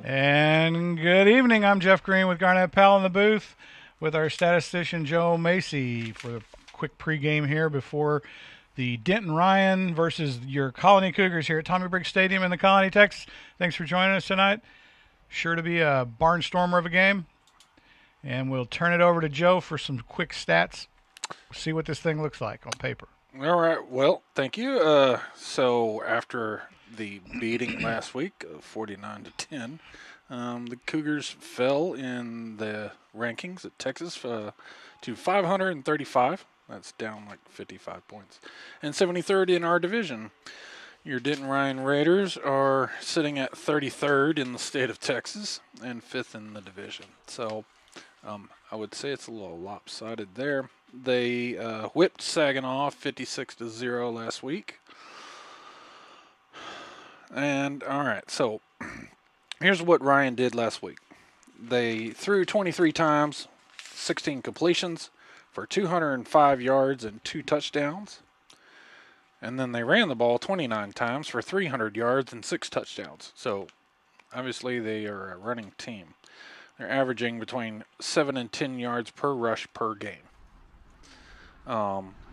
And good evening. I'm Jeff Green with Garnett Powell in the booth with our statistician Joe Macy for the quick pregame here before the Denton Ryan versus your Colony Cougars here at Tommy Briggs Stadium in the Colony, Texas. Thanks for joining us tonight. Sure to be a barnstormer of a game. And we'll turn it over to Joe for some quick stats. See what this thing looks like on paper. All right. Well, thank you. So after the beating last week of 49-10, the Cougars fell in the rankings at Texas to 535. That's down like 55 points. And 73rd in our division. Your Denton Ryan Raiders are sitting at 33rd in the state of Texas and 5th in the division. So I would say it's a little lopsided there. They whipped Saginaw 56-0 last week. And all right, so here's what Ryan did last week. They threw 23 times, 16 completions for 205 yards and 2 touchdowns. And then they ran the ball 29 times for 300 yards and 6 touchdowns. So obviously they are a running team. They're averaging between 7 and 10 yards per rush per game.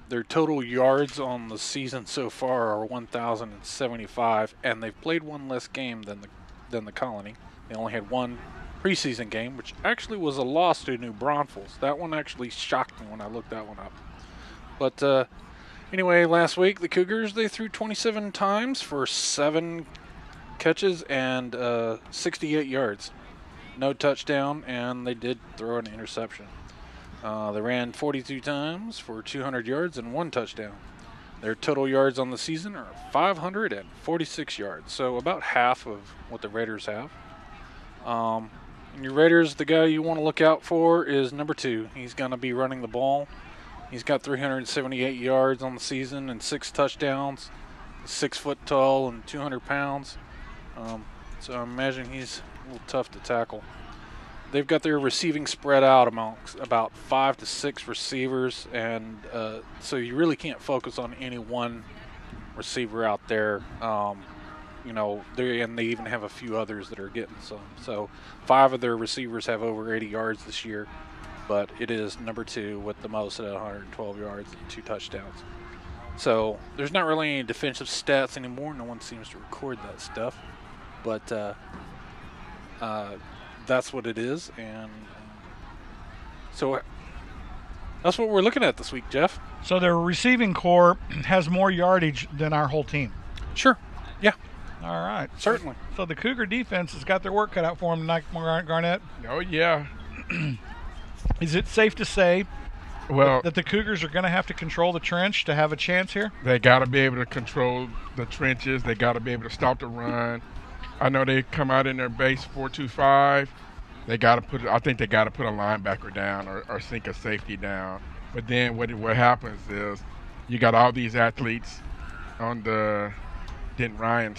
Their total yards on the season so far are 1,075, and they've played one less game than the Colony. They only had one preseason game, which actually was a loss to New Braunfels. That one actually shocked me when I looked that one up. But anyway, last week the Cougars, they threw 27 times for 7 catches and 68 yards. No touchdown, and they did throw an interception. They ran 42 times for 200 yards and 1 touchdown. Their total yards on the season are 546 yards, so about half of what the Raiders have. And your Raiders, the guy you want to look out for is number 2. He's going to be running the ball. He's got 378 yards on the season and 6 touchdowns. He's 6 foot tall and 200 pounds. So I imagine he's a little tough to tackle. They've got their receiving spread out amongst about 5 to 6 receivers, and so you really can't focus on any one receiver out there. They even have a few others that are getting some. So 5 of their receivers have over 80 yards this year, but it is number 2 with the most at 112 yards and 2 touchdowns. So there's not really any defensive stats anymore. No one seems to record that stuff, but that's what it is, and so that's what we're looking at this week, Jeff. So their receiving core has more yardage than our whole team. Sure. Yeah. All right. Certainly. So the Cougar defense has got their work cut out for them tonight, Garnett. Oh, yeah. Is it safe to say Well, that the Cougars are going to have to control the trench to have a chance here? they got to be able to control the trenches. They got to be able to stop the run. I know they come out in their base 4-2-5. They got to put. I think they got to put a linebacker down or sink a safety down. But then what happens is you got all these athletes on the Denton Ryan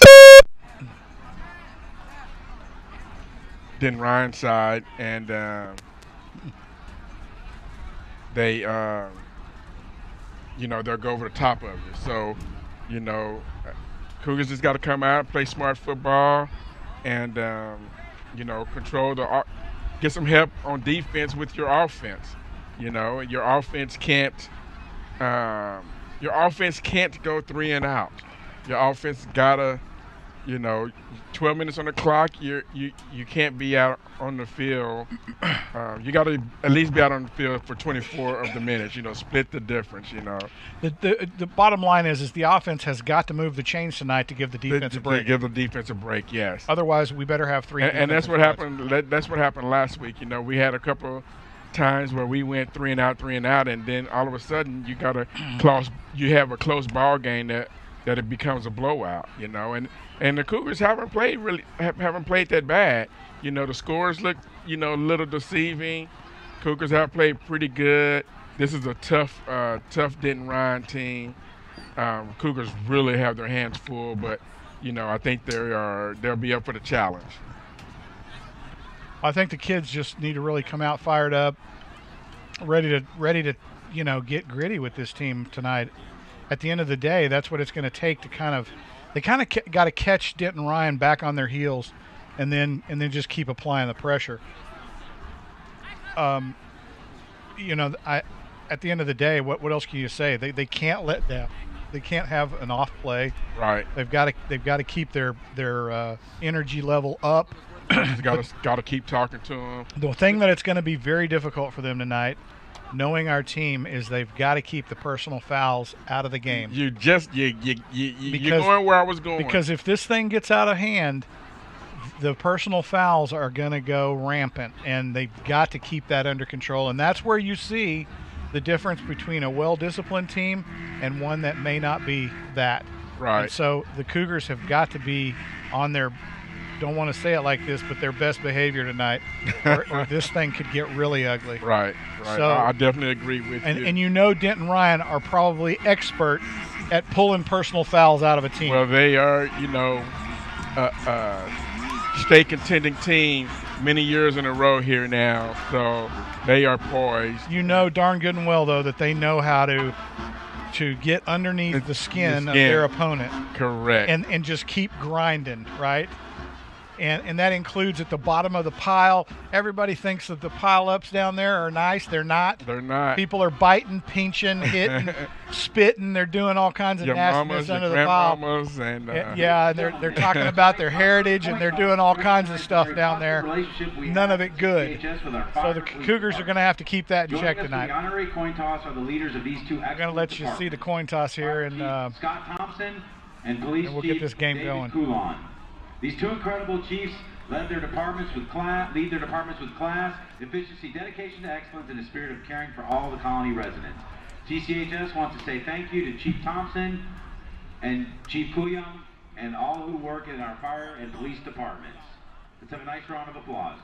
side, and they they'll go over the top of you. So Cougars just got to come out, play smart football, and control get some help on defense with your offense. Your offense can't go 3 and out. Your offense gotta, 12 minutes on the clock. You can't be out on the field. You got to at least be out on the field for 24 of the minutes. Split the difference. The bottom line is the offense has got to move the chains tonight to give the defense a break. Give the defense a break. Yes. Otherwise, we better have 3. And that's what happened. That's what happened last week. We had a couple times where we went 3 and out, and then all of a sudden you have a close ball game that it becomes a blowout. And the Cougars haven't played that bad. The scores look a little deceiving. Cougars have played pretty good. This is a tough Denton Ryan team. Cougars really have their hands full, but I think they'll be up for the challenge. I think the kids just need to really come out fired up, ready to get gritty with this team tonight. At the end of the day, that's what it's going to take to got to catch Denton Ryan back on their heels and then just keep applying the pressure. You know, at the end of the day, what else can you say? They can't let down. They can't have an off play. Right. They've got to keep their energy level up. got to keep talking to them. The thing that it's going to be very difficult for them tonight, knowing our team, is they've got to keep the personal fouls out of the game. You're going where I was going. Because if this thing gets out of hand, the personal fouls are going to go rampant, and they've got to keep that under control. And that's where you see the difference between a well-disciplined team and one that may not be that. Right. And so the Cougars have got to be on their, don't want to say it like this, but their best behavior tonight, or this thing could get really ugly. Right. So, I definitely agree with you. And you know Denton Ryan are probably expert at pulling personal fouls out of a team. Well, they are, state contending team many years in a row here now, so they are poised. You know darn good and well, though, that they know how to get underneath the skin of their opponent. Correct. And just keep grinding, right? And that includes at the bottom of the pile. Everybody thinks that the pile-ups down there are nice. They're not. They're not. People are biting, pinching, hitting, spitting. They're doing all kinds of nastiness under the pile. And they're talking about their heritage, and they're doing all kinds of stuff down there. None of it good. So the Cougars are going to have to keep that in check tonight. Honorary coin toss are the leaders of these two. I'm going to let you see the coin toss here, and Scott Thompson and Police we'll Chief get this game David going. Coulon. These two incredible chiefs lead their departments with class, efficiency, dedication to excellence, and a spirit of caring for all the colony residents. TCHS wants to say thank you to Chief Thompson and Chief Coulon and all who work in our fire and police departments. Let's have a nice round of applause.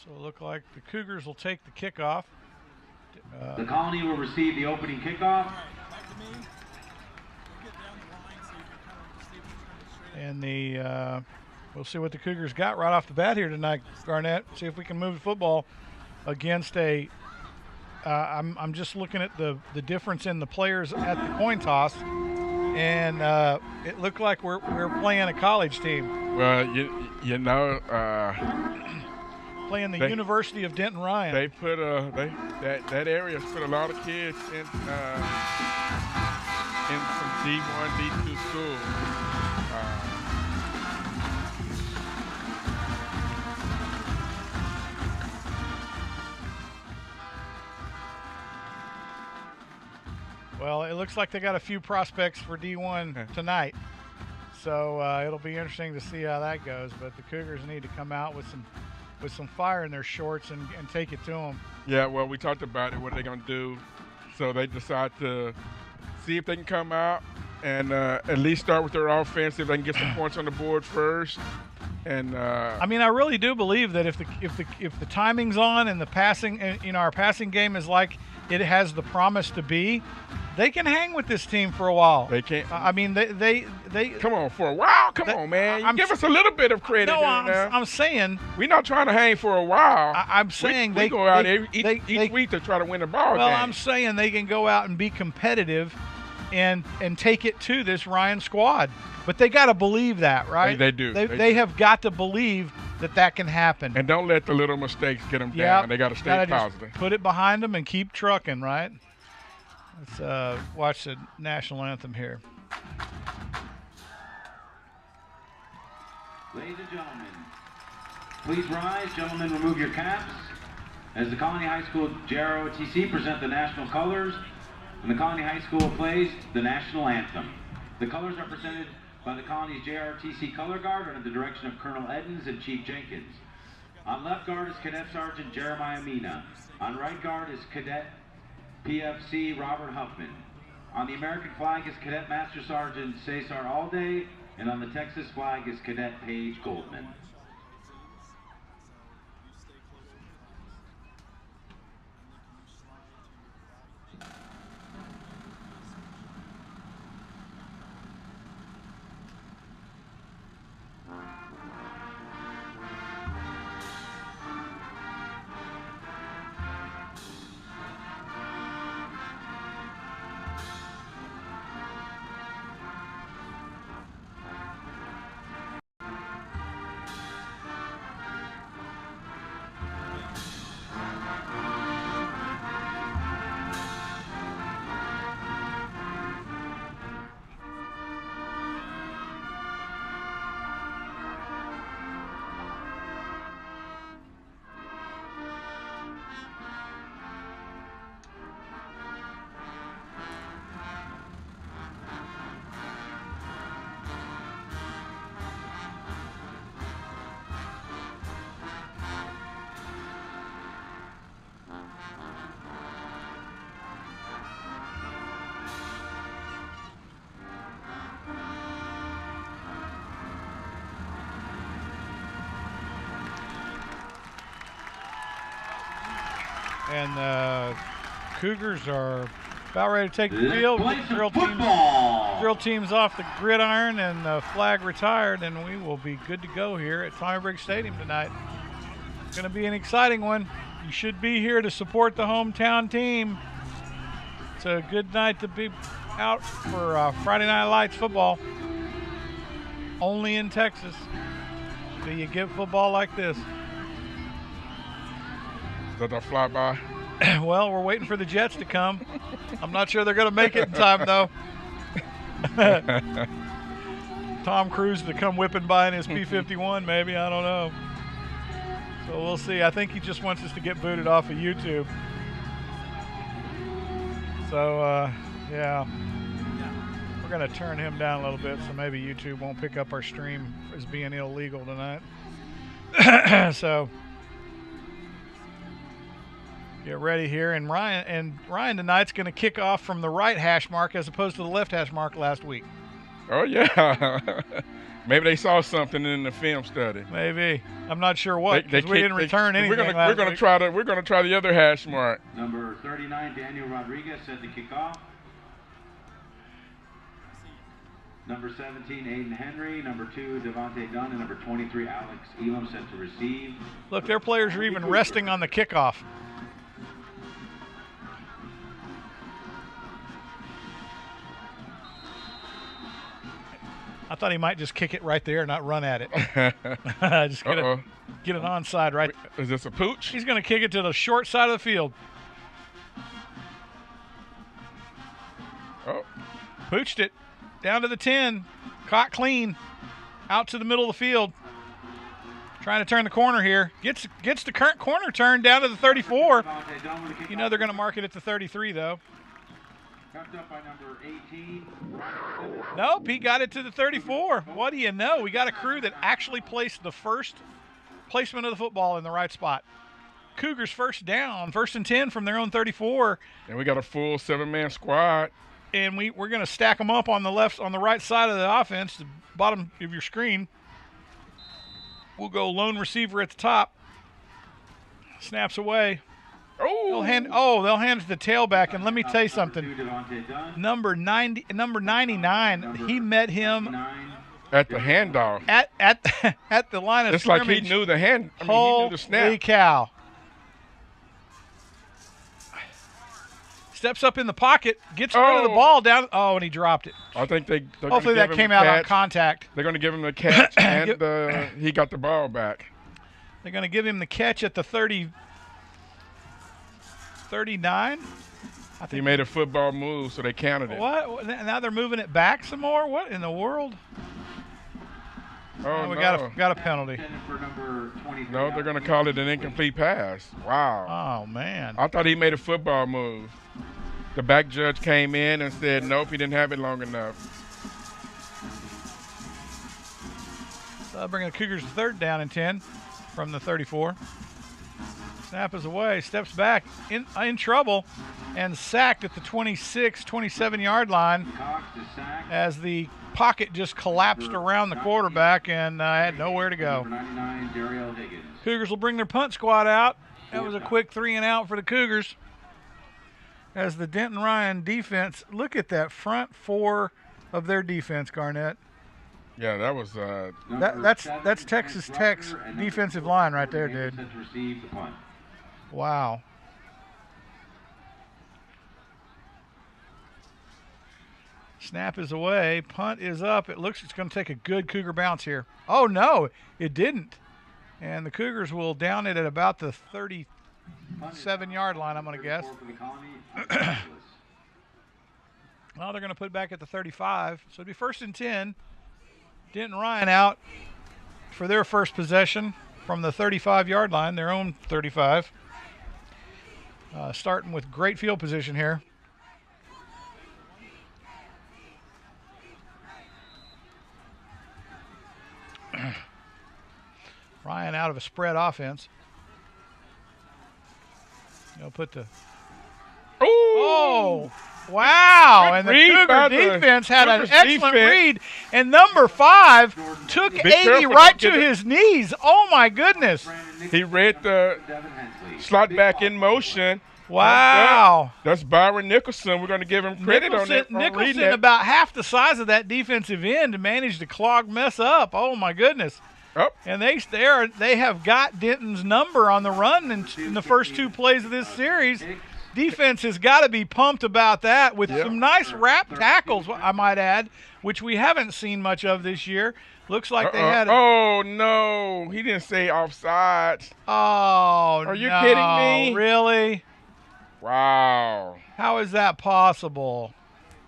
So it'll look like the Cougars will take the kickoff. The Colony will receive the opening kickoff. And we'll see what the Cougars got right off the bat here tonight, Garnett. See if we can move the football against a I'm just looking at the difference in the players at the coin toss, and it looked like we're playing a college team. Well, playing the University of Denton Ryan. They put that area's put a lot of kids in some D1, D2 schools. Well, it looks like they got a few prospects for D1 tonight, so it'll be interesting to see how that goes. But the Cougars need to come out with some fire in their shorts and take it to them. Yeah, well, we talked about it. What are they going to do? So they decide to see if they can come out and at least start with their offense, see if they can get some points on the board first. And I mean, I really do believe that if the timing's on and the passing, our passing game is like it has the promise to be, they can hang with this team for a while. They can't. I mean, they come on for a while. Come on, man. Give us a little bit of credit. No, now. I'm saying we're not trying to hang for a while. I'm saying we go out each week to try to win the ball game. Well, I'm saying they can go out and be competitive, and take it to this Ryan squad. But they got to believe that, right? They do. They have got to believe that can happen. And don't let the little mistakes get them down. They got to stay positive. Put it behind them and keep trucking, right? Let's watch the national anthem here. Ladies and gentlemen, please rise. Gentlemen, remove your caps. As the Colony High School JROTC present the national colors, and the Colony High School plays the national anthem. The colors are presented by the Colony's JRTC Color Guard under the direction of Colonel Edens and Chief Jenkins. On left guard is Cadet Sergeant Jeremiah Mina. On right guard is Cadet PFC Robert Huffman. On the American flag is Cadet Master Sergeant Cesar Alday, and on the Texas flag is Cadet Paige Goldman. And the Cougars are about ready to take the field. Drill teams off the gridiron, and the flag retired, and we will be good to go here at Tommy Briggs Stadium tonight. It's going to be an exciting one. You should be here to support the hometown team. It's a good night to be out for Friday Night Lights football. Only in Texas do you get football like this. Is that a flyby? Well, we're waiting for the Jets to come. I'm not sure they're going to make it in time, though. Tom Cruise to come whipping by in his P-51, maybe. I don't know. So we'll see. I think he just wants us to get booted off of YouTube. So, yeah. We're going to turn him down a little bit, so maybe YouTube won't pick up our stream as being illegal tonight. So get ready here, and Ryan tonight's going to kick off from the right hash mark as opposed to the left hash mark last week. Oh yeah, maybe they saw something in the film study. Maybe, I'm not sure what, because we didn't return anything. We're going to try the other hash mark. Number 39, Daniel Rodriguez, set to kick off. Number 17, Aiden Henry. Number 2, Devontae Dunn. And number 23, Alex Elam, set to receive. Look, their players are even resting on the kickoff. I thought he might just kick it right there and not run at it. Just get it onside right. Is this a pooch? He's going to kick it to the short side of the field. Oh. Pooched it down to the 10. Caught clean. Out to the middle of the field. Trying to turn the corner here. Gets the current corner turned down to the 34. You know they're going to mark it at the 33, though. Up by number 18. Nope, he got it to the 34. What do you know? We got a crew that actually placed the first placement of the football in the right spot. Cougars first down, 1st and 10 from their own 34. And we got a full 7-man squad. And we're going to stack them up on the right side of the offense, the bottom of your screen. We'll go lone receiver at the top. Snaps away. Oh, they'll hand it to the tailback, and let me tell you something. Number 99, he met him at the handoff. At the line of it's scrimmage. Like he knew the hand. He knew the snap. Holy cow! Steps up in the pocket, gets rid of the ball down. Oh, and he dropped it. I think they're hopefully that came out on contact. They're going to give him the catch, and he got the ball back. They're going to give him the catch at the 39. I think he made a football move, so they counted it. What? Now they're moving it back some more? What in the world? Oh, we no. got a penalty. No, they're going to call it an incomplete pass. Wow. Oh, man. I thought he made a football move. The back judge came in and said, nope, he didn't have it long enough. Bringing the Cougars to 3rd down and 10 from the 34. Snap is away, steps back, in trouble, and sacked at the 26, 27-yard line as the pocket just collapsed around the quarterback and had nowhere to go. Cougars will bring their punt squad out. That was a quick 3-and-out for the Cougars. As the Denton Ryan defense, look at that front 4 of their defense, Garnett. Yeah, that was that's Texas Tech's defensive line right there, dude. Wow. Snap is away. Punt is up. It looks it's going to take a good Cougar bounce here. Oh, no, it didn't. And the Cougars will down it at about the 37-yard line, I'm going to guess. Well, they're going to put it back at the 35. So it'll be 1st and 10. Denton Ryan out for their first possession from the 35-yard line, their own 35. Starting with great field position here. Ryan out of a spread offense. He'll put the... Oh! Wow, and the Cougar defense had an excellent read, and number 5 took 80 right to his knees. Oh, my goodness. He read the slot back in motion. Wow. That's Byron Nicholson. We're going to give him credit on that. Nicholson, about half the size of that defensive end, managed to clog mess up. Oh, my goodness. Oh. And they have got Denton's number on the run in the first 2 plays of this series. Defense has got to be pumped about that with some nice wrap tackles, I might add, which we haven't seen much of this year. Looks like they had oh, no. He didn't say offside. Oh, Are you kidding me? Really? Wow. How is that possible?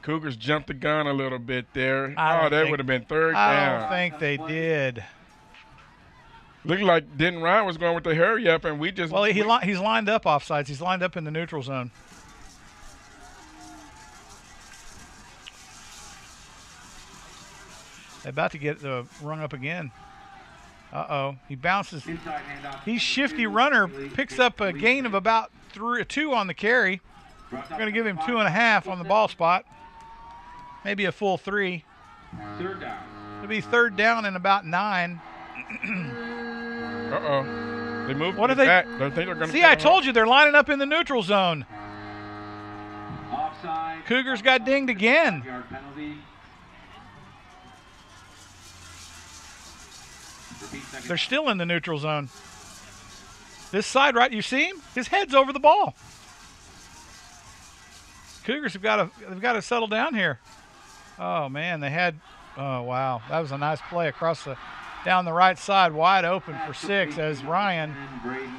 Cougars jumped the gun a little bit there. That would have been 3rd down. I don't think they did. Looked like Denton Ryan was going with the hurry up, and we just... Well, he's lined up offsides. He's lined up in the neutral zone. They're about to get rung up again. Uh-oh. He bounces. He's shifty runner. Picks up a gain of about 2 on the carry. We're going to give him 2.5 on the ball spot. Maybe a full 3. Third down. It'll be 3rd down and about 9. Uh-oh. They moved what are back. they? Don't think they're gonna See, I told you they're lining up in the neutral zone. Offside. Cougars got dinged again. They're still in the neutral zone. This side, right? You see him? His head's over the ball. Cougars they've got to settle down here. Oh man, oh wow, that was a nice play across down the right side, wide open for 6 as Ryan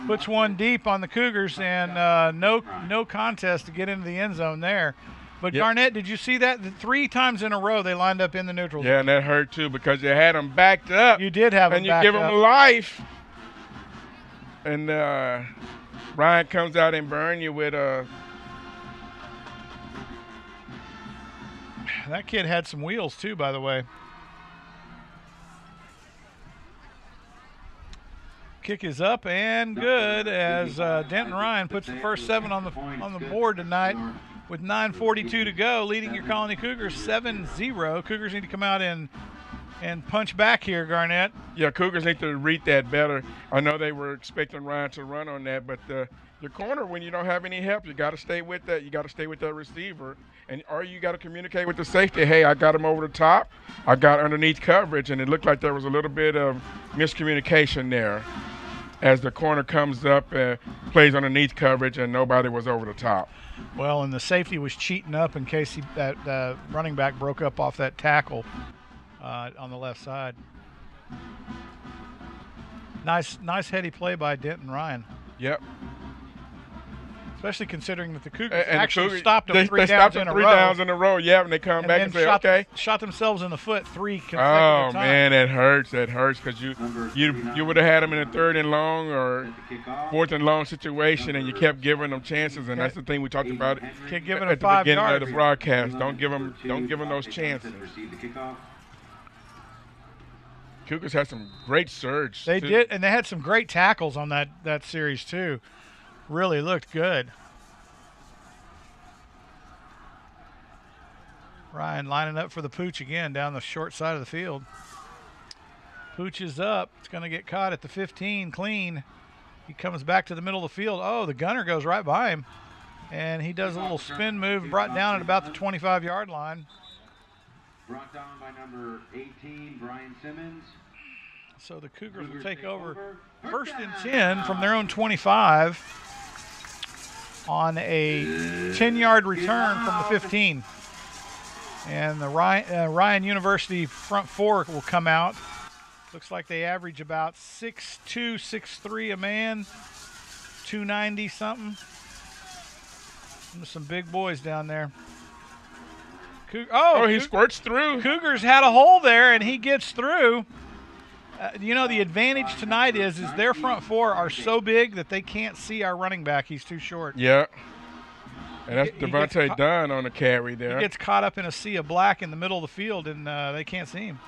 puts one deep on the Cougars, and no contest to get into the end zone there. But Garnett, did you see that? 3 times in a row they lined up in the neutral zone. Yeah, and that hurt too because you had them backed up. You did have them backed up. And you give them life. And Ryan comes out and burn you with a... That kid had some wheels too, by the way. Kick is up and good as Denton Ryan puts the first 7 on the board tonight with 9:42 to go, leading your Colony Cougars 7-0. Cougars need to come out and punch back here, Garnett. Yeah, Cougars need to read that better. I know they were expecting Ryan to run on that, but your corner, when you don't have any help, you got to stay with that. You got to stay with that receiver, or you got to communicate with the safety. Hey, I got him over the top. I got underneath coverage, and it looked like there was a little bit of miscommunication there as the corner comes up and plays underneath coverage, and nobody was over the top. Well, and the safety was cheating up in case that running back broke up off that tackle on the left side. Nice heady play by Denton Ryan. Yep. especially considering that the Cougars And actually the Cougars, stopped them they three stopped downs them in a 3 row. downs in a row. Yeah, and they come back then and say, shot, okay. shot themselves in the foot 3 consecutive Oh times. man, that hurts. That hurts because you would have had them in a 3rd and long or 4th and long situation, and you kept giving them chances. And that's the thing we talked about Kept giving them at the 5 beginning yards. of the broadcast. Don't give them those chances. Cougars had some great surge. They too. did, and they had some great tackles on that series too. Really looked good. Ryan lining up for the pooch again down the short side of the field. Pooch is up. It's going to get caught at the 15 clean. He comes back to the middle of the field. Oh, the gunner goes right by him. And he does a little spin move, brought down at about the 25-yard line. Brought down by number 18, Brian Simmons. So the Cougars will take over 1st and 10 from their own 25 on a 10-yard return from the 15. And the Ryan University front 4 will come out. Looks like they average about 6'2", 6'3" a man, 290 something. There's some big boys down there. He squirts through. Cougars had a hole there, and he gets through. The advantage tonight is their front 4 are so big that they can't see our running back. He's too short. Yeah. And that's Devontae Dunn on the carry there. He gets caught up in a sea of black in the middle of the field, and they can't see him.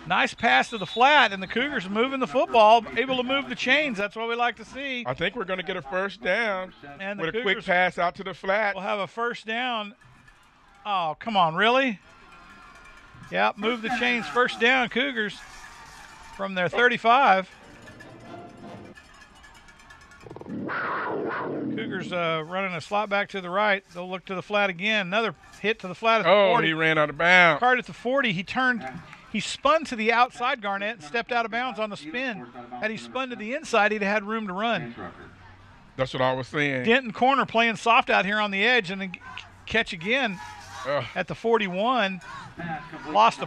Nice pass to the flat, and the Cougars moving the football, able to move the chains. That's what we like to see. I think we're going to get a 1st down And with the a quick pass out to the flat. We'll have a 1st down. Oh, come on, really? Yeah, move the chains, 1st down, Cougars from their 35. Cougars running a slot back to the right. They'll look to the flat again. Another hit to the flat at the 40. He ran out of bounds. Card at the 40. He spun to the outside, Garnett, and stepped out of bounds on the spin. Had he spun to the inside, he'd have had room to run. That's what I was saying. Denton corner playing soft out here on the edge, and then catch again at the 41. Lost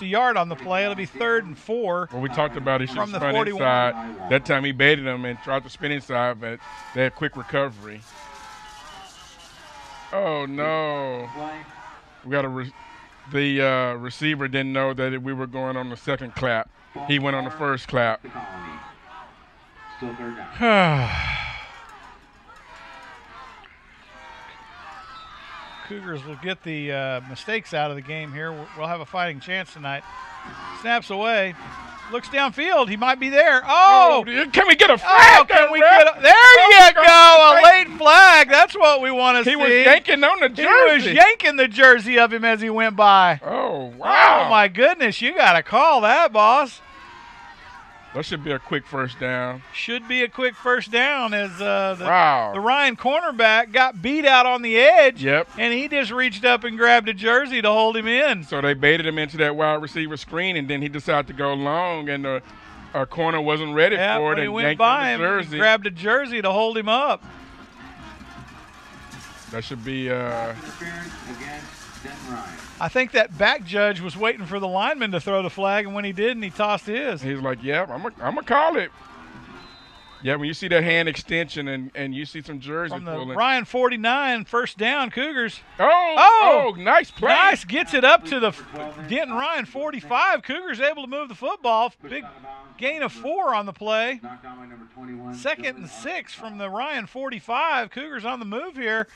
a yard on the play. It'll be 3rd and 4. Well, we talked about he should have From the spun 41. inside. That time he baited him and tried to spin inside, but they had quick recovery. Oh, no. We got the receiver didn't know that we were going on the 2nd clap. He went on the 1st clap. Still 3rd down. Cougars will get the mistakes out of the game here. We'll have a fighting chance tonight. Snaps away. Looks downfield. He might be there. Oh! Can we get a flag? Can we get a, there you go! A late flag. That's what we want to see. He was yanking on the jersey. He was yanking the jersey of him as he went by. Oh, wow. Oh, my goodness. You got to call that, boss. That should be a quick 1st down. Should be a quick 1st down as the Wow. Ryan cornerback got beat out on the edge. Yep. And he just reached up and grabbed a jersey to hold him in. So they baited him into that wide receiver screen, and then he decided to go long, and the corner wasn't ready for it. He And went yanked by on him the and jersey. grabbed a jersey to hold him up. That should be Interference against Denton Ryan. I think that back judge was waiting for the lineman to throw the flag, and when he didn't, he tossed his. he's like, yeah, I'm gonna call it. Yeah, when you see that hand extension and you see some jersey From the pulling. Ryan 49, 1st down, Cougars. Oh, nice play. Nice, gets it up to the Denton Ryan 45. Cougars able to move the football. Big gain of 4 on the play. Knocked down by number 21. 2nd and 6 from the Ryan 45. Cougars on the move here.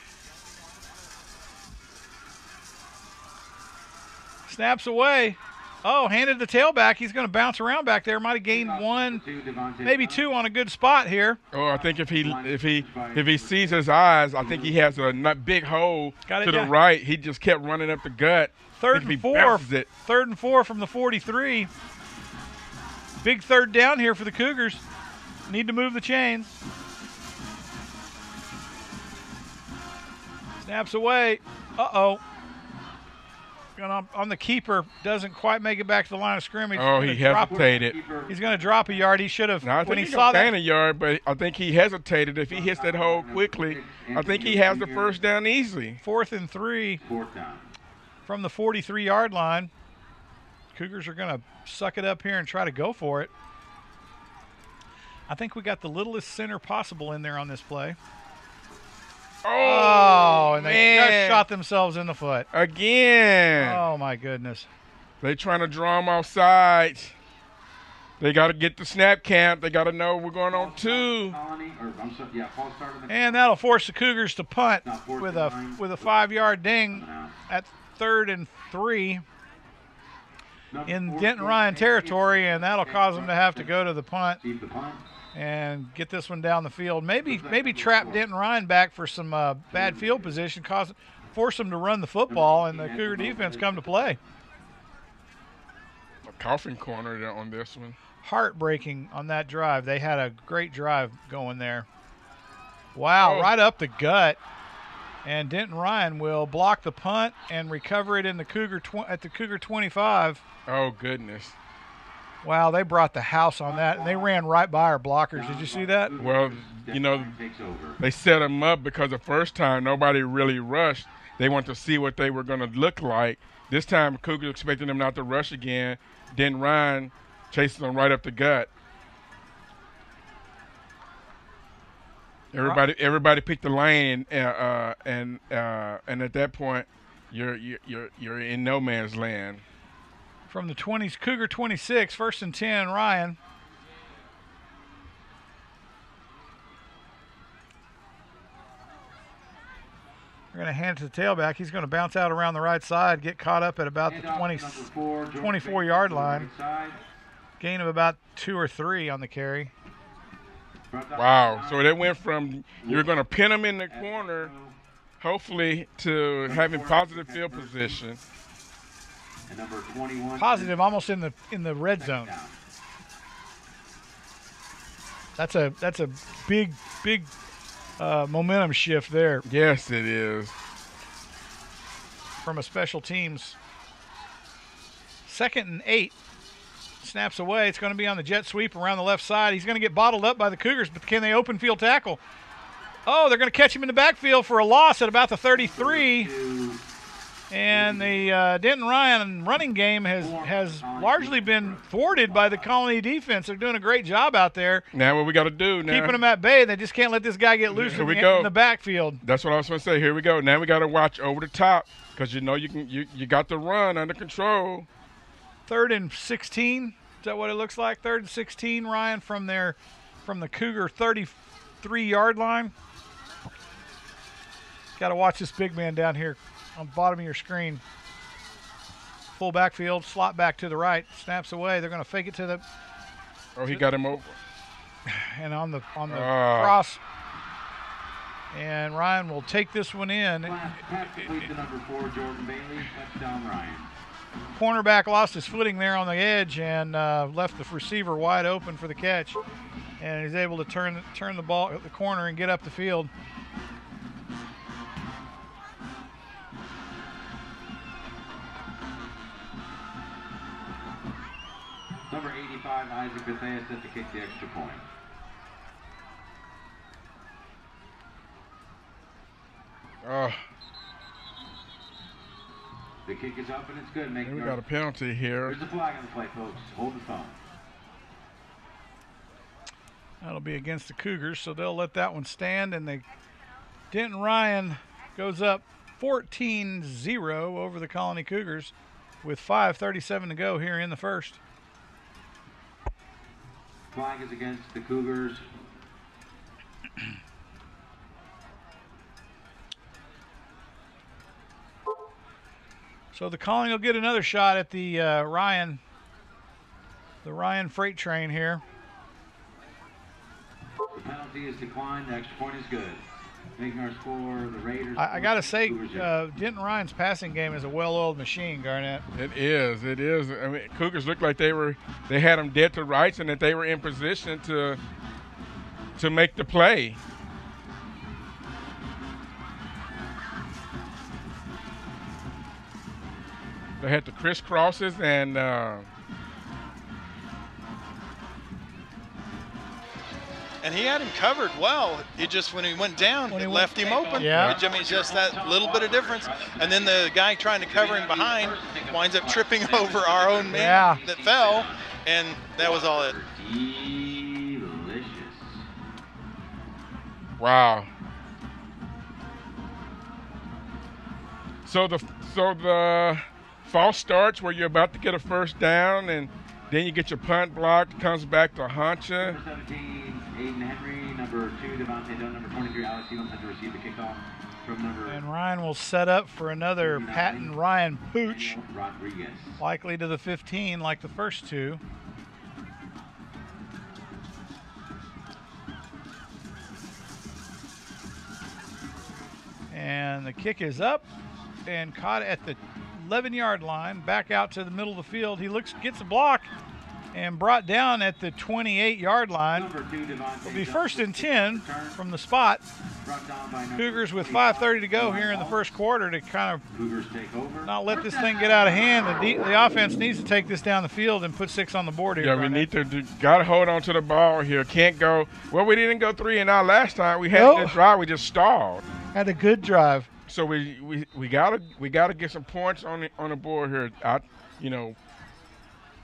Snaps away. Oh, handed the tailback. He's going to bounce around back there. Might have gained 1, maybe 2 on a good spot here. Oh, I think if he sees his eyes, I think he has a big hole to the right. He just kept running up the gut. 3rd and 4. 3rd and 4 from the 43. Big 3rd down here for the Cougars. Need to move the chains. Snaps away. Uh-oh. On the keeper, doesn't quite make it back to the line of scrimmage. Oh, he hesitated. He's going to drop a yard. He should have. Now, I think he's going to gain a yard, but I think he hesitated. If he hits that hole quickly, I think he has the 1st down easily. 4th and 3 from the 43-yard line. Cougars are going to suck it up here and try to go for it. I think we got the littlest center possible in there on this play. Oh, and they man. just shot themselves in the foot. Again. Oh, my goodness. They trying to draw them off sides. They got to get the snap count. They got to know we're going on 2. And that'll force the Cougars to punt with a 5-yard ding at 3rd and 3 in Denton Ryan territory, and that'll cause them to have to go to the punt and get this one down the field. Maybe trap Denton Ryan back for some bad field position, force them to run the football, and the Cougar defense come to play. A coffin corner on this one. Heartbreaking on that drive. They had a great drive going there. Wow, right up the gut. And Denton Ryan will block the punt and recover it in the at the Cougar 25. Oh, goodness. Wow, they brought the house on that, and they ran right by our blockers. Did you see that? Well, you know, they set them up because the first time nobody really rushed. They wanted to see what they were going to look like. This time, Cougars expecting them not to rush again. Denton Ryan chases them right up the gut. Everybody picked the lane, and at that point, you're in no man's land. From the 20s, Cougar 26, 1st and 10, Ryan. They're going to hand it to the tailback. He's going to bounce out around the right side, get caught up at about the 24-yard line. Gain of about 2 or 3 on the carry. Wow. So that went from you're going to pin him in the corner, hopefully, to having positive field position. Positive, almost in the red zone. That's a big momentum shift there. Yes, it is. From a special teams. 2nd and 8. Snaps away. It's going to be on the jet sweep around the left side. He's going to get bottled up by the Cougars, but can they open field tackle? Oh, they're going to catch him in the backfield for a loss at about the 33. And the Denton Ryan running game has largely been thwarted by the Colony defense. They're doing a great job out there. Now what we got to do now? Keeping them at bay. They just can't let this guy get loose in the backfield. That's what I was going to say. Here we go. Now we got to watch over the top because you know you got the run under control. 3rd and 16. Is that what it looks like? 3rd and 16, Ryan, from the Cougar 33-yard line. Got to watch this big man down here on the bottom of your screen. Full backfield, slot back to the right, snaps away. They're going to fake it to the. Oh, he got him over. And on the cross. And Ryan will take this one in. Cornerback lost his footing there on the edge and left the receiver wide open for the catch. And he's able to turn the ball at the corner and get up the field. Number 85, Isaac Bethea, set to kick the extra point. The kick is up and it's good. We got a penalty here. There's a flag on the play, folks. Hold the phone. That'll be against the Cougars, so they'll let that one stand. And Denton Ryan goes up 14-0 over the Colony Cougars with 5:37 to go here in the first. Flag is against the Cougars. So the Colony will get another shot at the Ryan freight train here. The penalty is declined. The extra point is good. Making our score, the Raiders. I got to say, Denton Ryan's passing game is a well-oiled machine, Garnett. It is. I mean, Cougars looked like they had them dead to rights and that they were in position to make the play. They had the crisscrosses and he had him covered well. It just, when he went down, it left him open. Yeah. I mean, it's just that little bit of difference. And then the guy trying to cover him behind winds up tripping over our own man that fell, and that was all it. Delicious. Wow. So the false starts where you're about to get a first down, and then you get your punt blocked, comes back to haunt you. Number 17, Aiden Henry. Number 2, Devontae Dunn. Number 23, Alex Elam had to receive the kickoff from number. And Ryan will set up for another Patton Ryan pooch, Rodriguez. likely to the 15 like the first two. And the kick is up and caught at the 11-yard line, back out to the middle of the field. He gets a block and brought down at the 28-yard line. It'll be 1st and 10 from the spot. Cougars with 5:30 to go here in the first quarter to kind of not let this thing get out of hand. The offense needs to take this down the field and put 6 on the board here. Yeah, we need to got to hold on to the ball here. Can't go. Well, we didn't go 3 and out last time. We had this drive. We just stalled. Had a good drive. So we gotta get some points on the board here.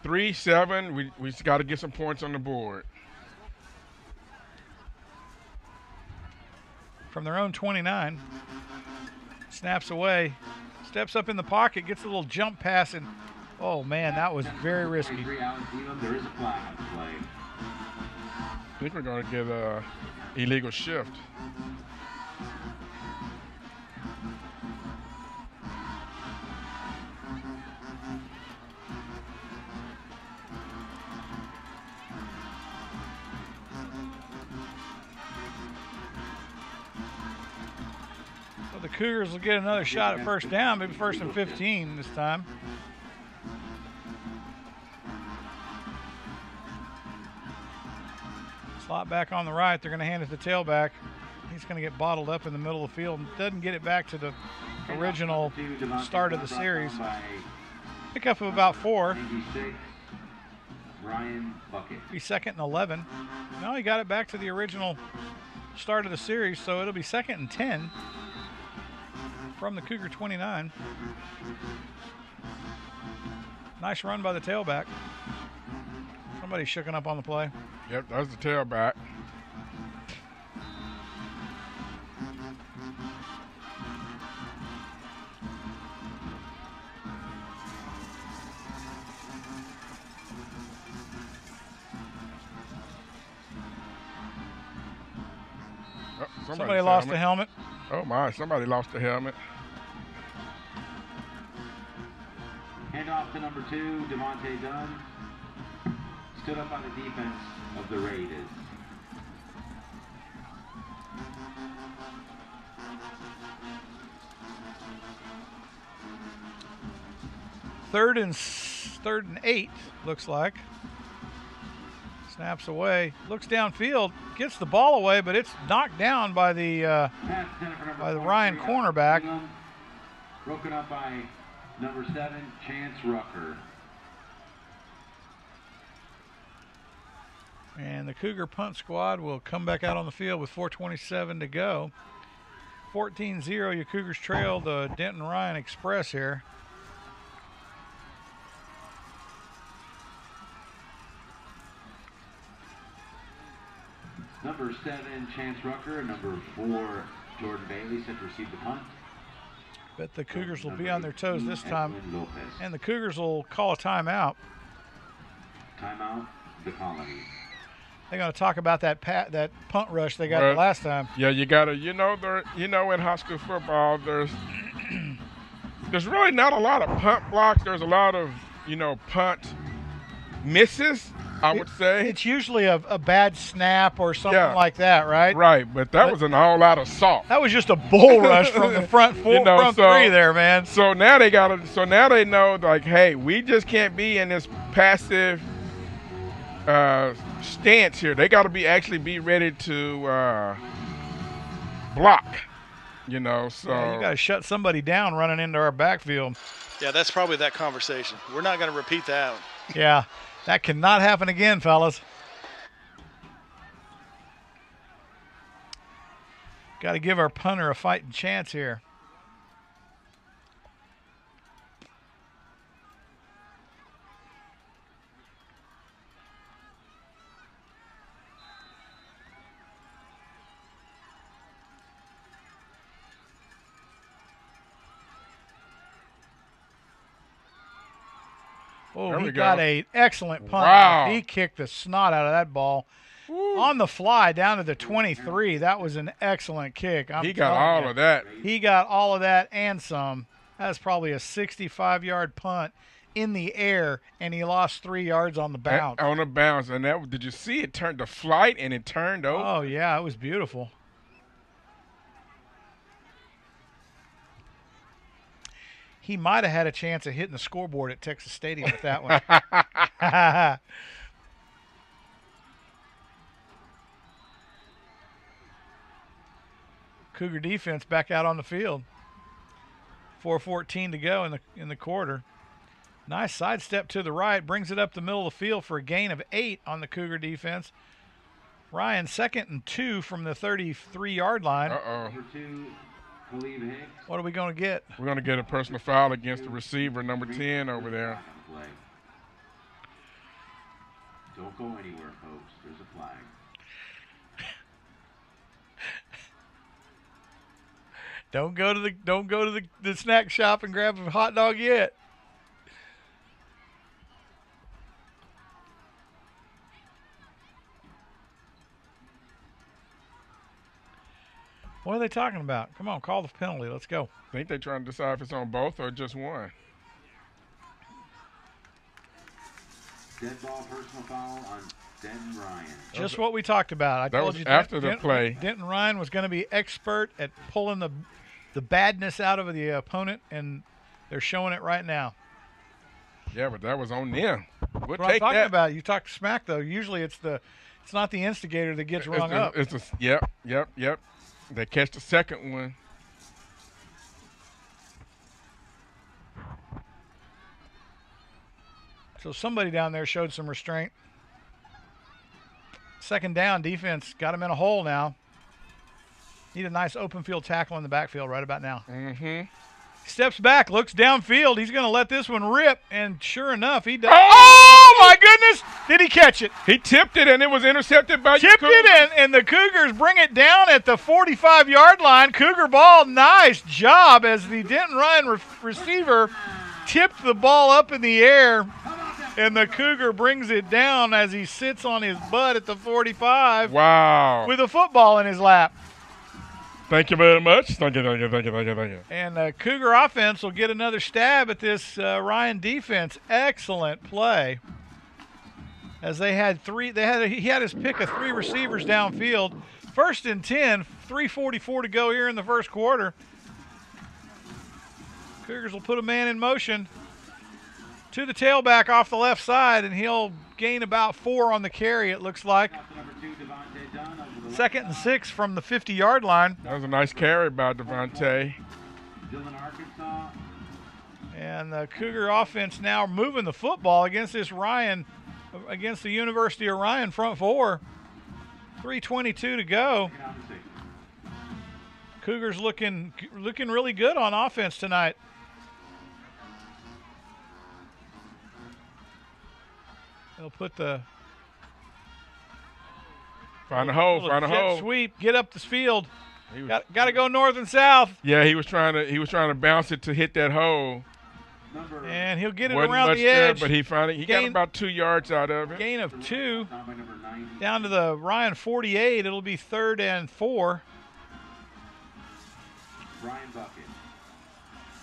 3-7. We got to get some points on the board. From their own 29, snaps away, steps up in the pocket, gets a little jump pass, and oh man, that was very risky. There is a flag on the play. I think we're going to get a illegal shift. The Cougars will get another shot at first down, maybe 1st and 15 this time. Slot back on the right. They're going to hand it to tailback. He's going to get bottled up in the middle of the field. Doesn't get it back to the original start of the series. Pickup of about 4. Ryan Bucket. Be 2nd and 11. No, he got it back to the original start of the series, so it'll be 2nd and 10. From the Cougar 29. Nice run by the tailback. Somebody's shooken up on the play. Yep, that was the tailback. Oh, somebody lost the helmet. Oh my, somebody lost the helmet. Hand off to number 2, Devontae Dunn. Stood up on the defense of the Raiders. Third and 8, looks like. Snaps away, looks downfield, gets the ball away, but it's knocked down by the Ryan cornerback. Broken up by number 7, Chance Rucker. And the Cougar punt squad will come back out on the field with 4:27 to go. 14-0, your Cougars trail the Denton Ryan Express here. Number 7, Chance Rucker. Number 4, Jordan Bailey set to receive the punt. Bet the Cougars will be on their toes this time. And the Cougars will call a timeout. Timeout, the Colony. They're going to talk about that punt rush they got last time. Yeah, you got to, in high school football, there's really not a lot of punt blocks. There's a lot of, punt misses, I would say. It's usually a bad snap or something like that, right? Right, but that was an all-out assault. That was just a bull rush from the front three there, man. So now they know, like, hey, we just can't be in this passive stance here. They got to be ready to block, So yeah, you got to shut somebody down running into our backfield. Yeah, that's probably that conversation. We're not going to repeat that one. Yeah, that cannot happen again, fellas. Got to give our punter a fighting chance here. Oh, There he we got go. an excellent punt. Wow. He kicked the snot out of that ball. Woo. On the fly down to the 23. That was an excellent kick. He got all of that. He got all of that and some. That's probably a 65-yard punt in the air, and he lost 3 yards on the bounce. On the bounce. And that, did you see it turned the flight and it turned over? Oh, yeah, it was beautiful. He might have had a chance of hitting the scoreboard at Texas Stadium with that one. Cougar defense back out on the field. 4:14 to go in the quarter. Nice sidestep to the right, brings it up the middle of the field for a gain of 8 on the Cougar defense. Ryan 2nd and 2 from the 33-yard line. Number 2, Khalid Hicks. What are we going to get? We're going to get a personal foul against the receiver, number 10 over there. Don't go anywhere, folks. There's a flag. Don't go to the snack shop and grab a hot dog yet. What are they talking about? Come on, call the penalty. Let's go. I think they're trying to decide if it's on both or just one. Dead ball personal foul on Denton Ryan. Just what we talked about. I That told was you after the play. Denton Ryan was going to be expert at pulling the badness out of the opponent, and they're showing it right now. Yeah, but that was on them. We'll What I'm take talking that. about, you talk smack though. Usually it's not the instigator that gets rung up. Yep. They catch the second one. So somebody down there showed some restraint. Second down, defense got him in a hole now. Need a nice open field tackle in the backfield right about now. Mm-hmm. Steps back, looks downfield. He's going to let this one rip, and sure enough, he does. Oh! My goodness! Did he catch it? He tipped it, and it was intercepted by Tipped it, and the Cougars bring it down at the 45-yard line. Cougar ball, nice job as the Denton Ryan receiver tipped the ball up in the air, and the Cougar brings it down as he sits on his butt at the 45 Wow. with a football in his lap. Thank you very much. Thank you. And the Cougar offense will get another stab at this Ryan defense. Excellent play. As he had his pick of 3 receivers downfield. 1st and 10, 3:44 to go here in the first quarter. Cougars will put a man in motion to the tailback off the left side, and he'll gain about 4 on the carry, it looks like. 2nd and 6 from the 50-yard line. That was a nice carry by Devontae. And the Cougar offense now moving the football against the University of Ryan front 4. 3:22 to go. Cougars looking really good on offense tonight. They'll put the Find a hole. jet sweep, get up the field. Got to go north and south. Yeah, he was trying to bounce it to hit that hole. And he'll get it Wasn't around much the there, edge. but he got about 2 yards out of it. Gain of 2. Down to the Ryan 48. It'll be 3rd and 4. Brian Bucket.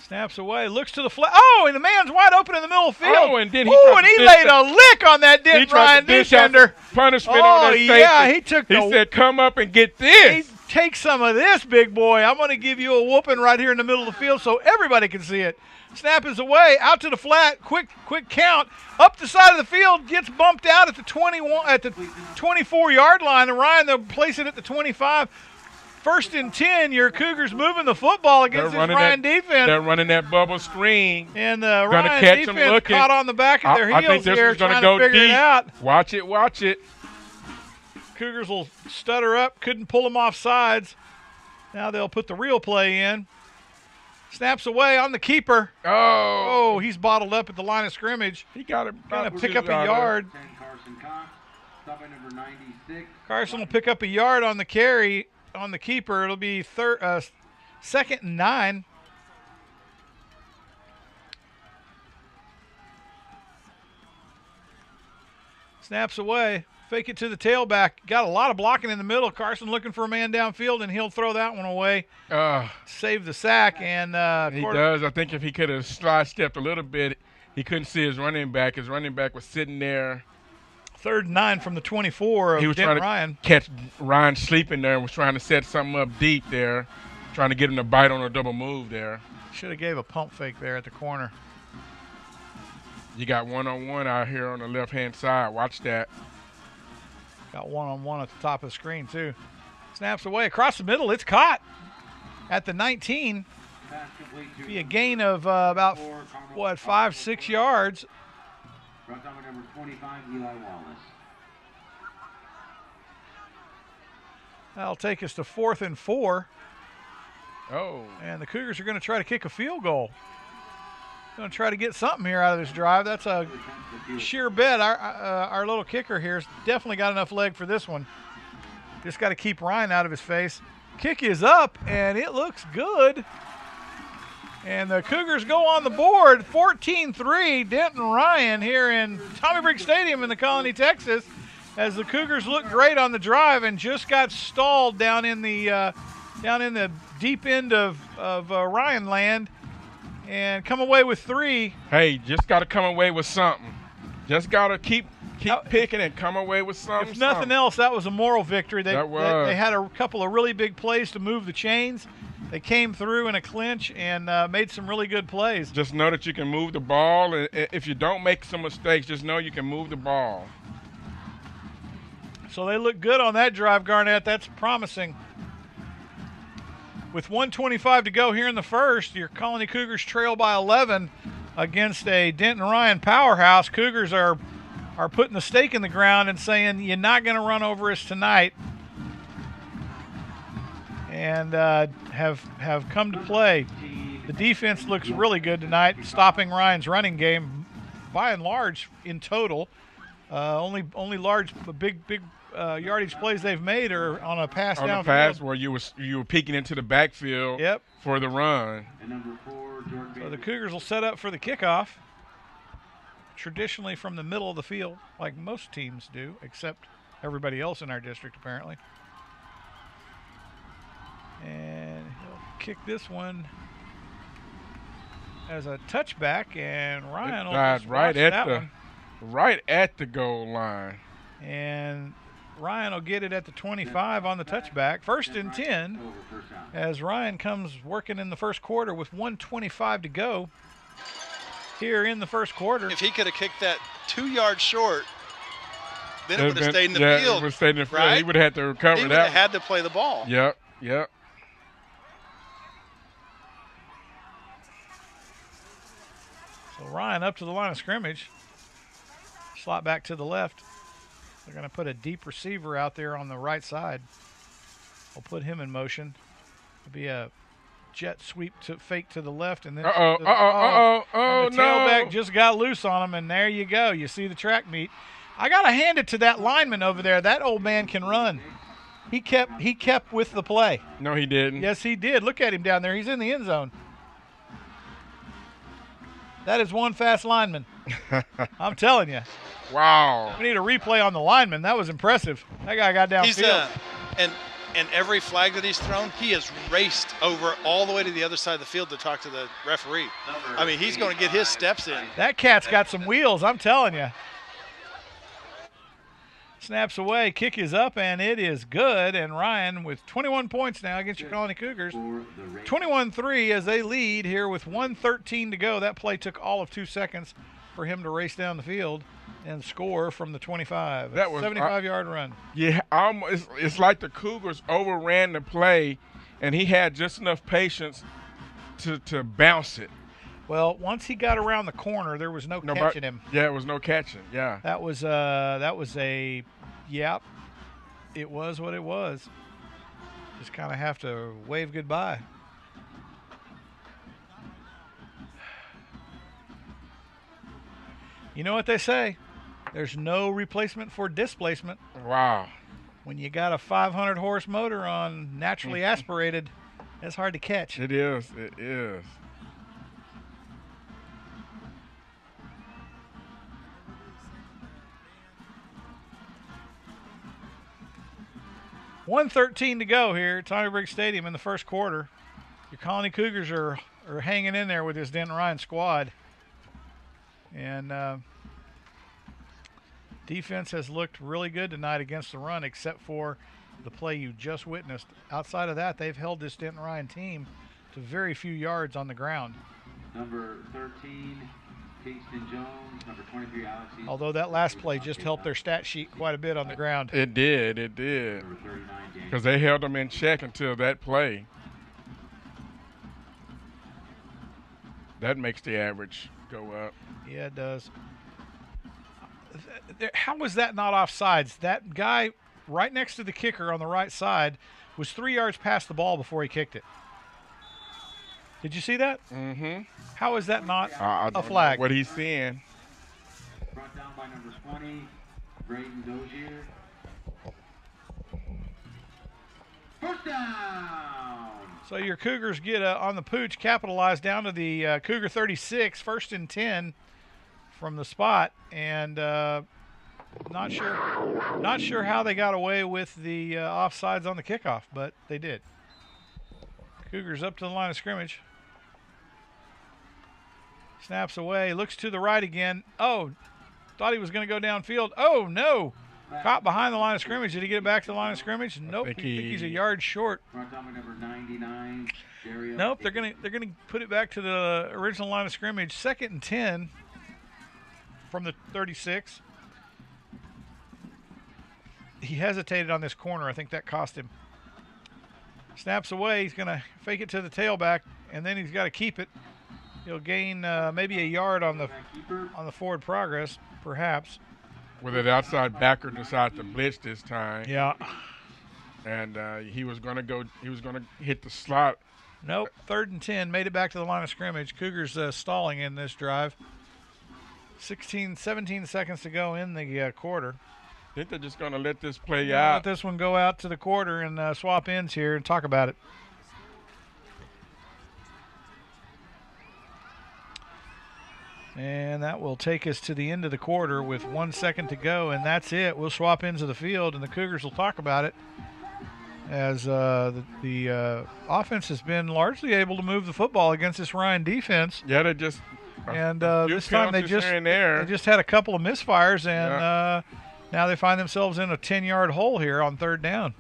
Snaps away, looks to the flat. Oh, and the man's wide open in the middle of the field. Oh, and then he laid a lick on that Denton Ryan defender. Punishment on that safety. Yeah, he took He said, "Come up and get this." Take some of this, big boy. I'm going to give you a whooping right here in the middle of the field so everybody can see it. Snap is away, out to the flat, quick count, up the side of the field, gets bumped out at the 24-yard line. And Ryan, they'll place it at the 25. 1st and 10, your Cougars moving the football against this Ryan defense. They're running that bubble screen. And the Ryan defense caught on the back of their heels here, trying to figure it out. Watch it. Cougars will stutter up, couldn't pull them off sides. Now they'll put the real play in. Snaps away on the keeper. Oh, he's bottled up at the line of scrimmage. He got it. Going to pick up a yard. Carson will pick up a yard on the carry. On the keeper, it'll be 2nd and 9. Snaps away. Fake it to the tailback. Got a lot of blocking in the middle. Carson looking for a man downfield, and he'll throw that one away. Save the sack. And he does. I think if he could have slide-stepped a little bit, he couldn't see his running back. His running back was sitting there. 3rd and 9 from the 24 of he was Denton trying Ryan. to catch Ryan sleeping there and was trying to set something up deep there, trying to get him to bite on a double move there. Should have gave a pump fake there at the corner. You got one-on-one out here on the left-hand side. Watch that. Got one-on-one at the top of the screen, too. Snaps away across the middle. It's caught at the 19. Be a gain of about, 5-6 yards. Route number 25, Eli Wallace. That'll take us to 4th and 4. Oh. And the Cougars are going to try to kick a field goal. Going to try to get something here out of this drive. That's a sheer bet. Our little kicker here's definitely got enough leg for this one. Just got to keep Ryan out of his face. Kick is up, and it looks good. And the Cougars go on the board, 14-3, Denton Ryan here in Tommy Briggs Stadium in the Colony, Texas, as the Cougars look great on the drive and just got stalled down in the deep end of Ryan land. And come away with 3. Hey, just got to come away with something. Just got to keep picking and come away with something. If nothing else, that was a moral victory. They had a couple of really big plays to move the chains. They came through in a clinch and made some really good plays. Just know that you can move the ball. And if you don't make some mistakes, just know you can move the ball. So they look good on that drive, Garnett. That's promising. With 1:25 to go here in the first, your Colony Cougars trail by 11 against a Denton Ryan powerhouse. Cougars are putting the stake in the ground and saying, you're not going to run over us tonight. And have come to play. The defense looks really good tonight, stopping Ryan's running game by and large in total. Only large, big yardage plays they've made are on a pass downfield. On a pass where you were peeking into the backfield for the run. And number 4, Jordan So the Cougars will set up for the kickoff, traditionally from the middle of the field, like most teams do, except everybody else in our district apparently. And he'll kick this one as a touchback, and Ryan will just watch that one. Right at the goal line. And Ryan will get it at the 25 on the touchback. 1st and 10 as Ryan comes working in the first quarter with 1:25 to go here in the first quarter. If he could have kicked that 2 yards short, then it would have stayed in the field. It would have stayed in the field. Right? He would have had to recover that. He would have had to play the ball. Yep. So Ryan up to the line of scrimmage. Slot back to the left. They're going to put a deep receiver out there on the right side. We'll put him in motion. It'll be a jet sweep to fake to the left, and then the tailback just got loose on him, and there you go. You see the track meet. I got to hand it to that lineman over there. That old man can run. He kept with the play. No, he didn't. Yes, he did. Look at him down there. He's in the end zone. That is one fast lineman. I'm telling you. Wow. We need a replay on the lineman. That was impressive. That guy got downfield. And every flag that he's thrown, he has raced over all the way to the other side of the field to talk to the referee. I mean, he's going to get his steps in. That cat's got some wheels, I'm telling you. Snaps away, kick is up, and it is good. And Ryan with 21 points now against your Colony Cougars. 21-3 as they lead here with 1:13 to go. That play took all of 2 seconds for him to race down the field and score from the 25. That was a 75-yard run. Yeah, it's like the Cougars overran the play, and he had just enough patience to bounce it. Well, once he got around the corner, there was no catching him. Yeah, it was no catching. Yeah. It was what it was. Just kind of have to wave goodbye. You know what they say? There's no replacement for displacement. Wow. When you got a 500-horse motor on naturally aspirated, that's hard to catch. It is. It is. 1:13 to go here at Tommy Briggs Stadium in the first quarter. Your Colony Cougars are hanging in there with this Denton Ryan squad. And defense has looked really good tonight against the run, except for the play you just witnessed. Outside of that, they've held this Denton Ryan team to very few yards on the ground. Number 13, Kingston Jones. Number 23, Alex. Although that last play just helped their stat sheet quite a bit on the ground. It did. Number 39, Because they held them in check until that play. That makes the average go up. Yeah, it does. How was that not offsides? That guy right next to the kicker on the right side was 3 yards past the ball before he kicked it. Did you see that? Mm-hmm. How is that not I a don't flag? know what he's seeing. Brought down by number 20, Braden Dozier. First down. So your Cougars get on the pooch, capitalize down to the Cougar 36, 1st and 10 from the spot, and not sure how they got away with the offsides on the kickoff, but they did. Cougars up to the line of scrimmage. Snaps away, looks to the right again. Oh, thought he was going to go downfield. Oh, no. Caught behind the line of scrimmage. Did he get it back to the line of scrimmage? Nope. I think he's a yard short. Number 99, Nope. They're gonna put it back to the original line of scrimmage. 2nd and 10 from the 36. He hesitated on this corner. I think that cost him. Snaps away. He's gonna fake it to the tailback, and then he's got to keep it. He'll gain maybe a yard on the forward progress, perhaps. With an outside backer decide to blitz this time. Yeah. And he was going to hit the slot. Nope. 3rd and 10. Made it back to the line of scrimmage. Cougars stalling in this drive. 17 seconds to go in the quarter. I think they're just going to let this play out. Let this one go out to the quarter and swap ends here and talk about it. And that will take us to the end of the quarter with 1 second to go, and that's it. We'll swap into the field, and the Cougars will talk about it as the offense has been largely able to move the football against this Ryan defense. Yeah, they just and this time they just had a couple of misfires, and now they find themselves in a 10-yard hole here on 3rd down.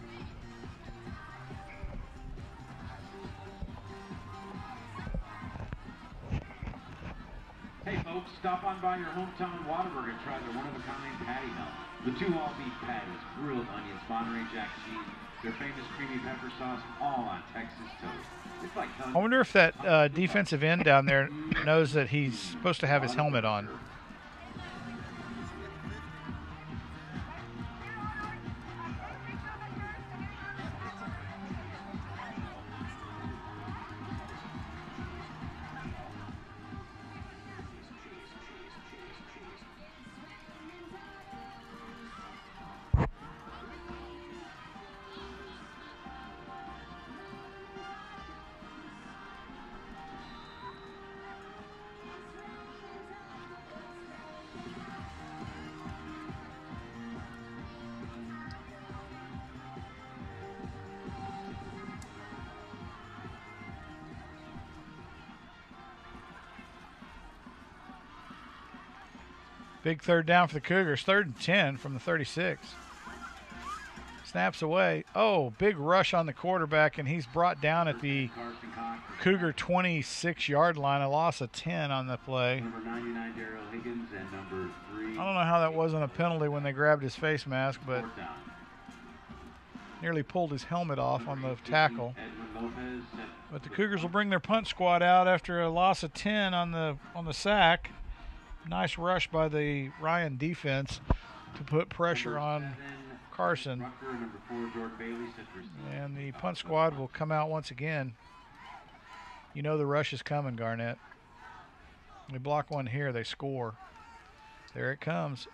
Hey folks, stop on by your hometown Whataburger and try their one-of-a-kind patty melt. The 2 all-beef patties, grilled onions, Monterey Jack cheese, their famous creamy pepper sauce, all on Texas toast. It's like I wonder if that defensive end down there knows that he's supposed to have his helmet on. Big 3rd down for the Cougars. 3rd and 10 from the 36. Snaps away. Oh, big rush on the quarterback, and he's brought down at the Cougar 26-yard line. A loss of 10 on the play. Number 99, Daryl Higgins, and number 3. I don't know how that wasn't a penalty when they grabbed his face mask, but nearly pulled his helmet off on the tackle. But the Cougars will bring their punt squad out after a loss of 10 on the sack. Nice rush by the Ryan defense to put pressure on Carson. And the punt squad will come out once again. You know the rush is coming, Garnett. They block one here, they score. There it comes.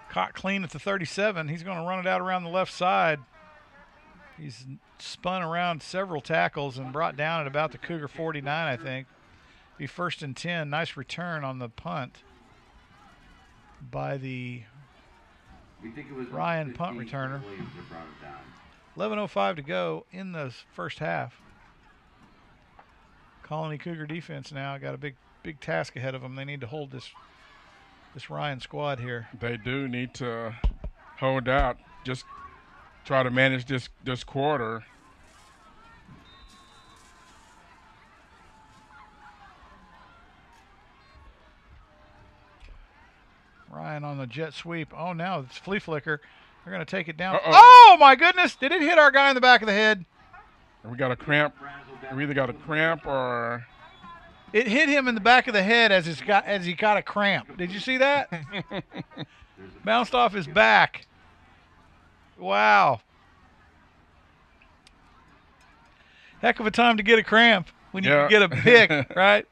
Caught clean at the 37. He's going to run it out around the left side. He's spun around several tackles and brought down at about the Cougar 49, I think. Be 1st and 10. Nice return on the punt by the We think it was Ryan, punt 15, returner. Williams that brought it down. 11:05 to go in the first half. Colony Cougar defense now got a big task ahead of them. They need to hold this Ryan squad here. They do need to hold out. Just try to manage this quarter. Ryan on the jet sweep. Oh, now it's flea flicker. They're going to take it down. Uh-oh. Oh, my goodness. Did it hit our guy in the back of the head? We got a cramp. We either got a cramp or... It hit him in the back of the head as he got a cramp. Did you see that? Bounced off his back. Wow. Heck of a time to get a cramp when you can get a pick, right?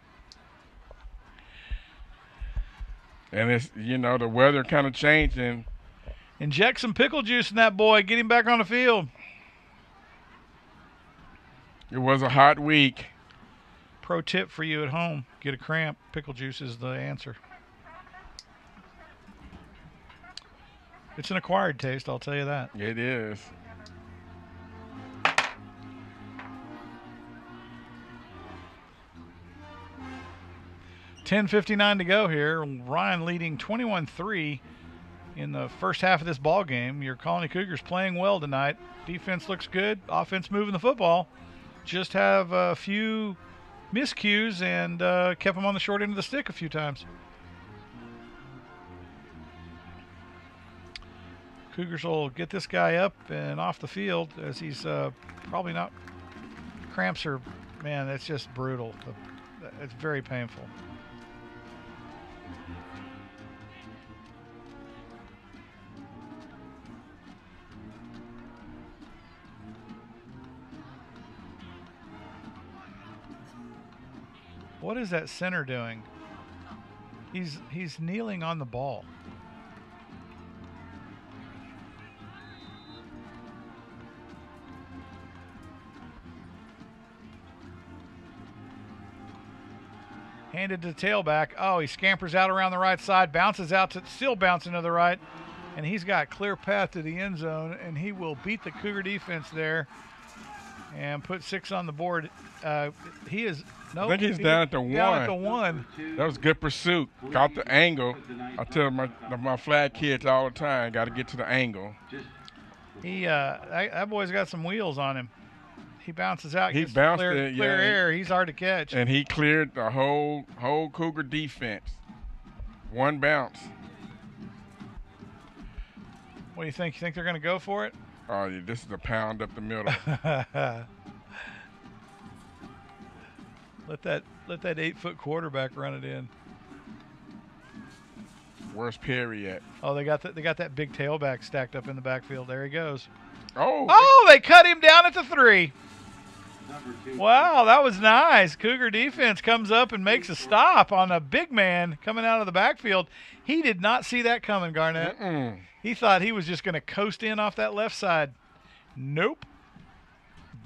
And it's, the weather kind of changed. And inject some pickle juice in that boy. Get him back on the field. It was a hot week. Pro tip for you at home. Get a cramp. Pickle juice is the answer. It's an acquired taste, I'll tell you that. It is. $10:59 to go here. Ryan leading 21-3 in the first half of this ball game. Your Colony Cougars playing well tonight. Defense looks good. Offense moving the football. Just have a few miscues and kept them on the short end of the stick a few times. Cougars will get this guy up and off the field as he's probably not. Cramps are, man, that's just brutal. It's very painful. What is that center doing? He's kneeling on the ball. Handed to the tailback. Oh, he scampers out around the right side, bounces out to still bouncing to the right, and he's got clear path to the end zone, and he will beat the Cougar defense there and put 6 on the board. He is. I think he's down at the 1. Down at the 1. That was good pursuit. Got the angle. I tell my flag kids all the time, got to get to the angle. That boy's got some wheels on him. He bounces out. He gets bounced clear it. Air. He's hard to catch. And he cleared the whole Cougar defense. One bounce. What do you think? You think they're going to go for it? Oh, yeah, this is a pound up the middle. Let that 8-foot quarterback run it in. Where's Perry yet? Oh, they got that big tailback stacked up in the backfield. There he goes. Oh, they cut him down at the 3. Wow, that was nice. Cougar defense comes up and makes a stop on a big man coming out of the backfield. He did not see that coming, Garnett. He thought he was just going to coast in off that left side. Nope.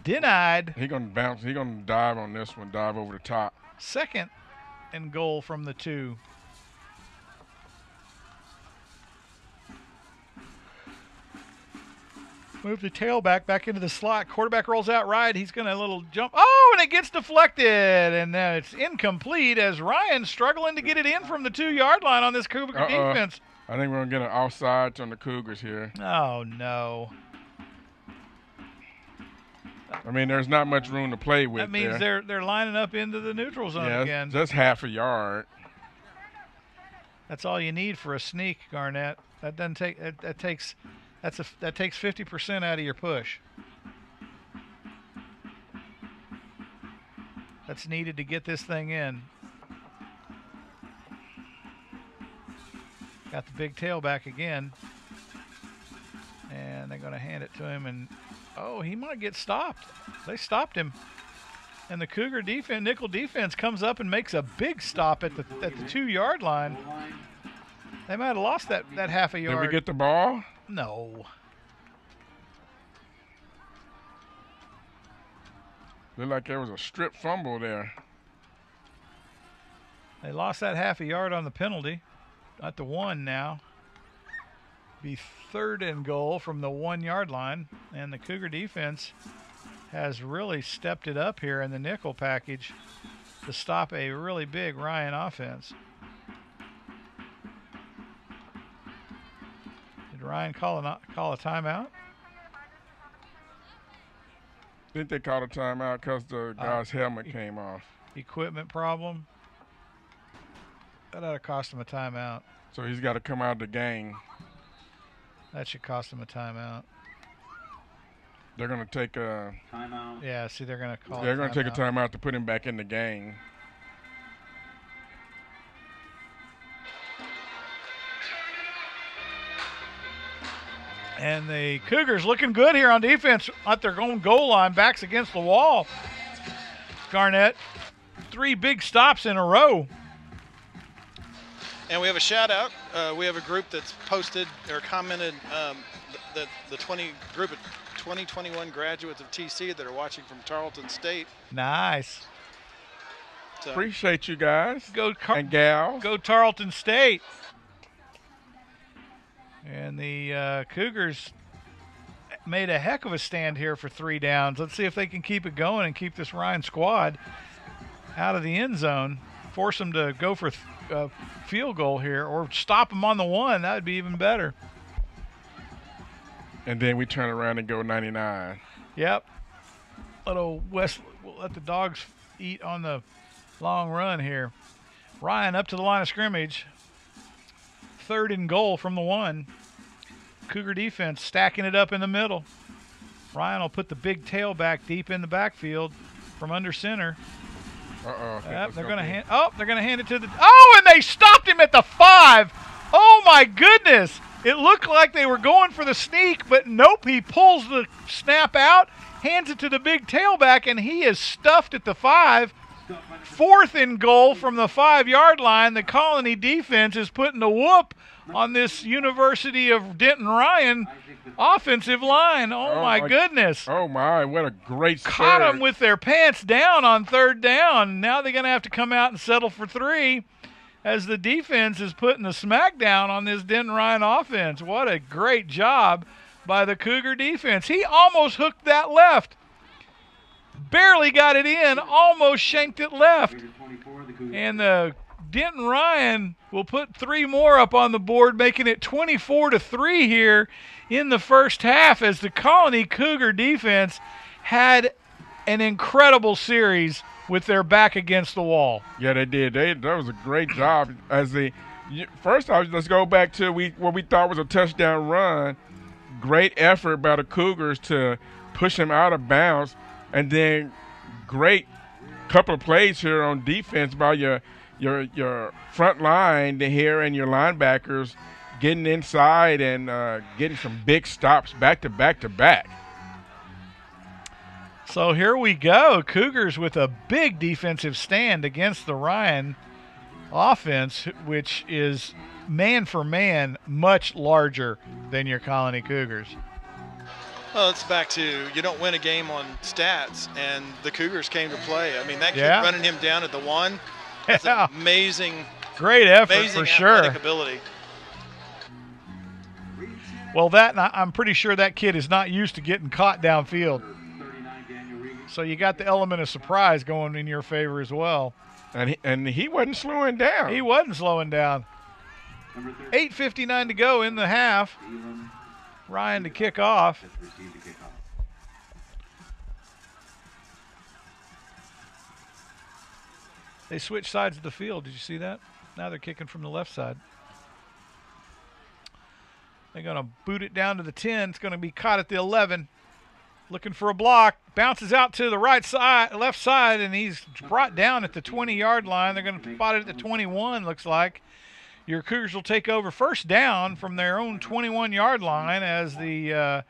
Denied. He's going to bounce. He's going to dive on this one, dive over the top. 2nd and goal from the 2. Move the tailback back into the slot. Quarterback rolls out right. He's going to a little jump. Oh, and it gets deflected. And then it's incomplete as Ryan's struggling to get it in from the 2-yard line on this Cougar defense. I think we're going to get an offsides on the Cougars here. Oh, no. I mean, there's not much room to play with. That means they're lining up into the neutral zone again. Just half a yard. That's all you need for a sneak, Garnett. That doesn't take. That takes 50% out of your push. That's needed to get this thing in. Got the big tailback again, and they're going to hand it to him. And he might get stopped. They stopped him, and the Cougar defense, nickel defense, comes up and makes a big stop at the 2-yard line. They might have lost that half a yard. Did we get the ball? No. Looked like there was a strip fumble there. They lost that half a yard on the penalty. At the 1 now. Be 3rd and goal from the 1-yard line, and the Cougar defense has really stepped it up here in the nickel package to stop a really big Ryan offense. Did Ryan call a timeout? I think they called a timeout because the guy's helmet came off. Equipment problem. That ought to cost him a timeout. So he's got to come out of the game. That should cost him a timeout. They're going to take a Timeout. Yeah, see, they're going to call. They're going to take a timeout to put him back in the game. And the Cougars looking good here on defense at their own goal line, backs against the wall. Garnett, 3 big stops in a row. And we have a shout out. We have a group that's posted or commented the group of 2021 graduates of TC that are watching from Tarleton State. Nice. So, appreciate you guys and gals. Go Tarleton State. And the Cougars made a heck of a stand here for 3 downs. Let's see if they can keep it going and keep this Ryan squad out of the end zone. Force them to go for a field goal here or stop them on the 1. That would be even better. And then we turn around and go 99. Yep. We'll let the dogs eat on the long run here. Ryan up to the line of scrimmage. 3rd and goal from the 1. Cougar defense stacking it up in the middle. Ryan will put the big tailback deep in the backfield from under center. They're going to hand it to the. Oh, and they stopped him at the 5. Oh my goodness! It looked like they were going for the sneak, but nope. He pulls the snap out, hands it to the big tailback, and he is stuffed at the 5. 4th and goal from the 5-yard line. The Colony defense is putting the whoop on this University of Denton Ryan offensive line. Oh my goodness. Oh my, what a great start. Caught them with their pants down on 3rd down. Now they're going to have to come out and settle for 3 as the defense is putting the smackdown on this Denton Ryan offense. What a great job by the Cougar defense. He almost hooked that left. Barely got it in, almost shanked it left. And the Denton Ryan will put 3 more up on the board, making it 24-3 here in the first half as the Colony Cougar defense had an incredible series with their back against the wall. Yeah, they did. That was a great job. First off, let's go back to what we thought was a touchdown run. Great effort by the Cougars to push him out of bounds. And then great couple of plays here on defense by your front line here and your linebackers getting inside and getting some big stops back to back to back. So here we go. Cougars with a big defensive stand against the Ryan offense, which is man for man much larger than your Colony Cougars. Well, it's back to you don't win a game on stats, and the Cougars came to play. I mean, that kid running him down at the 1, that's amazing. Great effort amazing for sure. Athletic ability. Well, I'm pretty sure that kid is not used to getting caught downfield. So you got the element of surprise going in your favor as well. And he wasn't slowing down. He wasn't slowing down. 8:59 to go in the half. Ryan to kick off. They switched sides of the field. Did you see that? Now they're kicking from the left side. They're going to boot it down to the 10. It's going to be caught at the 11. Looking for a block. Bounces out to the left side, and he's brought down at the 20-yard line. They're going to spot it at the 21, looks like. Your Cougars will take over first down from their own 21-yard line as the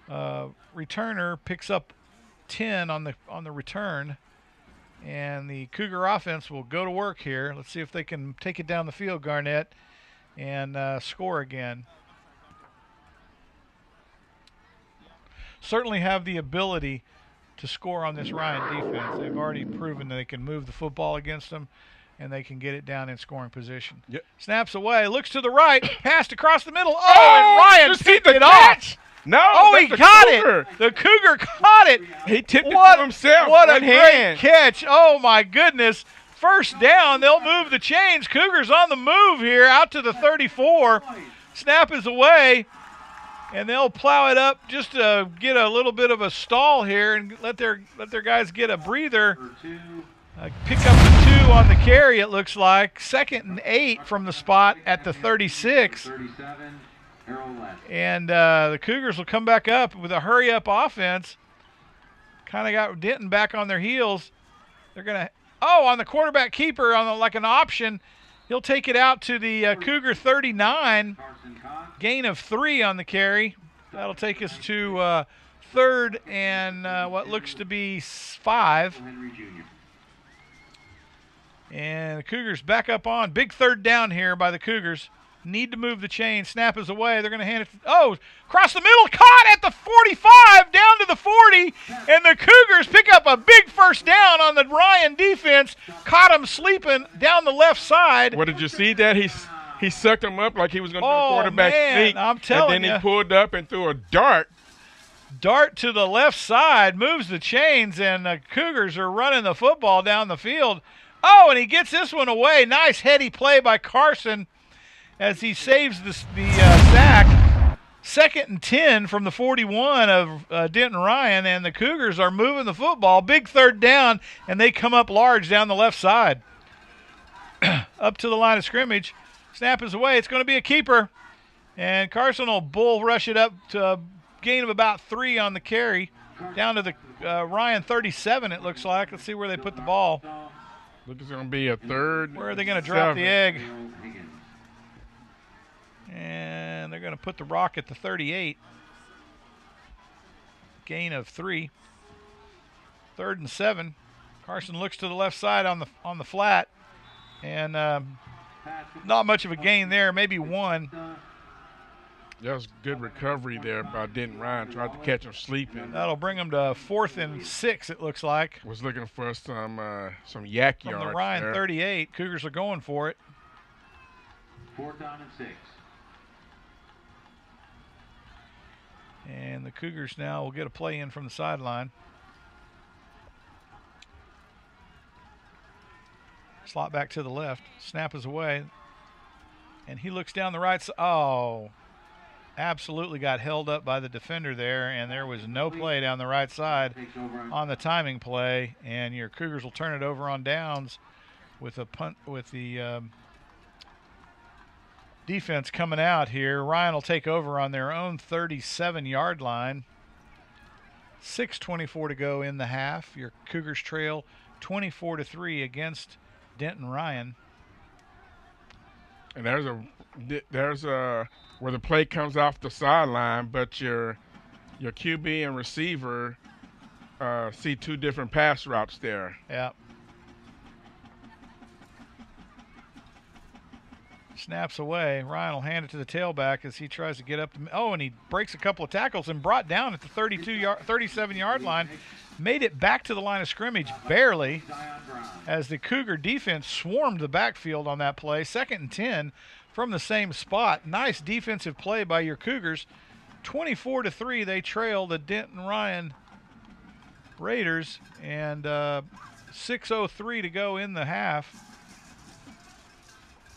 returner picks up 10 on the return. And the Cougar offense will go to work here. Let's see if they can take it down the field, Garnett, and score again. Certainly have the ability to score on this Ryan defense. They've already proven that they can move the football against them. and they can get it down in scoring position. Yep. Snaps away, looks to the right, passed across the middle. And Ryan just hit picked the it catch. off. No, Oh, he that's the got Cougar. it. The Cougar caught it. He tipped it What to himself. What a one great hand. catch. Oh, my goodness. First down, they'll move the chains. Cougars on the move here, out to the 34. Snap is away, and they'll plow it up just to get a little bit of a stall here and let their guys get a breather. Pick up the 2 on the carry, it looks like. 2nd and 8 from the spot at the 36. And the Cougars will come back up with a hurry-up offense. Kind of got Denton back on their heels. They're going to on the quarterback keeper on like an option. He'll take it out to the Cougar 39. Gain of 3 on the carry. That'll take us to 3rd and what looks to be 5. And the Cougars back up on. Big 3rd down here by the Cougars. Need to move the chain. Snap is away. They're going to hand it. Across the middle. Caught at the 45. Down to the 40. And the Cougars pick up a big first down on the Ryan defense. Caught him sleeping down the left side. What, did you see that? He sucked him up like he was going to do a quarterback sneak. I'm telling you. And then he pulled up and threw a dart. Dart to the left side. Moves the chains. And the Cougars are running the football down the field. And he gets this one away. Nice heady play by Carson as he saves the sack. 2nd and 10 from the 41 of Denton Ryan, and the Cougars are moving the football. Big 3rd down, and they come up large down the left side. Up to the line of scrimmage. Snap is away. It's going to be a keeper, and Carson will bull rush it up to a gain of about 3 on the carry. Down to the Ryan 37, it looks like. Let's see where they put the ball. Look, it's going to be a 3rd. Where are they going to drop the egg? And they're going to put the rock at the 38. Gain of 3. 3rd and 7. Carson looks to the left side on the flat, and not much of a gain there. Maybe 1. That was good recovery there by Denton Ryan. Tried to catch him sleeping. That'll bring them to 4th and 6. It looks like. Was looking for some yak From yards the Ryan there. 38. Cougars are going for it. 4th down and 6. And the Cougars now will get a play in from the sideline. Slot back to the left. Snap is away. And he looks down the right side. Absolutely got held up by the defender there, and there was no play down the right side on the timing play. And your Cougars will turn it over on downs with a punt with the defense coming out here. Ryan will take over on their own 37-yard line. 6:24 to go in the half. Your Cougars trail 24-3 against Denton Ryan. And there's a where the play comes off the sideline, but your QB and receiver see 2 different pass routes there. Yeah. Snaps away. Ryan will hand it to the tailback as he tries to get up. And he breaks a couple of tackles and brought down at the 37-yard line. Made it back to the line of scrimmage barely as the Cougar defense swarmed the backfield on that play. 2nd and 10 from the same spot. Nice defensive play by your Cougars. 24-3, they trail the Denton Ryan Raiders, and 6:03 to go in the half.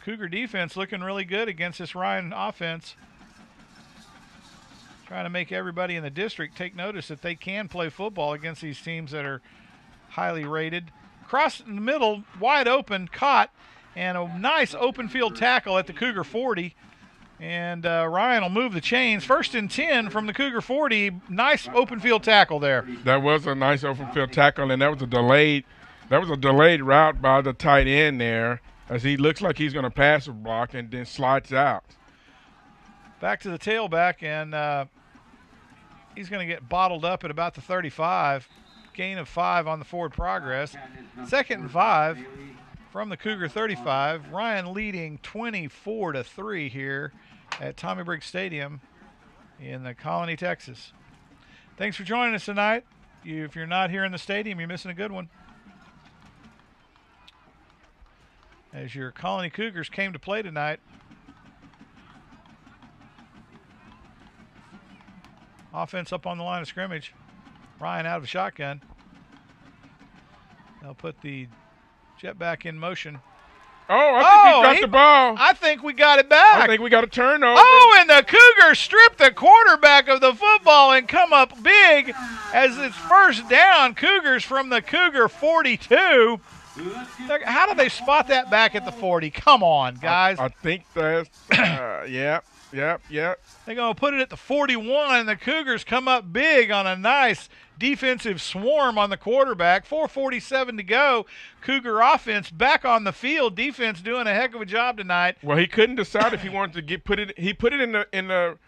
Cougar defense looking really good against this Ryan offense. Trying to make everybody in the district take notice that they can play football against these teams that are highly rated. Cross in the middle, wide open, caught, and a nice open field tackle at the Cougar 40. And Ryan will move the chains. 1st and 10 from the Cougar 40. Nice open field tackle there. That was a nice open field tackle, and that was a delayed route by the tight end there, as he looks like he's going to pass a block and then slides out. Back to the tailback, and he's going to get bottled up at about the 35. Gain of 5 on the forward progress. 2nd and 5 from the Cougar 35. Ryan leading 24-3 here at Tommy Briggs Stadium in the Colony, Texas. Thanks for joining us tonight. If you're not here in the stadium, you're missing a good one. as your Colony Cougars came to play tonight. Offense up on the line of scrimmage. Ryan out of the shotgun. They'll put the jet back in motion. Oh, I think he dropped the ball. I think we got it back. I think we got a turnover. Oh, and the Cougars strip the quarterback of the football and come up big as it's first down. Cougars from the Cougar 42. How do they spot that back at the 40? Come on, guys. I think that's, Yep. They're going to put it at the 41, and the Cougars come up big on a nice defensive swarm on the quarterback. 4:47 to go. Cougar offense back on the field. Defense doing a heck of a job tonight. Well, he couldn't decide if he wanted to put it. He put it in the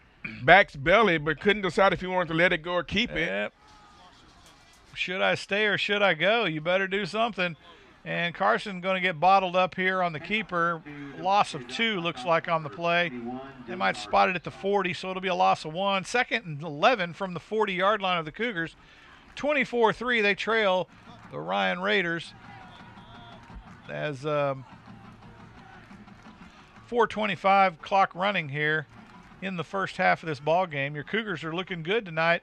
back's belly, but couldn't decide if he wanted to let it go or keep it. Yep. Should I stay or should I go? You better do something. And Carson going to get bottled up here on the keeper. Loss of 2 looks like on the play. They might spot it at the 40, so it'll be a loss of 1. 2nd and 11 from the 40-yard line of the Cougars. 24-3, they trail the Ryan Raiders as 4:25 clock running here in the first half of this ball game. Your Cougars are looking good tonight,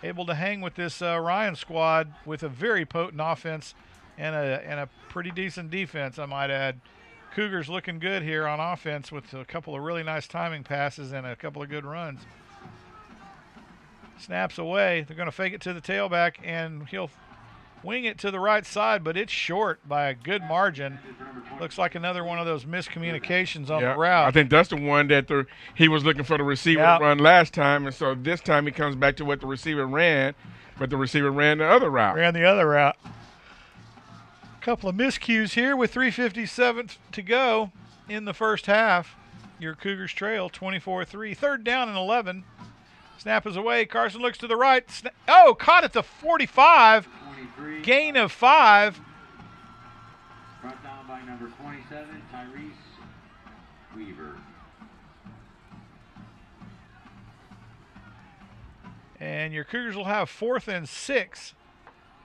able to hang with this Ryan squad with a very potent offense and a pretty decent defense, I might add. Cougars looking good here on offense with a couple of really nice timing passes and a couple of good runs. Snaps away. They're going to fake it to the tailback, and he'll wing it to the right side, but it's short by a good margin. Looks like another one of those miscommunications on the route. I think that's the one that he was looking for the receiver to run last time, and so this time he comes back to what the receiver ran, but the receiver ran the other route. Couple of miscues here with 3:57 to go in the first half. Your Cougars trail 24-3. 3rd down and 11. Snap is away. Carson looks to the right. Caught at the 45. Gain of 5. Brought down by number 27, Tyrese Weaver. And your Cougars will have 4th and 6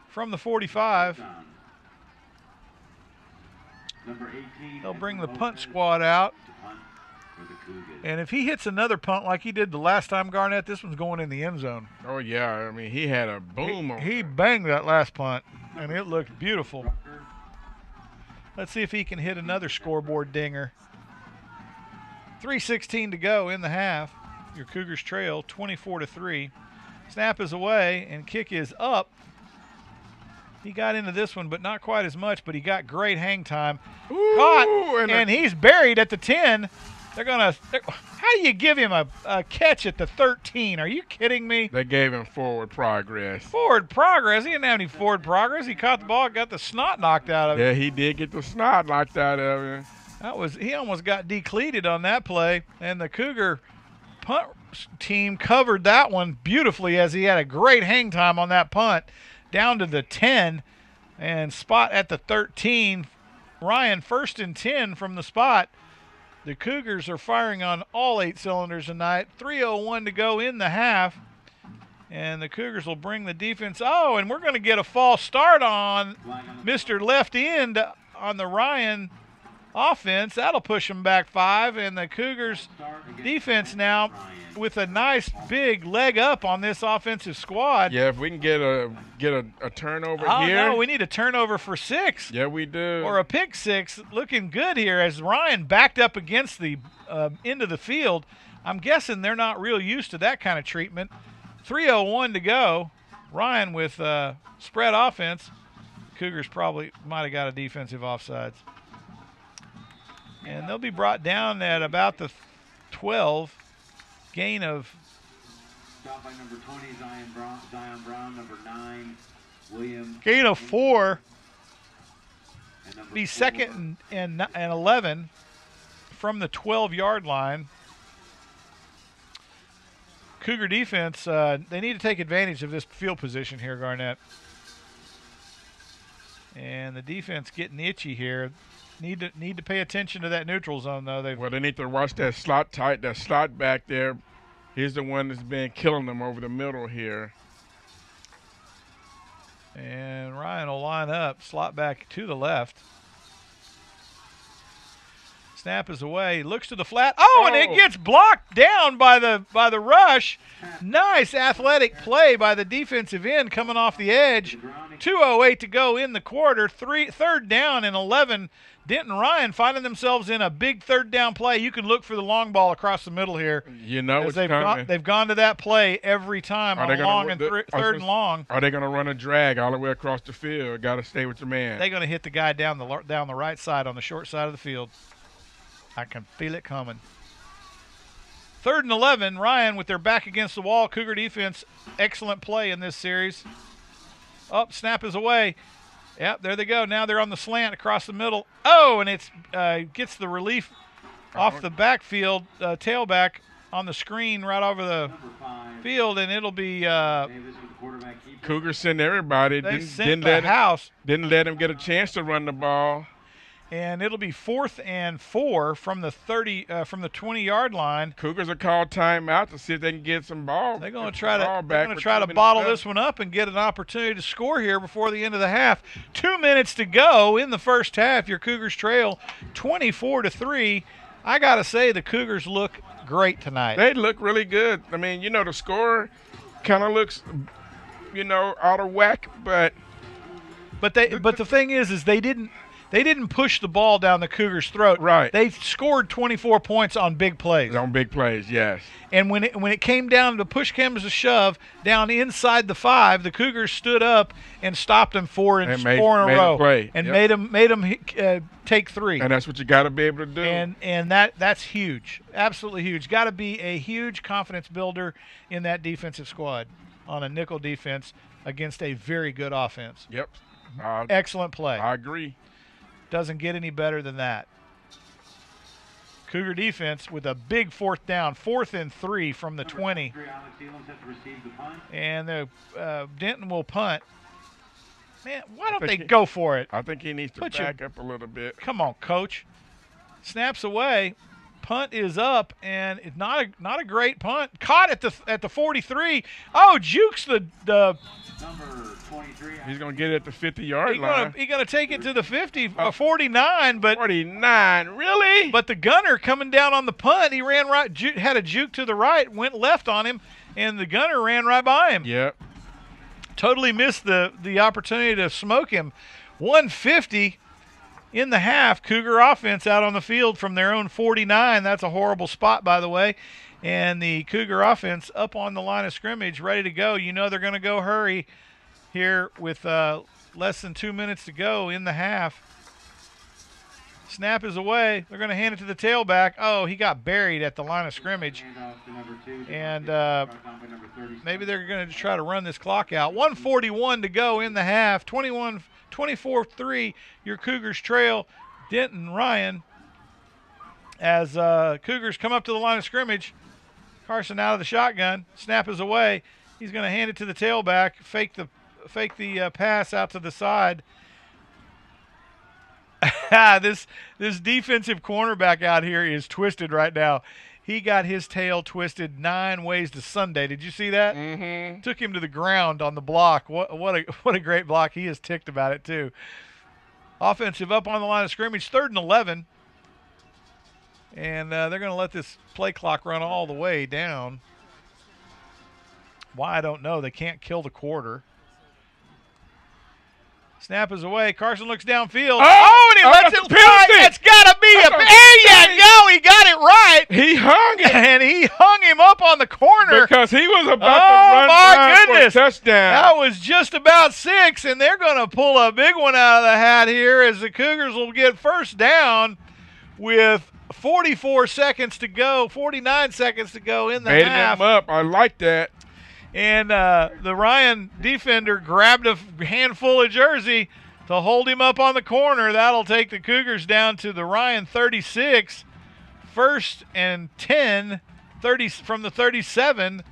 from the 45. Number 18. They'll bring the punt squad out. And if he hits another punt like he did the last time, Garnett, this one's going in the end zone. Oh, yeah. I mean, he had a boom on He banged that last punt, and it looked beautiful. Let's see if he can hit another scoreboard dinger. 3:16 to go in the half. Your Cougars trail 24-3. Snap is away, and kick is up. He got into this one, but not quite as much, but he got great hang time. Caught, and he's buried at the 10. How do you give him a catch at the 13? Are you kidding me? They gave him forward progress. Forward progress? He didn't have any forward progress. He caught the ball, got the snot knocked out of him. Yeah, he did get the snot knocked out of him. He almost got decleated on that play, and the Cougar punt team covered that one beautifully as he had a great hang time on that punt. Down to the 10 and spot at the 13. Ryan 1st and 10 from the spot. The Cougars are firing on all 8 cylinders tonight. 3:01 to go in the half. And the Cougars will bring the defense. And we're going to get a false start on Mr. Left End on the Ryan offense. That'll push them back 5. And the Cougars defense now with a nice big leg up on this offensive squad. Yeah, if we can get a turnover here. No, we need a turnover for 6. Yeah, we do. Or a pick 6. Looking good here as Ryan backed up against the end of the field. I'm guessing they're not real used to that kind of treatment. 3:01 to go. Ryan with spread offense. Cougars probably might have got a defensive offsides. And they'll be brought down at about the 12. Gain of. Stopped by number 20, Zion Brown, number 9, William. Gain of 4. Be 2nd and 11 from the 12-yard line. Cougar defense, they need to take advantage of this field position here, Garnett. And the defense getting itchy here. Need to pay attention to that neutral zone, though. They need to watch that slot tight, that slot back there. He's the one that's been killing them over the middle here. And Ryan will line up, slot back to the left. Snap is away. Looks to the flat. Oh, and it gets blocked down by the rush. Nice athletic play by the defensive end coming off the edge. 2:08 to go in the quarter. Third down and 11. Denton Ryan finding themselves in a big third down play. You can look for the long ball across the middle here. You know what's they've coming. They've gone to that play every time on long and third and long. Are they going to run a drag all the way across the field? Got to stay with your man. They're going to hit the guy down the right side on the short side of the field. I can feel it coming. 3rd and 11, Ryan with their back against the wall. Cougar defense, excellent play in this series. Up, snap is away. Yep, there they go. Now they're on the slant across the middle. Oh, and it's gets the relief off the backfield, tailback on the screen right over the field, and it'll be Cougars send everybody. Didn't let him get a chance to run the ball. And it'll be 4th and 4 from the 20-yard line. Cougars are called timeout to see if they can get some ball. They're going to try to bottle this one up and get an opportunity to score here before the end of the half. 2 minutes to go in the first half. Your Cougars trail 24-3. I got to say the Cougars look great tonight. They look really good. I mean, the score kind of looks, out of whack, but the thing is they didn't push the ball down the Cougars' throat. Right. They scored 24 points on big plays. On big plays, yes. And when it came down to push comes to shove down inside the 5, the Cougars stood up and stopped them 4 in a row. Play. And made them take 3. And that's what you got to be able to do. And that's huge, absolutely huge. Got to be a huge confidence builder in that defensive squad on a nickel defense against a very good offense. Yep. Excellent play. I agree. Doesn't get any better than that. Cougar defense with a big 4th down, 4th and 3 from the 20. And Denton will punt. Man, why don't they go for it? I think he needs to back up a little bit. Come on, coach. Snaps away. Punt is up, and it's not a great punt. Caught at the 43. Oh, jukes the Number 23. He's going to get it at the 50-yard line. He's going to take it to the 50, 49. But 49, really? But the gunner coming down on the punt, he ran right, had a juke to the right, went left on him, and the gunner ran right by him. Yep. Totally missed the opportunity to smoke him. 150 in the half. Cougar offense out on the field from their own 49. That's a horrible spot, by the way. And the Cougar offense up on the line of scrimmage, ready to go. They're going to go hurry here with less than 2 minutes to go in the half. Snap is away. They're going to hand it to the tailback. Oh, he got buried at the line of scrimmage. And maybe they're going to try to run this clock out. 1:41 to go in the half. 24-3, your Cougars trail Denton Ryan as Cougars come up to the line of scrimmage. Carson out of the shotgun. Snap is away. He's going to hand it to the tailback. Fake the pass out to the side. This defensive cornerback out here is twisted right now. He got his tail twisted 9 ways to Sunday. Did you see that? Mm-hmm. Took him to the ground on the block. What a great block. He is ticked about it too. Offensive up on the line of scrimmage. 3rd and 11. And they're going to let this play clock run all the way down. Why, I don't know. They can't kill the quarter. Snap is away. Carson looks downfield. And he lets it fly. That's got to be a – there you go. He got it right. He hung it. And he hung him up on the corner. Because he was about to run down for a touchdown. That was just about 6, and they're going to pull a big one out of the hat here as the Cougars will get first down with 44 seconds to go, 49 seconds to go in the half. Baited him up. I like that. And the Ryan defender grabbed a handful of jersey to hold him up on the corner. That'll take the Cougars down to the Ryan 36. 1st and 10, 30 from the 37.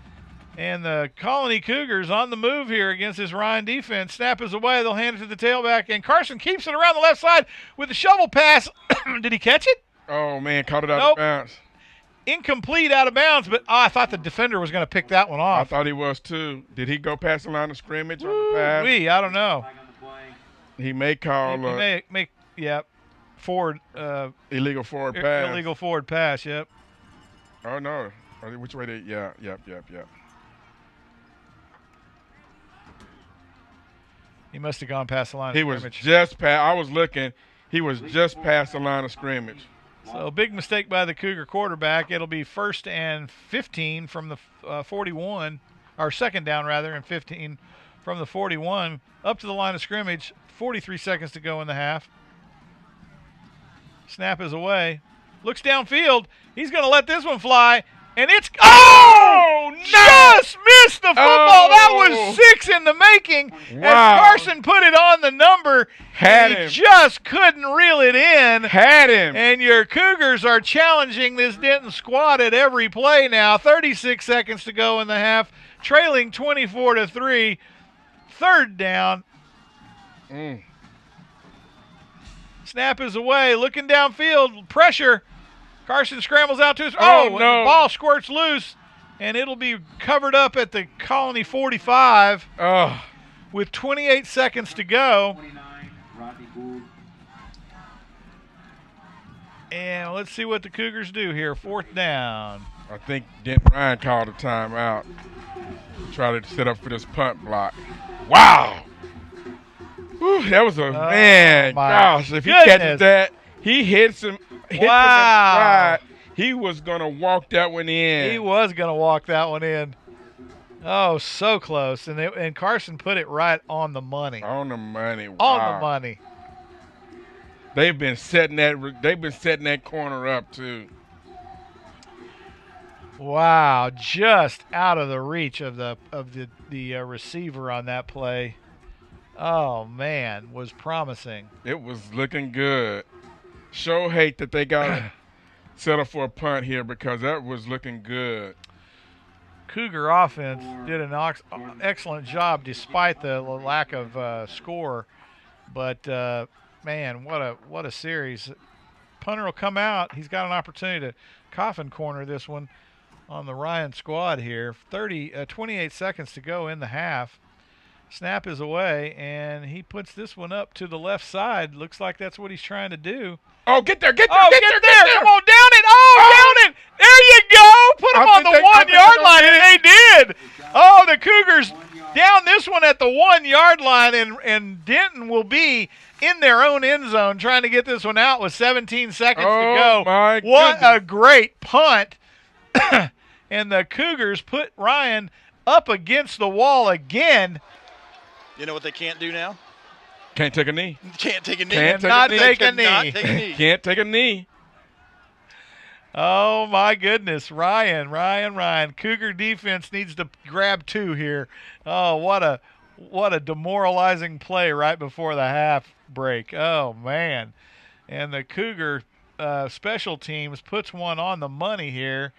And the Colony Cougars on the move here against this Ryan defense. Snap is away. They'll hand it to the tailback. And Carson keeps it around the left side with the shovel pass. Did he catch it? Oh, man, caught it out of bounds. Incomplete, out of bounds, but I thought the defender was going to pick that one off. I thought he was too. Did he go past the line of scrimmage on the pass? I don't know. He may call. Yep. forward. Illegal forward pass. Illegal forward pass. Yep. Oh no. Which way they? Yeah. Yep. He must have gone past the line He of was scrimmage. just past. I was looking. He was just past the line of scrimmage. So big mistake by the Cougar quarterback. It'll be 1st and 15 from the 41, or 2nd down rather, and 15 from the 41 up to the line of scrimmage. 43 seconds to go in the half. Snap is away. Looks downfield. He's going to let this one fly. And it's just missed the football. That was 6 in the making. Wow. As Carson put it on the number, Had he him. just couldn't reel it in. Had him. And your Cougars are challenging this Denton squad at every play now. 36 seconds to go in the half, trailing 24-3. 3rd down. Snap is away. Looking downfield. Pressure. Carson scrambles out to his. Oh, no. no. The ball squirts loose, and it'll be covered up at the Colony 45 with 28 seconds to go. 29, Rodney Gould. And let's see what the Cougars do here. 4th down. I think Denton Ryan called a timeout. Try to set up for this punt block. Wow. Whew, that was a man. my Gosh, if he goodness. catches that, he hits him. Hits him Wow. in stride. He was gonna walk that one in. He was going to walk that one in. Oh, so close. And Carson put it right on the money. On the money. Wow. On the money. They've been setting that corner up too. Wow, just out of the reach of the receiver on that play. Oh man, was promising. It was looking good. Sure hate that they got settled for a punt here because that was looking good. Cougar offense did an excellent job despite the lack of score. But man, what a series! Punter will come out. He's got an opportunity to coffin corner this one on the Ryan squad here. 28 seconds to go in the half. Snap is away, and he puts this one up to the left side. Looks like that's what he's trying to do. Oh, get there! Come on, down it! Down it! There you go! Put him on the 1 yard line, and they did! Oh, the Cougars down this one at the 1 yard line, and Denton will be in their own end zone trying to get this one out with 17 seconds to go. My What goodness. a great punt. And the Cougars put Ryan up against the wall again. You know what they can't do now? Can't take a knee. Can't take a knee. Can't take Not a knee. take a Cannot knee. take a knee. Can't take a knee. Oh, my goodness. Ryan. Cougar defense needs to grab 2 here. Oh, what a demoralizing play right before the half break. Oh, man. And the Cougar special teams puts one on the money here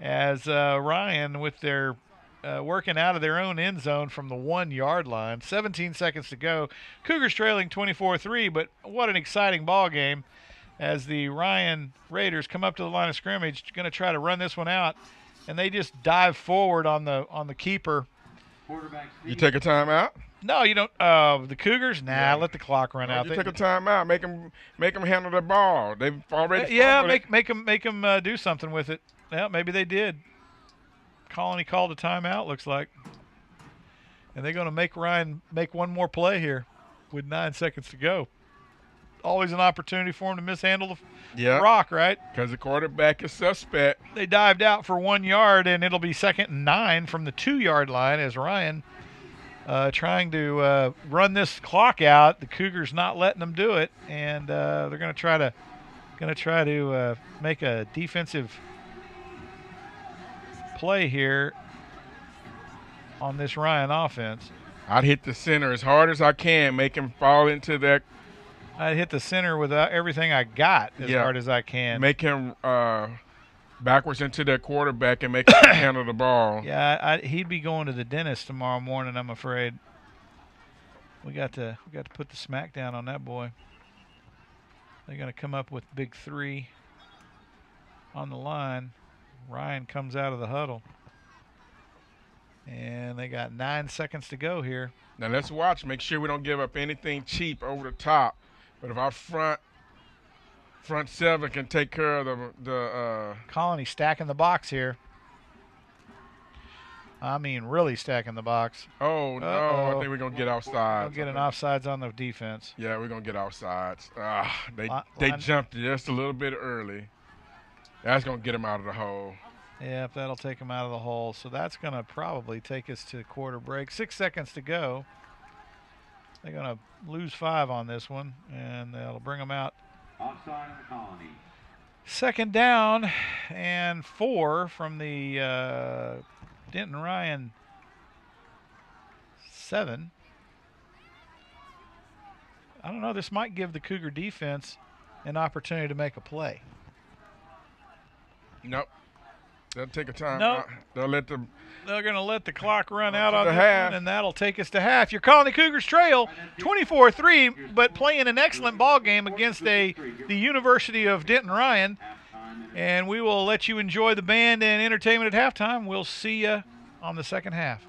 as Ryan with their working out of their own end zone from the 1 yard line. 17 seconds to go. Cougars trailing 24-3, but what an exciting ball game as the Ryan Raiders come up to the line of scrimmage, going to try to run this one out, and they just dive forward on the keeper. You take a timeout? No, you don't. The Cougars? Nah, let the clock run out. You take a timeout. Make them handle the ball. They've already. Make them do something with it. Yeah, maybe they did. Colony called a timeout, looks like. And they're going to make Ryan make one more play here with 9 seconds to go. Always an opportunity for him to mishandle the rock, right? Because the quarterback is suspect. They dived out for 1 yard, and it'll be 2nd and 9 from the 2 yard line as Ryan trying to run this clock out. The Cougars not letting them do it, and they're going to try to make a defensive play here on this Ryan offense. I'd hit the center as hard as I can, make him fall into that. I'd hit the center with everything I got as hard as I can. Make him backwards into that quarterback and make him handle the ball. Yeah, he'd be going to the dentist tomorrow morning, I'm afraid. We got to put the smack down on that boy. They're going to come up with big 3 on the line. Ryan comes out of the huddle. And they got 9 seconds to go here. Now let's watch. Make sure we don't give up anything cheap over the top. But if our front front seven can take care of the Colony stacking the box here. I mean, really stacking the box. oh no, I think we're gonna get offsides. We'll get an offsides on the defense. Yeah, we're gonna get offsides. They Line- jumped just a little bit early. That's gonna get them out of the hole. Yeah, that'll take them out of the hole. So that's going to probably take us to quarter break. 6 seconds to go. They're going to lose 5 on this one, and that'll bring them out. Offside on the Colony. Second down and 4 from the Denton Ryan 7. I don't know. This might give the Cougar defense an opportunity to make a play. Nope. They'll take a time. Nope. They're going to let the clock run out on the this half. one, and that'll take us to half. Your Colony Cougars trail 24-3, but playing an excellent ball game against the University of Denton Ryan. And we will let you enjoy the band and entertainment at halftime. We'll see you on the second half.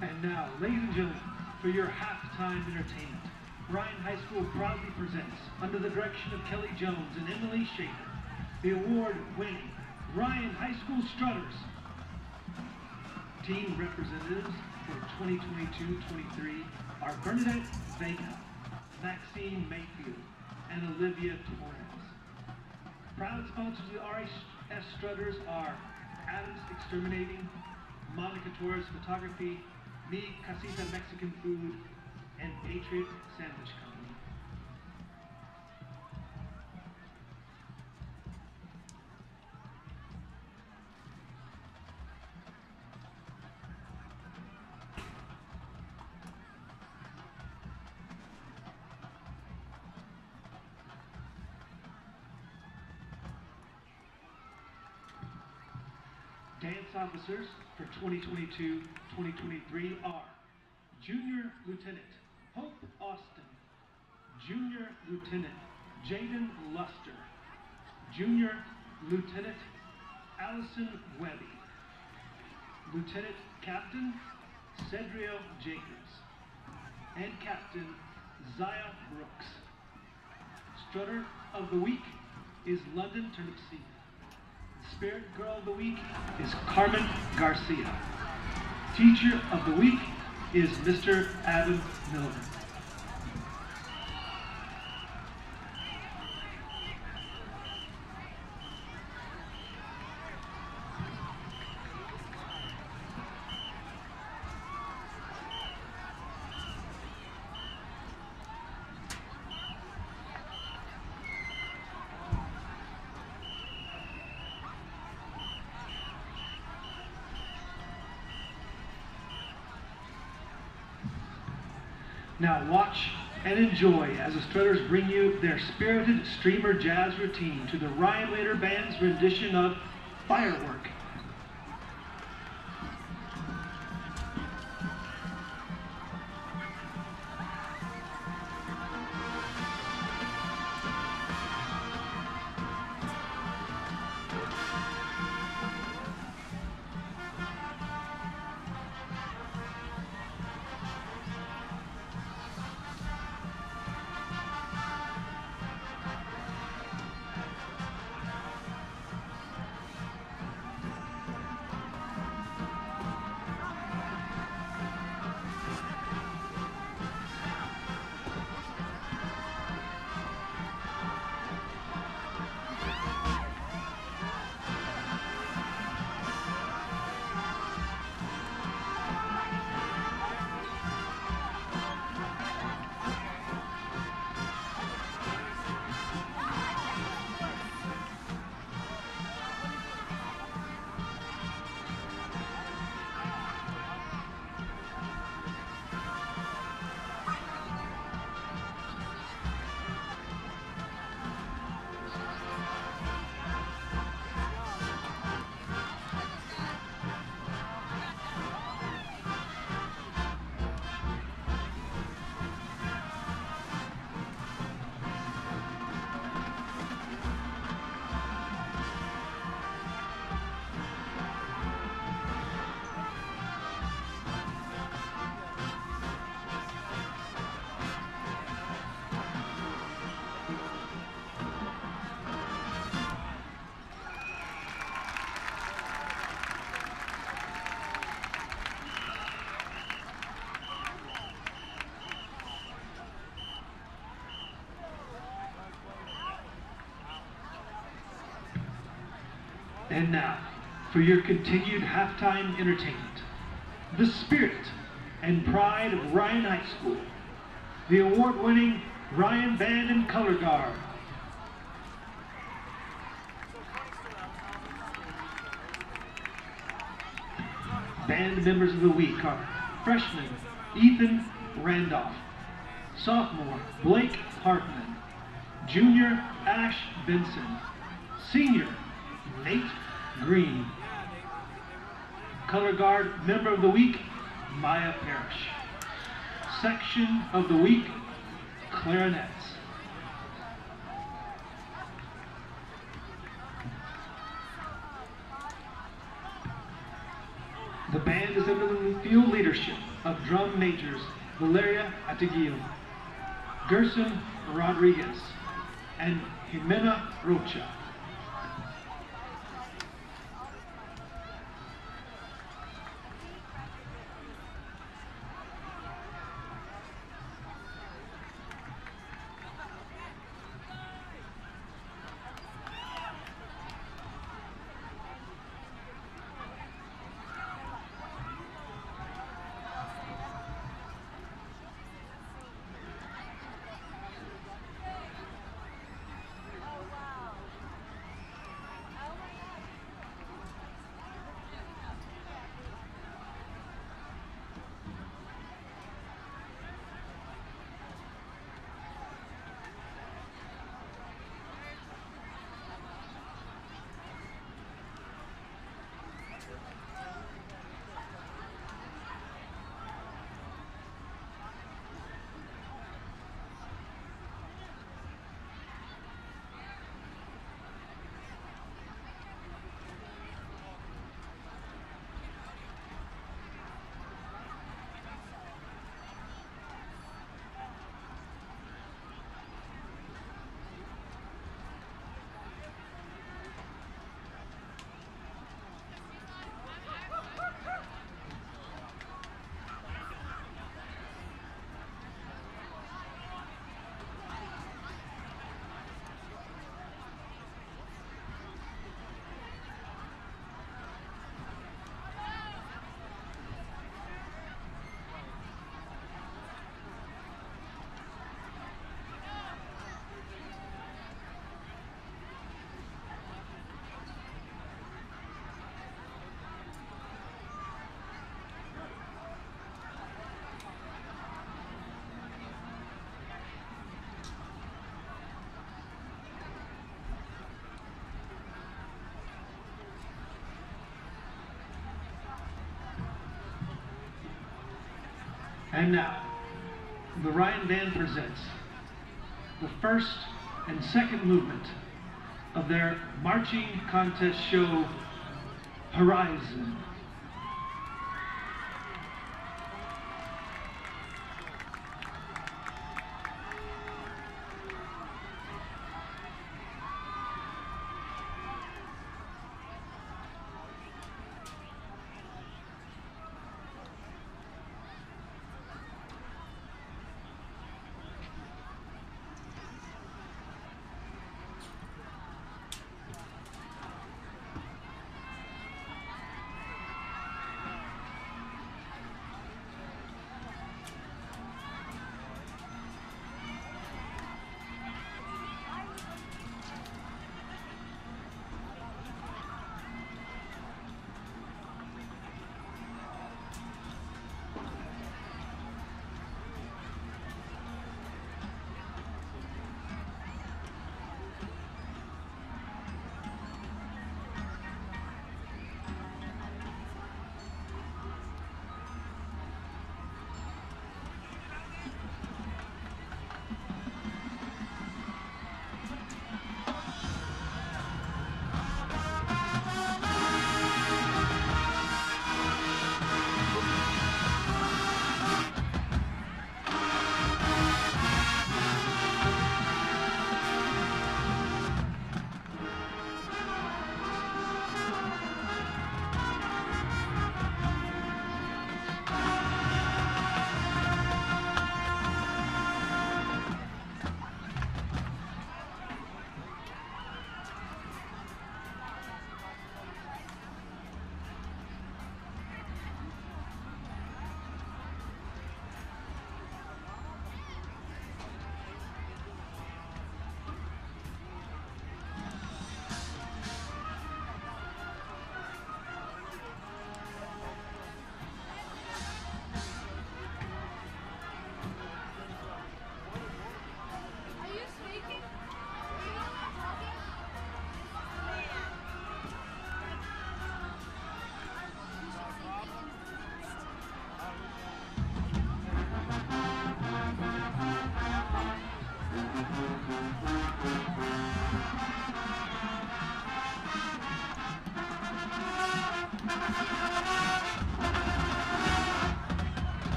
And now, ladies and gentlemen, for your halftime entertainment, Ryan High School proudly presents, under the direction of Kelly Jones and Emily Schaefer, the award-winning Ryan High School Strutters. Team representatives for 2022-23 are Bernadette Vega, Maxine Mayfield, and Olivia Torres. Proud sponsors of the RHS Strutters are Adams Exterminating, Monica Torres Photography, Mi Casita Mexican Food, and Patriot Sandwich Company. Dance officers for 2022-2023 are Junior Lieutenant Hope Austin, Junior Lieutenant Jaden Luster, Junior Lieutenant Allison Webby, Lieutenant Captain Cedrio Jacobs, and Captain Zaya Brooks. Strutter of the Week is London Turnipseed. Spirit Girl of the Week is Carmen Garcia. Teacher of the Week is Mr. Adam Miller. Now watch and enjoy as the Strutters bring you their spirited streamer jazz routine to the Ryan Later Band's rendition of Firework. And now, for your continued halftime entertainment, the spirit and pride of Ryan High School, the award-winning Ryan Band and Color Guard. Band members of the week are freshman Ethan Randolph, sophomore Blake Hartman, junior Ash Benson, senior Nate Green. Color Guard member of the week, Maya Parrish. Section of the week, clarinets. The band is under the field leadership of drum majors Valeria Ataguil, Gerson Rodriguez, and Jimena Rocha. And now, the Ryan Band presents the first and second movement of their marching contest show, Horizon.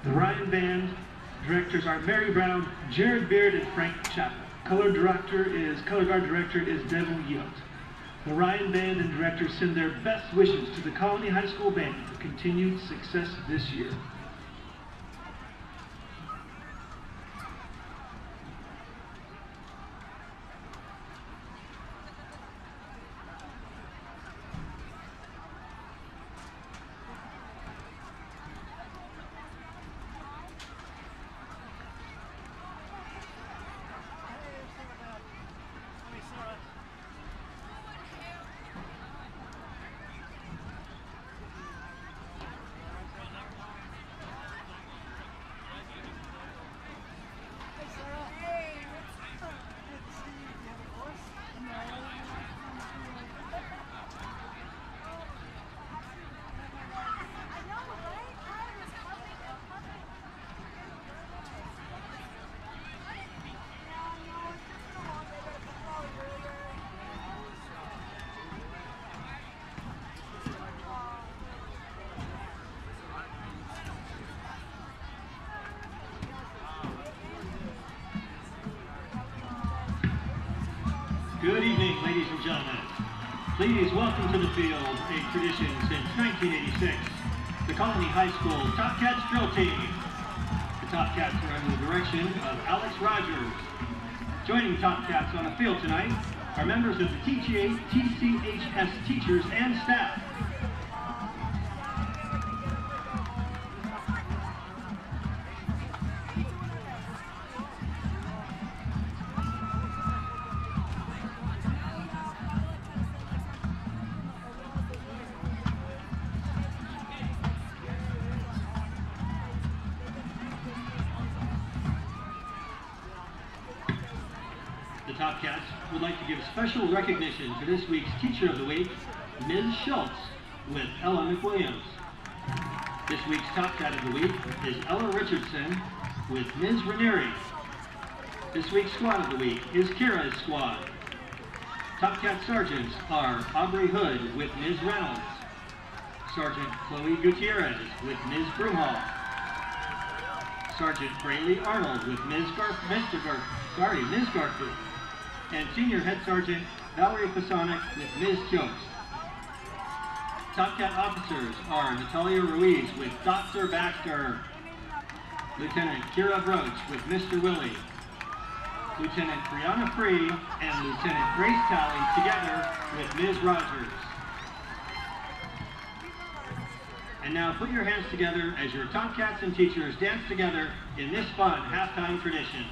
The Ryan Band directors are Mary Brown, Jared Beard, and Frank Chappell. Color guard director is Devin Yield. The Ryan Band and directors send their best wishes to the Colony High School Band for continued success this year. Good evening, ladies and gentlemen. Please welcome to the field a tradition since 1986, the Colony High School Top Cats drill team. The Top Cats are under the direction of Alex Rogers. Joining Top Cats on the field tonight are members of the TCHS teachers and staff. The Top Cats would like to give special recognition to this week's Teacher of the Week, Ms. Schultz, with Ella McWilliams. This week's Top Cat of the Week is Ella Richardson with Ms. Ranieri. This week's Squad of the Week is Kira's Squad. Top Cat Sergeants are Aubrey Hood with Ms. Reynolds, Sergeant Chloe Gutierrez with Ms. Broomhall, Sergeant Braylee Arnold with Ms. Garfield, and Senior Head Sergeant Valerie Pasonic with Ms. Jokes. Top Cat officers are Natalia Ruiz with Dr. Baxter, Lieutenant Kira Broach with Mr. Willie, Lieutenant Brianna Free and Lieutenant Grace Talley together with Ms. Rogers. And now put your hands together as your Top Cats and teachers dance together in this fun halftime tradition.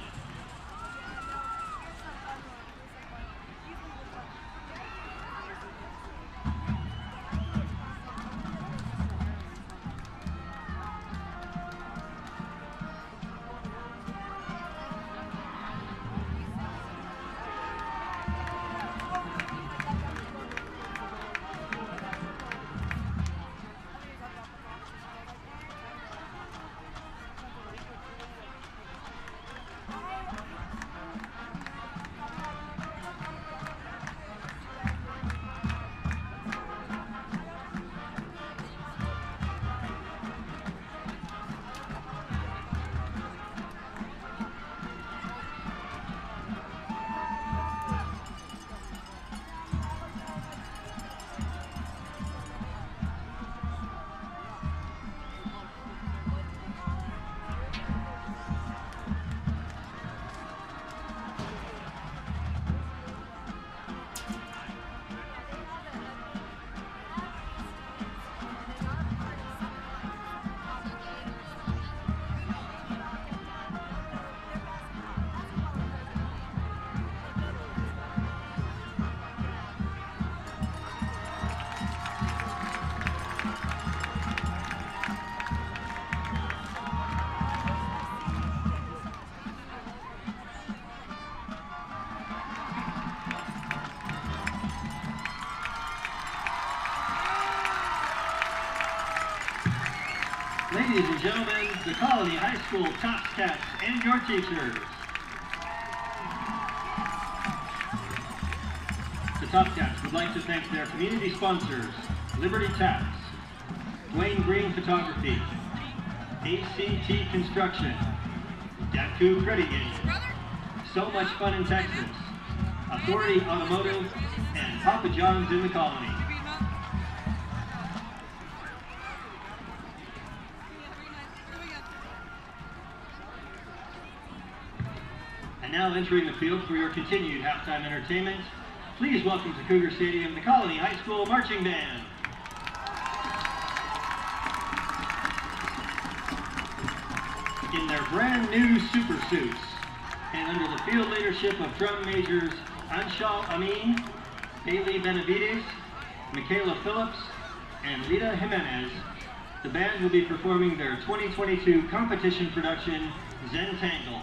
Ladies and gentlemen, the Colony High School Top Cats and your teachers. The Top Cats would like to thank their community sponsors, Liberty Tax, Dwayne Green Photography, ACT Construction, Daku Credit Union, So Much Fun in Texas, Authority Automotive, and Papa John's in the Colony. And now entering the field for your continued halftime entertainment, please welcome to Cougar Stadium the Colony High School Marching Band. In their brand new super suits, and under the field leadership of drum majors Anshal Amin, Haley Benavides, Michaela Phillips, and Rita Jimenez, the band will be performing their 2022 competition production, Zen Tangle.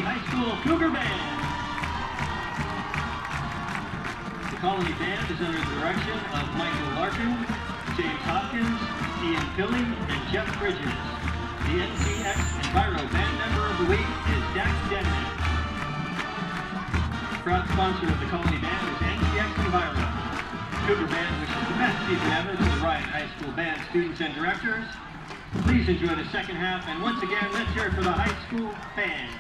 High School Cougar Band. The Colony Band is under the direction of Michael Larkin, James Hopkins, Ian Pilling, and Jeff Bridges. The NCX Enviro Band Member of the Week is Jack Denton. Proud sponsor of the Colony Band is NCX Enviro. Cougar Band wishes the best season ever to the Ryan High School Band students and directors. Please enjoy the second half, and once again, let's hear it for the high school band.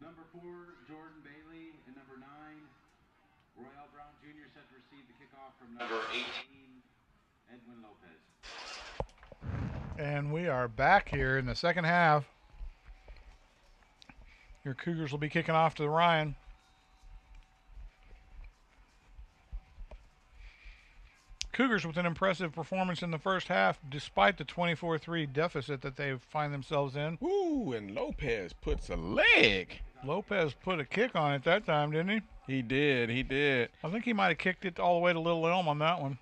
Number 4, Jordan Bailey, and number 9, Royale Brown Jr. set to receive the kickoff from number 18, Edwin Lopez. And we are back here in the second half. Your Cougars will be kicking off to the Ryan. Cougars with an impressive performance in the first half, despite the 24-3 deficit that they find themselves in. Ooh, and Lopez puts a leg. Lopez put a kick on it that time, didn't he? He did. I think he might have kicked it all the way to Little Elm on that one.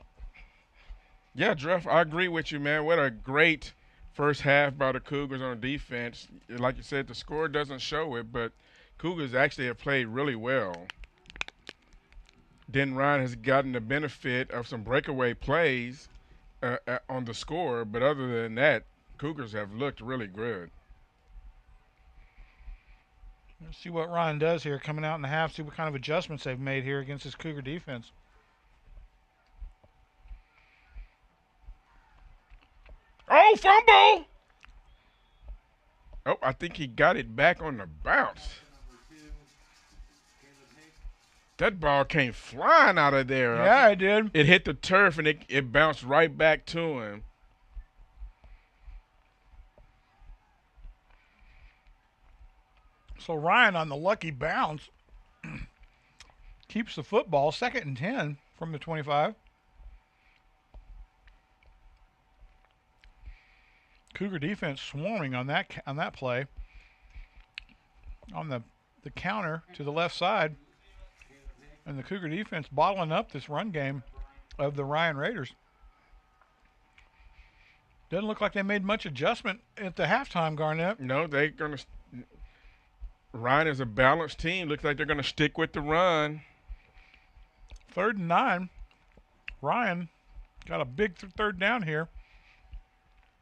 Yeah, Jeff, I agree with you, man. What a great first half by the Cougars on defense. Like you said, the score doesn't show it, but Cougars actually have played really well. Denton Ryan has gotten the benefit of some breakaway plays on the score, but other than that, Cougars have looked really good. Let's see what Ryan does here coming out in the half, see what kind of adjustments they've made here against this Cougar defense. Oh, fumble! Oh, I think he got it back on the bounce. That ball came flying out of there. Yeah, it did. It hit the turf, and it bounced right back to him. So Ryan on the lucky bounce keeps the football, 2nd and 10 from the 25. Cougar defense swarming on that play. on the counter to the left side. And the Cougar defense bottling up this run game of the Ryan Raiders. Doesn't look like they made much adjustment at the halftime, Garnett. No, they're going to – Ryan is a balanced team. Looks like they're going to stick with the run. 3rd and 9. Ryan got a big third down here.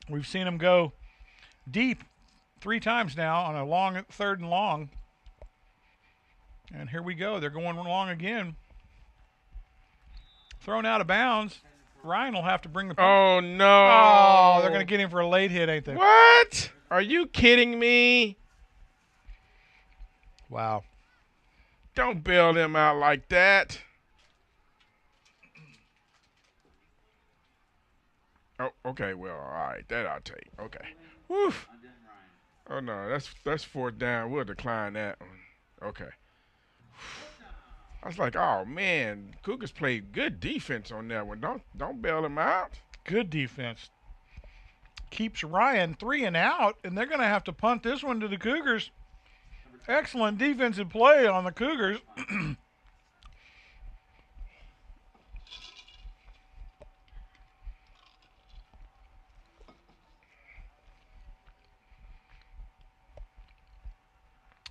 We've seen him go deep 3 times now on a long 3rd and long. And here we go. They're going long again. Thrown out of bounds. Ryan will have to bring the punt. Oh, no. Oh, they're going to get him for a late hit, ain't they? What? Are you kidding me? Wow. Don't bail them out like that. Oh, okay. Well, all right. That I'll take. Okay. Woo. Oh, no. That's 4th down. We'll decline that one. Okay. I was like, oh, man. Cougars played good defense on that one. Don't bail them out. Good defense. Keeps Ryan 3 and out, and they're going to have to punt this one to the Cougars. Excellent defensive play on the Cougars.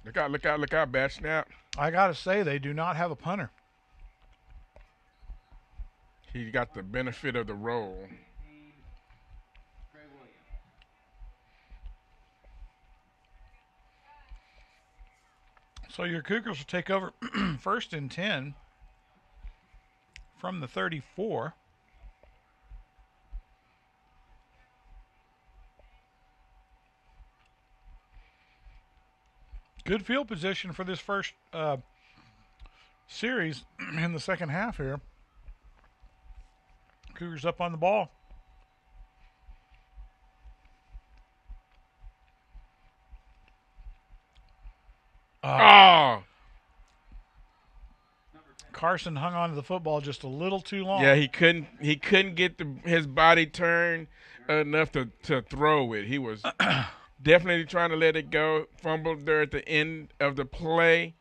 Look out, bad snap. I got to say, they do not have a punter. He got the benefit of the roll. So your Cougars will take over 1st and 10 from the 34. Good field position for this first series in the second half here. Cougars up on the ball. Oh! Carson hung on to the football just a little too long. Yeah, he couldn't get his body turned enough to throw it. He was definitely trying to let it go. Fumbled there at the end of the play.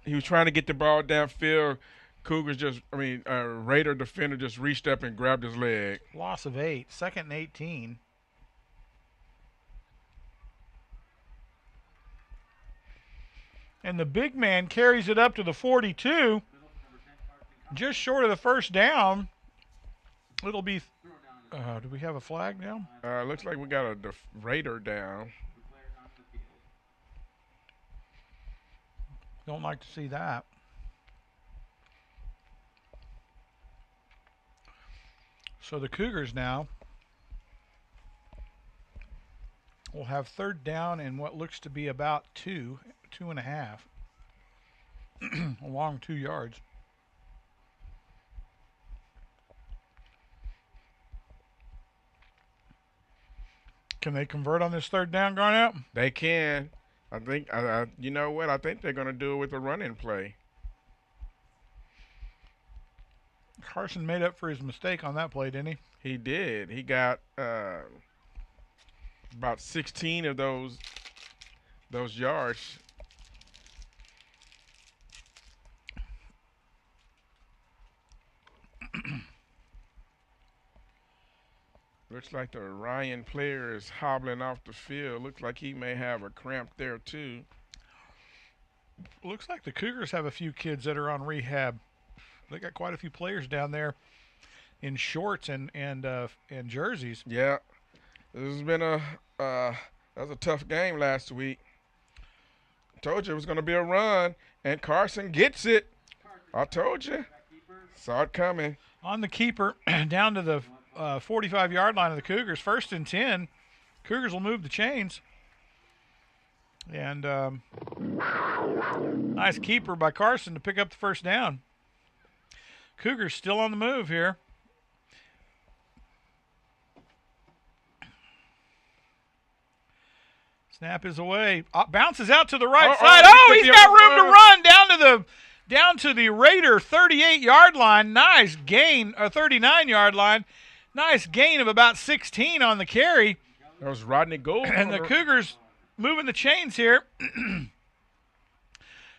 He was trying to get the ball downfield. Raider defender just reached up and grabbed his leg. Loss of 8. 2nd and 18. And the big man carries it up to the 42. Just short of the first down. It'll be do we have a flag now? Looks like we got a Raider down. Don't like to see that. So the Cougars now will have 3rd down and what looks to be about 2.5, along 2 yards. Can they convert on this 3rd down, Garnett? They can. I think. You know what? I think they're going to do it with a running play. Carson made up for his mistake on that play, didn't he? He did. He got about 16 of those yards. Looks like the Ryan player is hobbling off the field. Looks like he may have a cramp there too. Looks like the Cougars have a few kids that are on rehab. They got quite a few players down there in shorts and jerseys. Yeah, this has been that was a tough game last week. Told you it was going to be a run, and Carson gets it. I told you. Saw it coming. On the keeper, down to the 45-yard line of the Cougars. 1st and 10. Cougars will move the chains. And nice keeper by Carson to pick up the first down. Cougars still on the move here. Snap is away. Bounces out to the right side. He's got room to run down to the Raider 38-yard line. Nice gain, 39-yard line. Nice gain of about 16 on the carry. That was Rodney Gold. And the Cougars moving the chains here.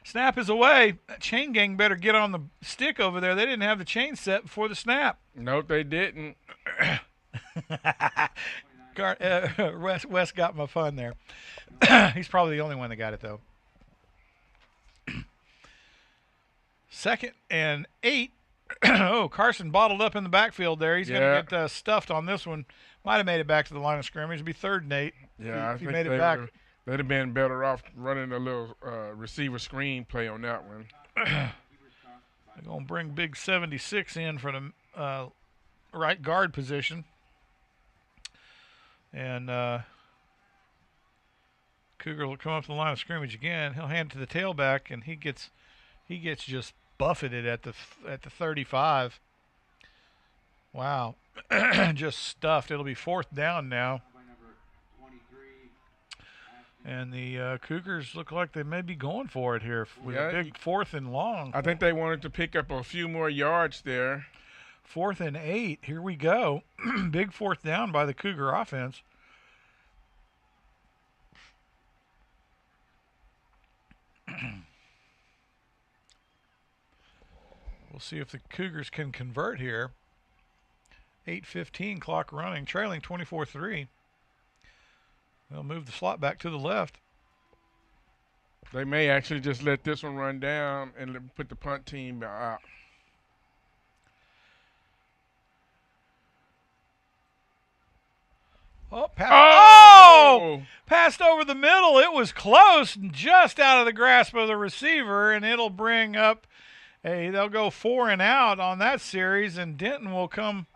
Snap is away. That chain gang better get on the stick over there. They didn't have the chain set before the snap. Nope, they didn't. Wes got my fun there. He's probably the only one that got it, though. 2nd and 8. Oh, Carson bottled up in the backfield there. He's going to get stuffed on this one. Might have made it back to the line of scrimmage. It'd be 3rd and 8. Yeah, if he made it back. They'd have been better off running a little receiver screen play on that one. They're going to bring big 76 in for the right guard position. And Cougar will come up to the line of scrimmage again. He'll hand it to the tailback, and he gets just buffeted at the 35. Wow, just stuffed. It'll be 4th down now. And the Cougars look like they may be going for it here with a big 4th and long. I think they wanted to pick up a few more yards there. 4th and 8. Here we go. Big 4th down by the Cougar offense. We'll see if the Cougars can convert here. 8:15 clock running, trailing 24-3. They'll move the slot back to the left. They may actually just let this one run down and put the punt team out. Passed over the middle. It was close, just out of the grasp of the receiver, and it'll bring up they'll go 4 and out on that series, and Denton will come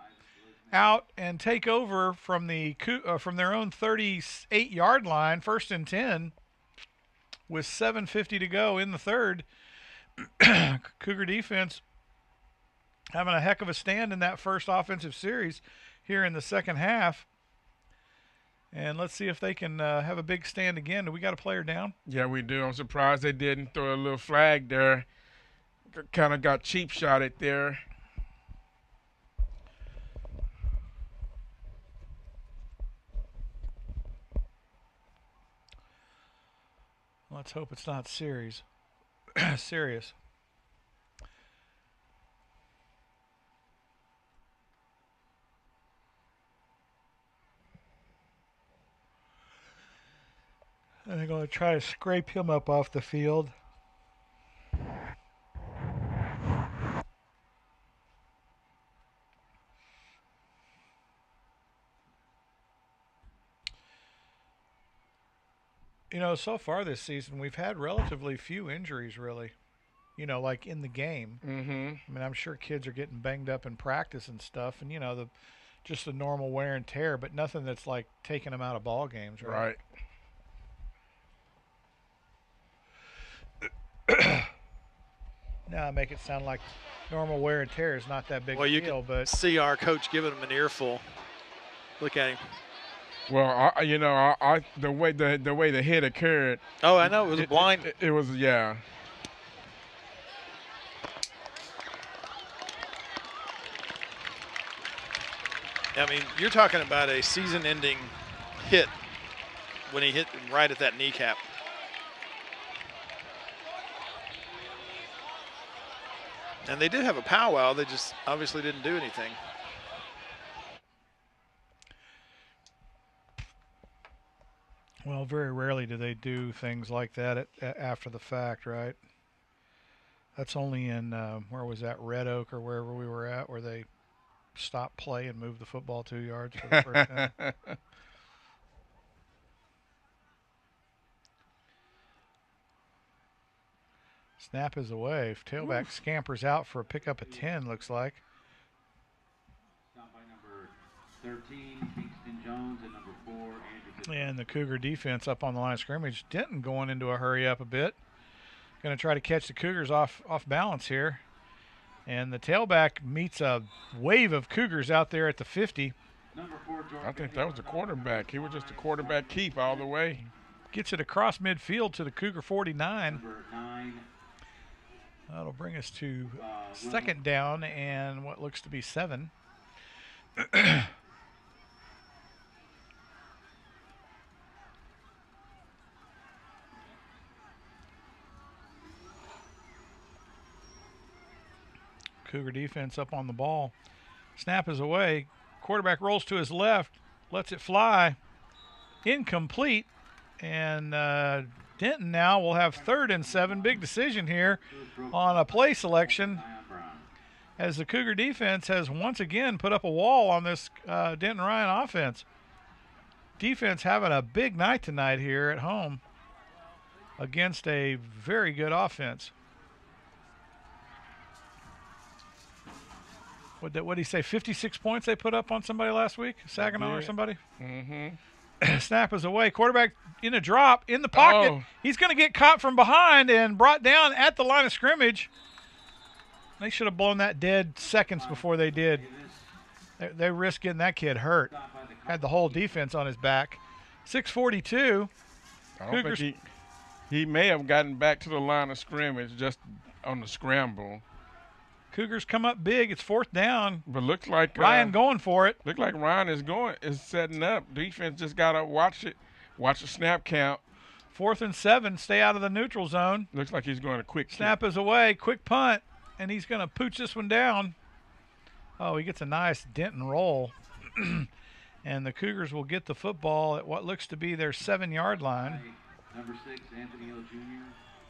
out and take over from their own 38-yard line, 1st and 10, with 7:50 to go in the 3rd. Cougar defense having a heck of a stand in that first offensive series here in the second half. And let's see if they can have a big stand again. Do we got a player down? Yeah, we do. I'm surprised they didn't throw a little flag there. Kind of got cheap shot it there. Let's hope it's not serious. Serious. And they're going to try to scrape him up off the field. You know, so far this season, we've had relatively few injuries, really. You know, like in the game. Mm-hmm. I mean, I'm sure kids are getting banged up in practice and stuff, and, you know, just the normal wear and tear, but nothing that's like taking them out of ball games, right? Now I make it sound like normal wear and tear is not that big a deal, but see our coach giving him an earful. Look at him. Well, the way the hit occurred. Oh, I know, it was a blind. It was, yeah. I mean, you're talking about a season-ending hit when he hit him right at that kneecap. And they did have a powwow. They just obviously didn't do anything. Well, very rarely do they do things like that after the fact, right? That's only in, where was that, Red Oak or wherever we were at, where they stopped play and moved the football 2 yards for the first time. Snap is away. Tailback scampers out for a pickup of 10, looks like. Stop by number 13, Kingston Jones, and number 4, Andrew. And the Cougar defense up on the line of scrimmage. Denton going into a hurry up a bit. Going to try to catch the Cougars off balance here. And the tailback meets a wave of Cougars out there at the 50. Number 4, George. I think that was the quarterback. He was just a quarterback keep all the way. Gets it across midfield to the Cougar 49. Number 9. That'll bring us to 2nd down and what looks to be 7. Cougar defense up on the ball. Snap is away. Quarterback rolls to his left, lets it fly. Incomplete. And Denton now will have 3rd and 7. Big decision here on a play selection, as the Cougar defense has once again put up a wall on this Denton Ryan offense. Defense having a big night tonight here at home against a very good offense. What did he say? 56 points they put up on somebody last week? Saginaw or somebody? Mm-hmm. Snap is away. Quarterback in a drop, in the pocket. Oh. He's going to get caught from behind and brought down at the line of scrimmage. They should have blown that dead seconds before they did. They risked getting that kid hurt. Had the whole defense on his back. 6:42. I don't think he may have gotten back to the line of scrimmage just on the scramble. Cougars come up big. It's 4th down. But looks like Ryan going for it. Look like Ryan is setting up. Defense just gotta watch it. Watch the snap count. 4th and 7. Stay out of the neutral zone. Looks like he's going to quick Snap is away. Quick punt. And he's going to pooch this one down. Oh, he gets a nice Denton roll. And the Cougars will get the football at what looks to be their 7-yard line. Number 6, Anthony O. Jr.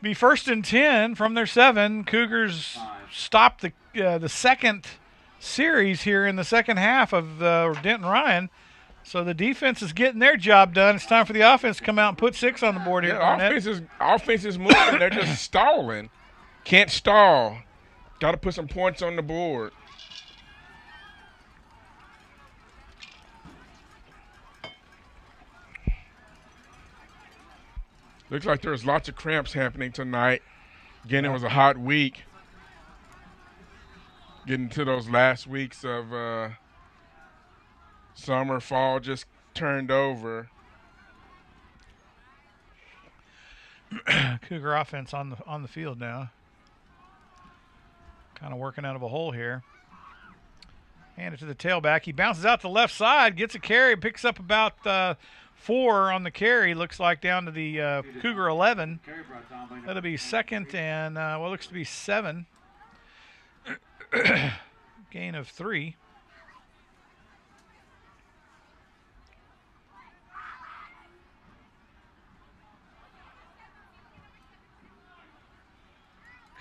Be 1st and 10 from their 7. Cougars stop the second series here in the second half of Denton Ryan. So the defense is getting their job done. It's time for the offense to come out and put 6 on the board here. Yeah, offense is moving. They're just stalling. Can't stall. Got to put some points on the board. Looks like there's lots of cramps happening tonight. Again, it was a hot week. Getting to those last weeks of summer, fall just turned over. Cougar offense on the field now. Kind of working out of a hole here. Hand it to the tailback. He bounces out to the left side, gets a carry, picks up about 4 on the carry. Looks like down to the Cougar 11. That'll be 2nd and what looks to be 7. Gain of 3.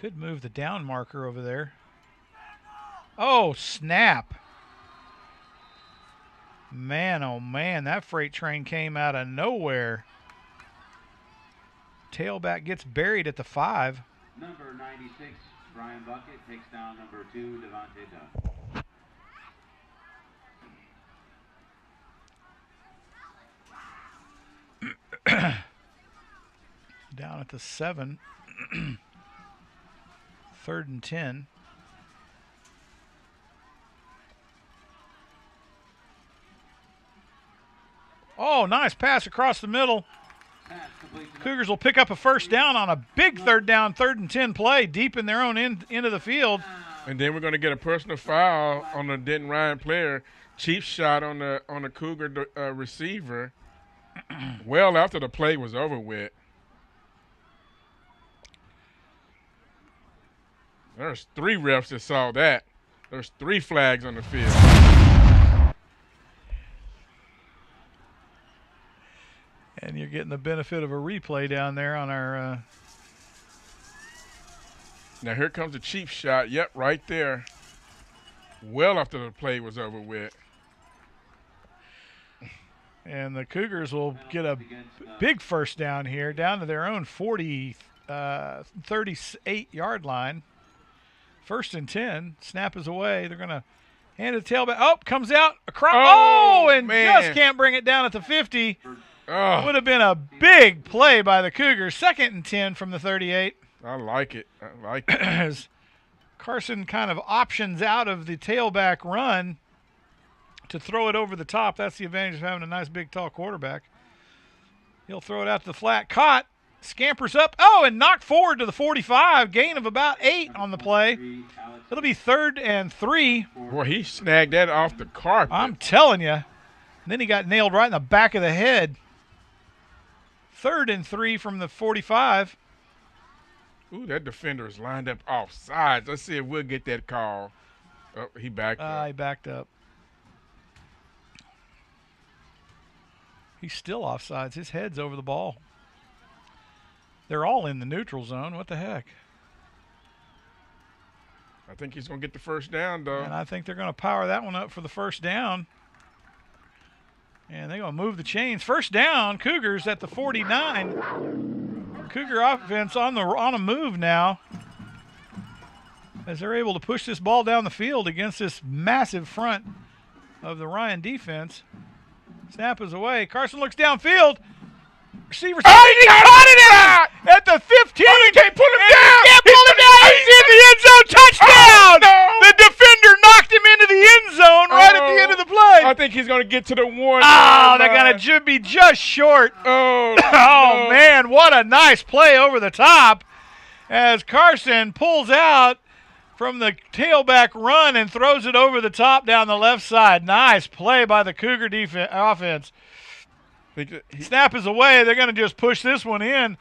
Could move the down marker over there. Oh, snap. Man, oh man, that freight train came out of nowhere. Tailback gets buried at the 5. Number 96, Brian Bucket, takes down number 2, Devontae Duff. Down at the 7. 3rd and 10. Oh, nice pass across the middle. Cougars will pick up a 1st down on a big 3rd down, 3rd and 10 play deep in their own end of the field. And then we're going to get a personal foul on the Denton Ryan player. Cheap shot on the Cougar receiver. Well after the play was over with. There's 3 refs that saw that. There's 3 flags on the field. And you're getting the benefit of a replay down there on our... Now here comes the cheap shot. Yep, right there. Well after the play was over with. And the Cougars will get a big 1st down here, down to their own 38-yard line. 1st and 10. Snap is away. They're going to hand it to tailback. Oh, comes out across. Oh, and man. Just can't bring it down at the 50. Oh. Would have been a big play by the Cougars. 2nd and 10 from the 38. I like it. As Carson kind of options out of the tailback run to throw it over the top. That's the advantage of having a nice, big, tall quarterback. He'll throw it out to the flat. Caught. Scampers up. Oh, and knocked forward to the 45. Gain of about 8 on the play. It'll be 3rd and 3. Boy, he snagged that off the carpet. I'm telling you. And then he got nailed right in the back of the head. 3rd and 3 from the 45. Ooh, that defender is lined up off sides. Let's see if we'll get that call. Oh, he backed up. He backed up. He's still offsides. His head's over the ball. They're all in the neutral zone. What the heck? I think he's going to get the first down, though. And I think they're going to power that one up for the first down. And they're going to move the chains. First down, Cougars at the 49. Cougar offense on a move now, as they're able to push this ball down the field against this massive front of the Ryan defense. Snap is away. Carson looks downfield. Receiver. Oh, he caught it at the 15. Oh, he can't pull him down. Can't pull him down. He's in the end zone. Touchdown. Oh, no. The defender knocked him into the end zone right at the end of the play. I think he's going to get to the 1. Oh, they're going to be just short. Oh, Oh, no. man, what a nice play over the top as Carson pulls out from the tailback run and throws it over the top down the left side. Nice play by the Cougar offense. Snap is away. They're going to just push this one in.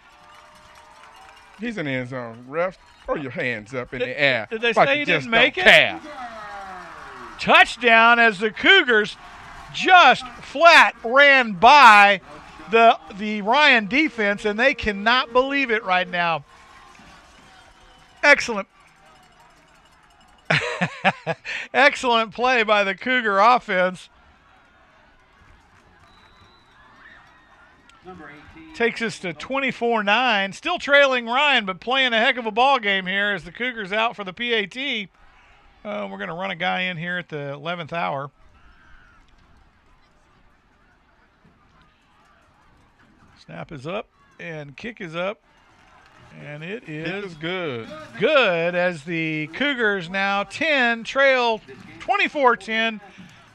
He's in the end zone. Ref, throw your hands up in the air. Did they like say he you didn't just make don't it? care. Touchdown as the Cougars just flat ran by the Ryan defense, and they cannot believe it right now. Excellent. Excellent play by the Cougar offense. Number 18. Takes us to 24-9. Still trailing Ryan, but playing a heck of a ball game here as the Cougars out for the PAT. We're going to run a guy in here at the 11th hour. Snap is up and kick is up. And it is good. Good as the Cougars now trail 24-10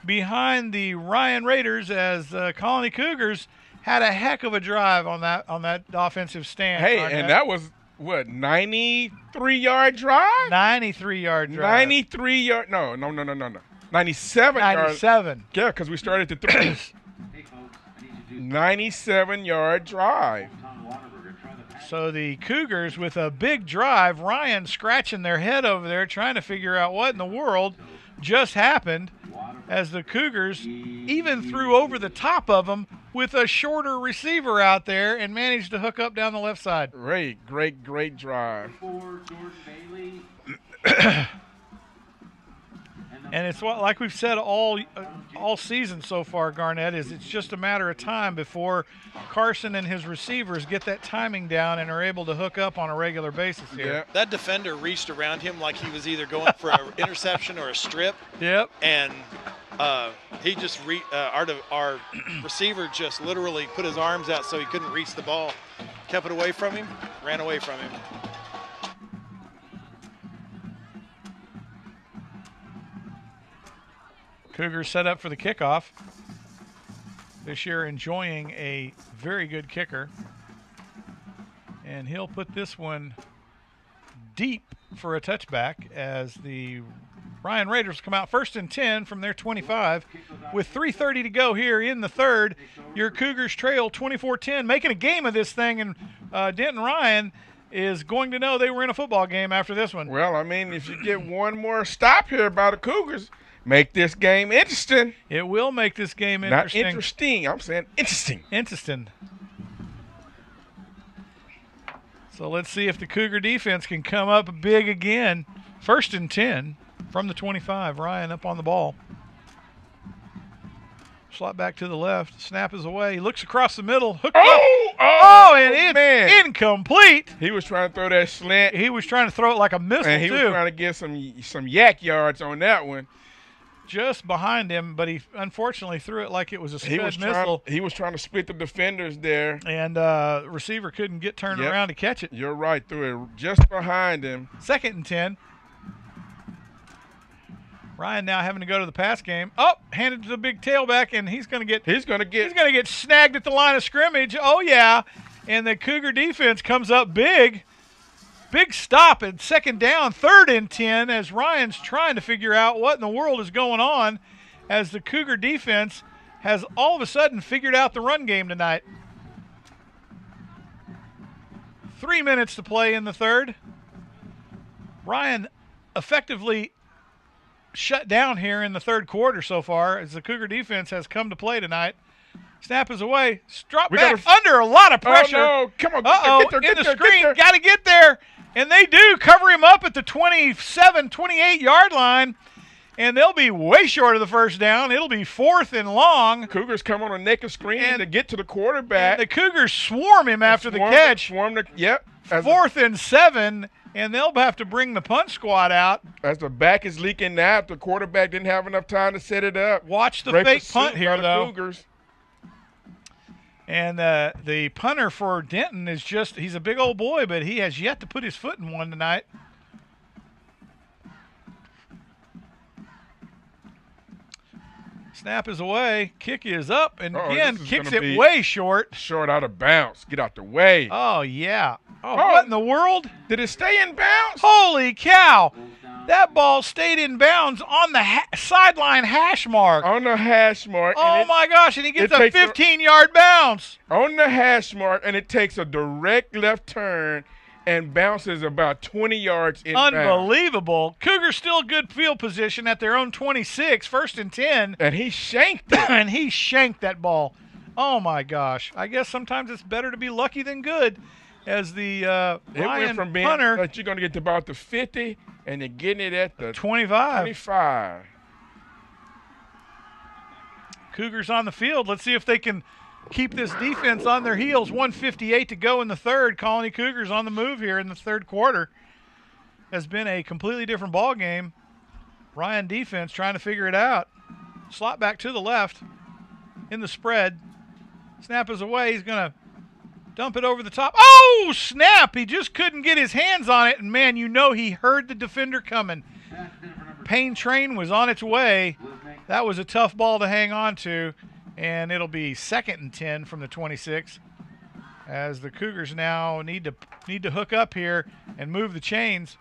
behind the Ryan Raiders as Colony Cougars had a heck of a drive on that offensive stand. Hey, and that was, 93-yard drive? 93-yard drive. 93 yard. No. 97 yards. 97. Yeah, because we started at the 3. Hey, folks, I need you to do 97-yard drive. Tom Waterberger try the pass. So the Cougars with a big drive, Ryan scratching their head over there trying to figure out what in the world just happened as the Cougars even threw over the top of them with a shorter receiver out there and managed to hook up down the left side. Great drive. For Jordan Bailey. And it's like we've said all season so far, Garnett, is it's just a matter of time before Carson and his receivers get that timing down and are able to hook up on a regular basis here. Yeah. That defender reached around him like he was either going for an interception or a strip. Yep. And he just our receiver just literally put his arms out so he couldn't reach the ball, kept it away from him, ran away from him. Cougars set up for the kickoff. This year enjoying a very good kicker. And he'll put this one deep for a touchback as the Ryan Raiders come out 1st and 10 from their 25 with 3:30 to go here in the third. Your Cougars trail 24-10, making a game of this thing, and Denton Ryan is going to know they were in a football game after this one. Well, I mean, if you get one more stop here by the Cougars, make this game interesting. It will make this game interesting. Not interesting. I'm saying interesting. Interesting. So let's see if the Cougar defense can come up big again. 1st and 10 from the 25. Ryan up on the ball. Slot back to the left. Snap is away. He looks across the middle. Hooked up. And it's man. incomplete. He was trying to throw that slant. He was trying to throw it like a missile, And he was trying to get some yak yards on that one. Just behind him, but he unfortunately threw it like it was a sped missile. He was trying to split the defenders there. And receiver couldn't get turned around to catch it. You're right. Threw it just behind him. 2nd and 10. Ryan now having to go to the pass game. Oh, handed to the big tailback, and he's going to get snagged at the line of scrimmage. Oh yeah, and the Cougar defense comes up big. Big stop at 2nd down, 3rd and 10 as Ryan's trying to figure out what in the world is going on as the Cougar defense has all of a sudden figured out the run game tonight. 3 minutes to play in the third. Ryan effectively shut down here in the third quarter so far as the Cougar defense has come to play tonight. Snap is away. Drop back under a lot of pressure. Oh, no. Come on. In the screen. Got to get there. And they do cover him up at the 27, 28-yard line. And they'll be way short of the first down. It'll be 4th and long. Cougars come on a naked screen to get to the quarterback. And the Cougars swarm him after the catch. Yep. 4th and 7. And they'll have to bring the punt squad out. As the back is leaking out, the quarterback didn't have enough time to set it up. Watch the fake punt here, though. Cougars. And the punter for Denton is he's a big old boy, but he has yet to put his foot in one tonight. Snap is away. Kick is up, and again, kicks it way short. Short out of bounds. Get out the way. Oh, yeah. Oh, what in the world? Did it stay in bounds? Holy cow. That ball stayed in bounds on the sideline hash mark. On the hash mark. Oh, my gosh, and he gets a 15-yard bounce. On the hash mark, and it takes a direct left turn and bounces about 20 yards in Unbelievable. Cougars still good field position at their own 26, 1st and 10. And he shanked it. And he shanked that ball. Oh, my gosh. I guess sometimes it's better to be lucky than good as the Ryan went from being punter. That you're going to get to about the 50, and you're getting it at the 25. Cougars on the field. Let's see if they can keep this defense on their heels. 1:58 to go in the third. Colony Cougars on the move here in the third quarter. Has been a completely different ball game. Ryan defense trying to figure it out. Slot back to the left in the spread. Snap is away. He's going to dump it over the top. Oh, snap. He just couldn't get his hands on it. And, man, he heard the defender coming. Pain train was on its way. That was a tough ball to hang on to. And it'll be 2nd and 10 from the 26 as the Cougars now need to hook up here and move the chains.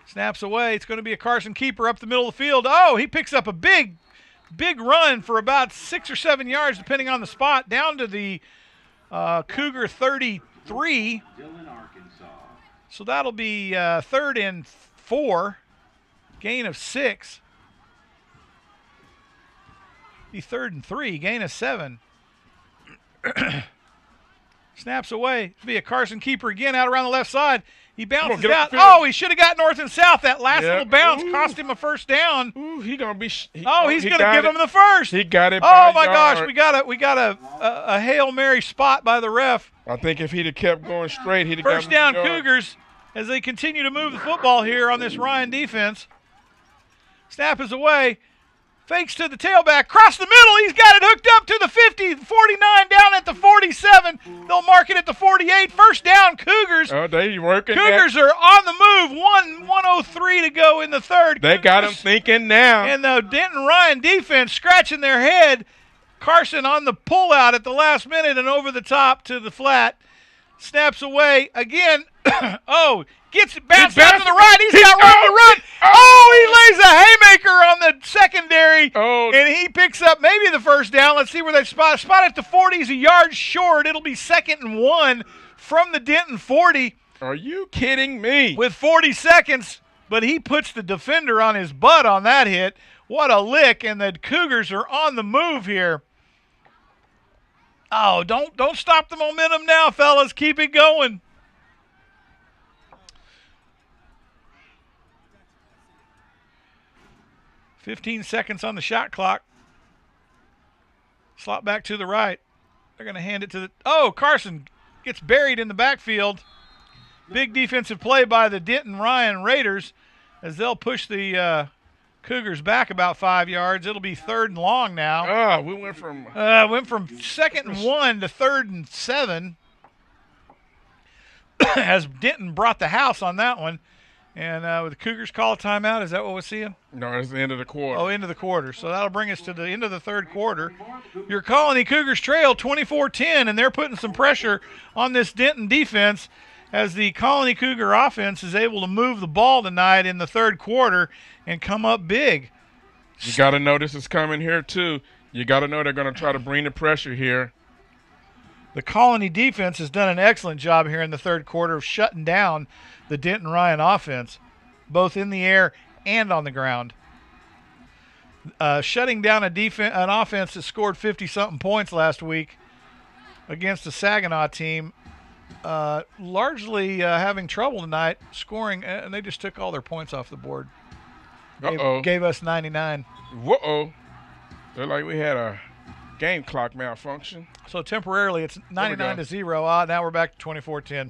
Snaps away. It's going to be a Carson keeper up the middle of the field. Oh, he picks up a big run for about 6 or 7 yards, depending on the spot, down to the Cougar 33. So that'll be 3rd and 4, gain of 6. Be 3rd and 3, gain of 7. Snaps away. It'll be a Carson keeper again out around the left side. He bounces out. Oh, he should have got north and south. That last little bounce cost him a first down. Ooh, he's going to be. He's going to give him the first. He got it. Oh my gosh, we got a Hail Mary spot by the ref. I think if he'd have kept going straight, he'd have first down Cougars as they continue to move the football here on this Ryan defense. Snap is away. Fakes to the tailback, cross the middle. He's got it hooked up to the 50, 49, down at the 47. They'll mark it at the 48. First down, Cougars. Oh, they working. Cougars are on the move. 1:03 to go in the third. They got him thinking now. And the Denton Ryan defense scratching their head. Carson on the pullout at the last minute and over the top to the flat. Snaps away again. Gets it bounced out to the right. He's got room to run. He lays a haymaker on the secondary. And he picks up maybe the first down. Let's see where they spot. Spot at the 40. He's a yard short. It'll be 2nd and 1 from the Denton 40. Are you kidding me? With 40 seconds. But he puts the defender on his butt on that hit. What a lick. And the Cougars are on the move here. Oh, don't stop the momentum now, fellas. Keep it going. "15 seconds on the shot clock. Slot back to the right. They're going to hand it to Carson gets buried in the backfield. Big defensive play by the Denton Ryan Raiders as they'll push the Cougars back about 5 yards. It'll be 3rd and long now. We went from 2nd and 1 to 3rd and 7 as Denton brought the house on that one. And with the Cougars call a timeout, is that what we're seeing? No, it's the end of the quarter. Oh, end of the quarter. So that'll bring us to the end of the third quarter. Your Colony Cougars trail 24-10, and they're putting some pressure on this Denton defense as the Colony Cougar offense is able to move the ball tonight in the third quarter and come up big. You got to know this is coming here, too. You got to know they're going to try to bring the pressure here. The Colony defense has done an excellent job here in the third quarter of shutting down the Denton Ryan offense, both in the air and on the ground. Shutting down an offense that scored 50-something points last week against a Saginaw team, largely having trouble tonight scoring, and they just took all their points off the board. Gave us 99. Whoa. Looked like we had a game clock malfunction. So temporarily it's 99-0. Now we're back to 24-10.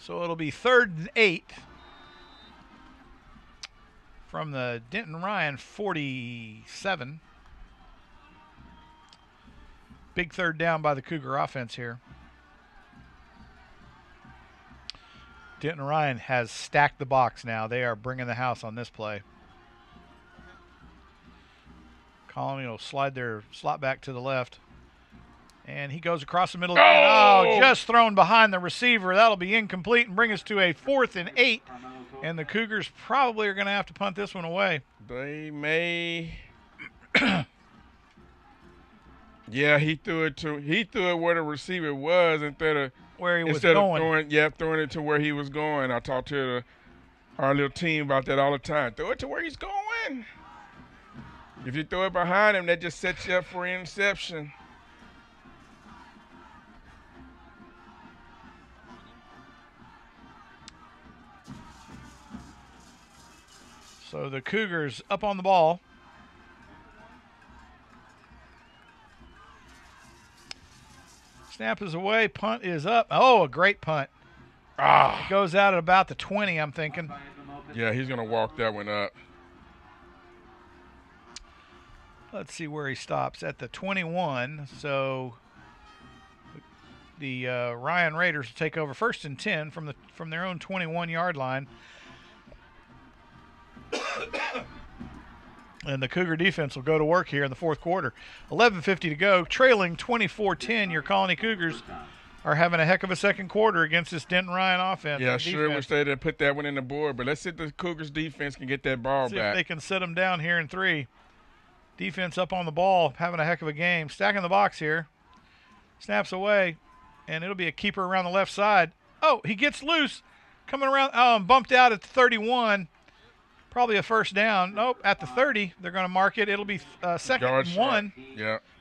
So it'll be 3rd and 8 from the Denton Ryan 47. Big third down by the Cougar offense here. Denton Ryan has stacked the box now. They are bringing the house on this play. Colony will slide their slot back to the left. And he goes across the middle again. Oh, just thrown behind the receiver. That'll be incomplete and bring us to a 4th and 8. And the Cougars probably are going to have to punt this one away. They may. Yeah, he threw it where the receiver was instead of where he was going. Throwing it to where he was going. I talked to our little team about that all the time. Throw it to where he's going. If you throw it behind him, that just sets you up for an interception. So the Cougars up on the ball. Snap is away. Punt is up. Oh, a great punt. It goes out at about the 20, I'm thinking. Yeah, he's going to walk that one up. Let's see where he stops. At the 21. So the Ryan Raiders will take over 1st and 10 from their own 21-yard line. And the Cougar defense will go to work here in the fourth quarter. 11:50 to go. Trailing 24-10, your Colony Cougars are having a heck of a second quarter against this Denton Ryan offense. Yeah, sure wish they'd have put that one in the board, but let's see if the Cougars defense can get that ball back. See if they can set them down here in 3. Defense up on the ball, having a heck of a game. Stacking the box here. Snaps away, and it'll be a keeper around the left side. Oh, he gets loose. Coming around, bumped out at the 31. Probably a first down. Nope, at the 30, they're going to mark it. It'll be 2nd and 1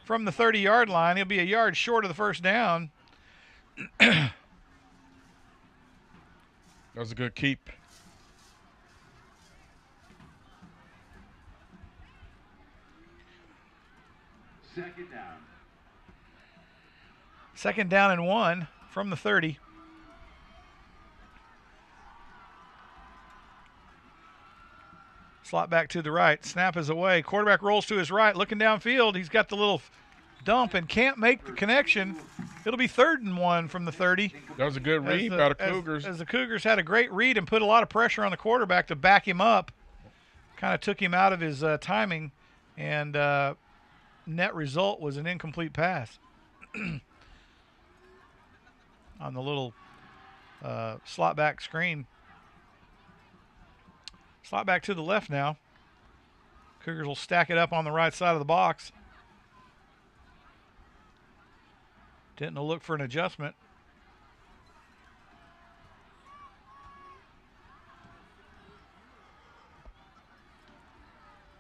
from the 30-yard line. He'll be a yard short of the first down. That was a good keep. Second down and 1 from the 30. Slot back to the right. Snap is away. Quarterback rolls to his right, looking downfield. He's got the little dump and can't make the connection. It'll be 3rd and 1 from the 30. That was a good read by the Cougars. As the Cougars had a great read and put a lot of pressure on the quarterback to back him up. Kind of took him out of his timing, and net result was an incomplete pass. On the little slot back screen. Slot back to the left now. Cougars will stack it up on the right side of the box. Denton will look for an adjustment.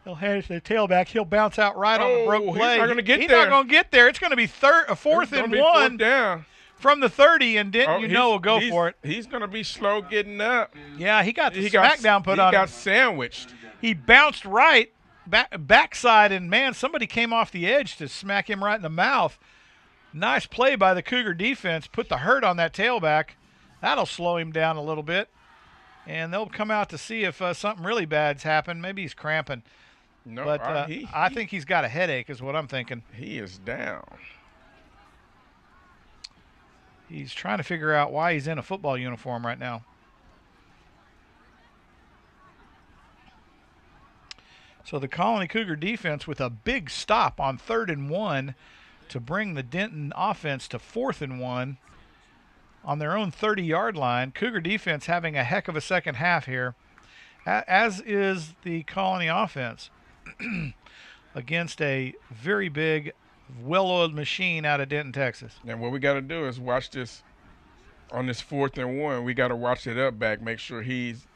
He'll hand it to the tailback. He'll bounce out right on the broke play. He's not going to get there. He's not going to get there. It's going to be 4th and 1 down from the 30, and Denton, will go for it. He's going to be slow getting up. Yeah, he got the smackdown put on him. He got sandwiched. He bounced right, backside, and, man, somebody came off the edge to smack him right in the mouth. Nice play by the Cougar defense. Put the hurt on that tailback. That'll slow him down a little bit. And they'll come out to see if something really bad's happened. Maybe he's cramping. No, but I think he's got a headache is what I'm thinking. He is down. He's trying to figure out why he's in a football uniform right now. So the Colony Cougar defense with a big stop on 3rd and 1 to bring the Denton offense to 4th and 1 on their own 30-yard line. Cougar defense having a heck of a second half here, as is the Colony offense against a very big, well-oiled machine out of Denton, Texas. And what we got to do is watch this on this 4th and 1. We got to watch it up back, make sure he's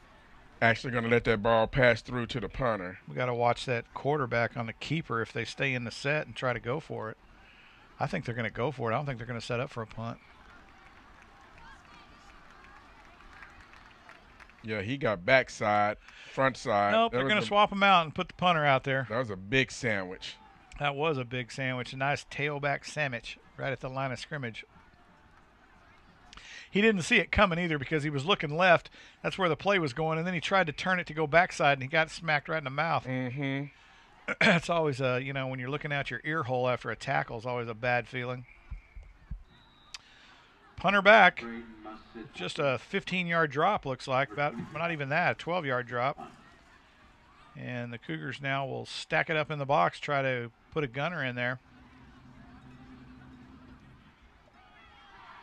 actually going to let that ball pass through to the punter. We got to watch that quarterback on the keeper if they stay in the set and try to go for it. I think they're going to go for it. I don't think they're going to set up for a punt. Yeah, he got backside, front side. Nope, they're going to swap him out and put the punter out there. That was a big sandwich. That was a big sandwich, a nice tailback sandwich right at the line of scrimmage. He didn't see it coming either because he was looking left. That's where the play was going, and then he tried to turn it to go backside, and he got smacked right in the mouth. Mm-hmm. It's always when you're looking out your ear hole after a tackle, it's always a bad feeling. Punter back. Just a 15-yard drop, looks like. About not even that, a 12-yard drop. And the Cougars now will stack it up in the box, try to put a gunner in there.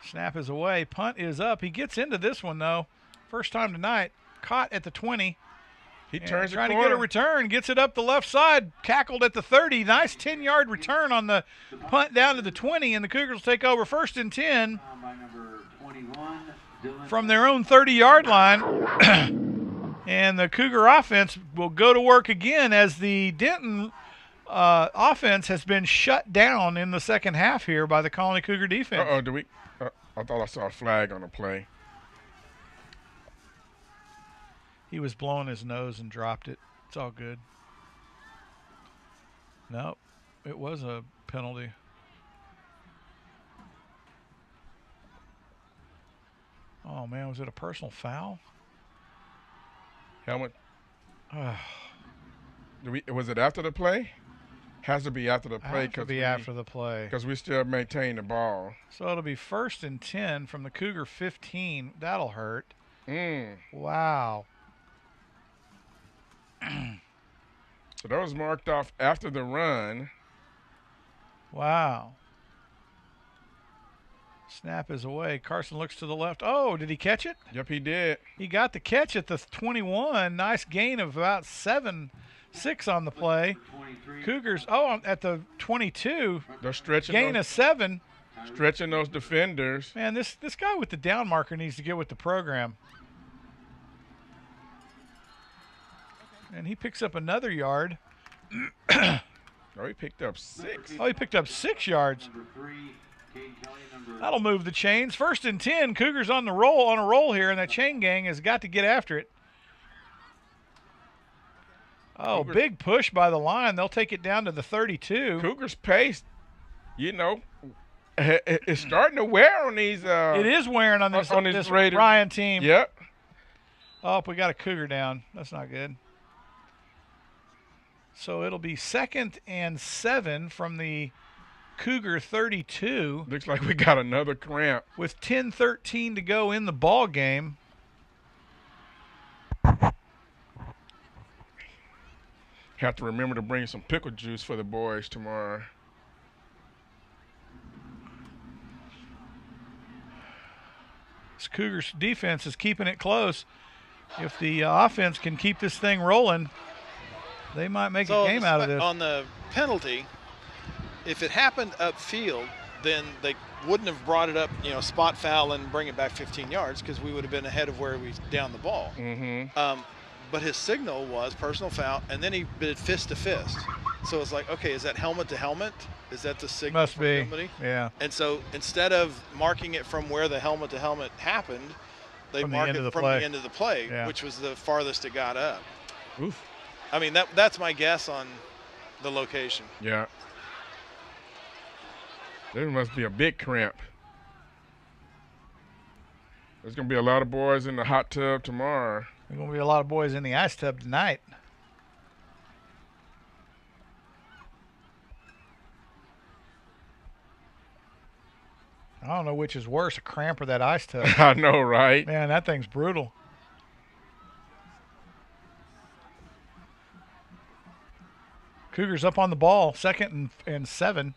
Snap is away. Punt is up. He gets into this one, though. First time tonight. Caught at the 20. He turns the trying to corner. get a return. Gets it up the left side. Tackled at the 30. Nice 10-yard return on the punt down to the 20, and the Cougars will take over 1st and 10 from their own 30-yard line. And the Cougar offense will go to work again as the Denton offense has been shut down in the second half here by the Colony Cougar defense. Uh-oh, I thought I saw a flag on the play. He was blowing his nose and dropped it. It's all good. No, it was a penalty. Oh, man, was it a personal foul? Helmet. Was it after the play? Has to be after the play. After the play. Because we still maintain the ball. So it'll be 1st and 10 from the Cougar 15. That'll hurt. Wow. So that was marked off after the run. Wow. Snap is away. Carson looks to the left. Oh, did he catch it? Yep, he did. He got the catch at the 21. Nice gain of about 7-6 on the play. Cougars, at the 22. They're stretching. Gain of 7. Stretching those defenders. Man, this guy with the down marker needs to get with the program. And he picks up another yard. Oh, he picked up 6. Oh, he picked up 6 yards. That'll move the chains. 1st and 10. Cougars on a roll here, and that chain gang has got to get after it. Oh, big push by the line. They'll take it down to the 32. Cougars' pace, it's starting to wear on these. It is wearing on this Raiders. Ryan team. Yep. Oh, we got a Cougar down. That's not good. So it'll be 2nd and 7 from the Cougar 32. Looks like we got another cramp. With 10:13 to go in the ball game. Have to remember to bring some pickle juice for the boys tomorrow. This Cougars defense is keeping it close. If the offense can keep this thing rolling, they might make a game out of this. On the penalty, if it happened upfield, then they wouldn't have brought it up, spot foul and bring it back 15 yards because we would have been ahead of where we down the ball. Mm-hmm. But his signal was personal foul, and then he did fist to fist. So it's like, okay, is that helmet to helmet? Is that the signal? Must be. Somebody? Yeah. And so instead of marking it from where the helmet to helmet happened, they marked it from the end of the play, which was the farthest it got up. Oof. I mean, that's my guess on the location. Yeah. There must be a big cramp. There's going to be a lot of boys in the hot tub tomorrow. There's going to be a lot of boys in the ice tub tonight. I don't know which is worse, a cramp or that ice tub. I know, right? Man, that thing's brutal. Cougars up on the ball, 2nd and 7.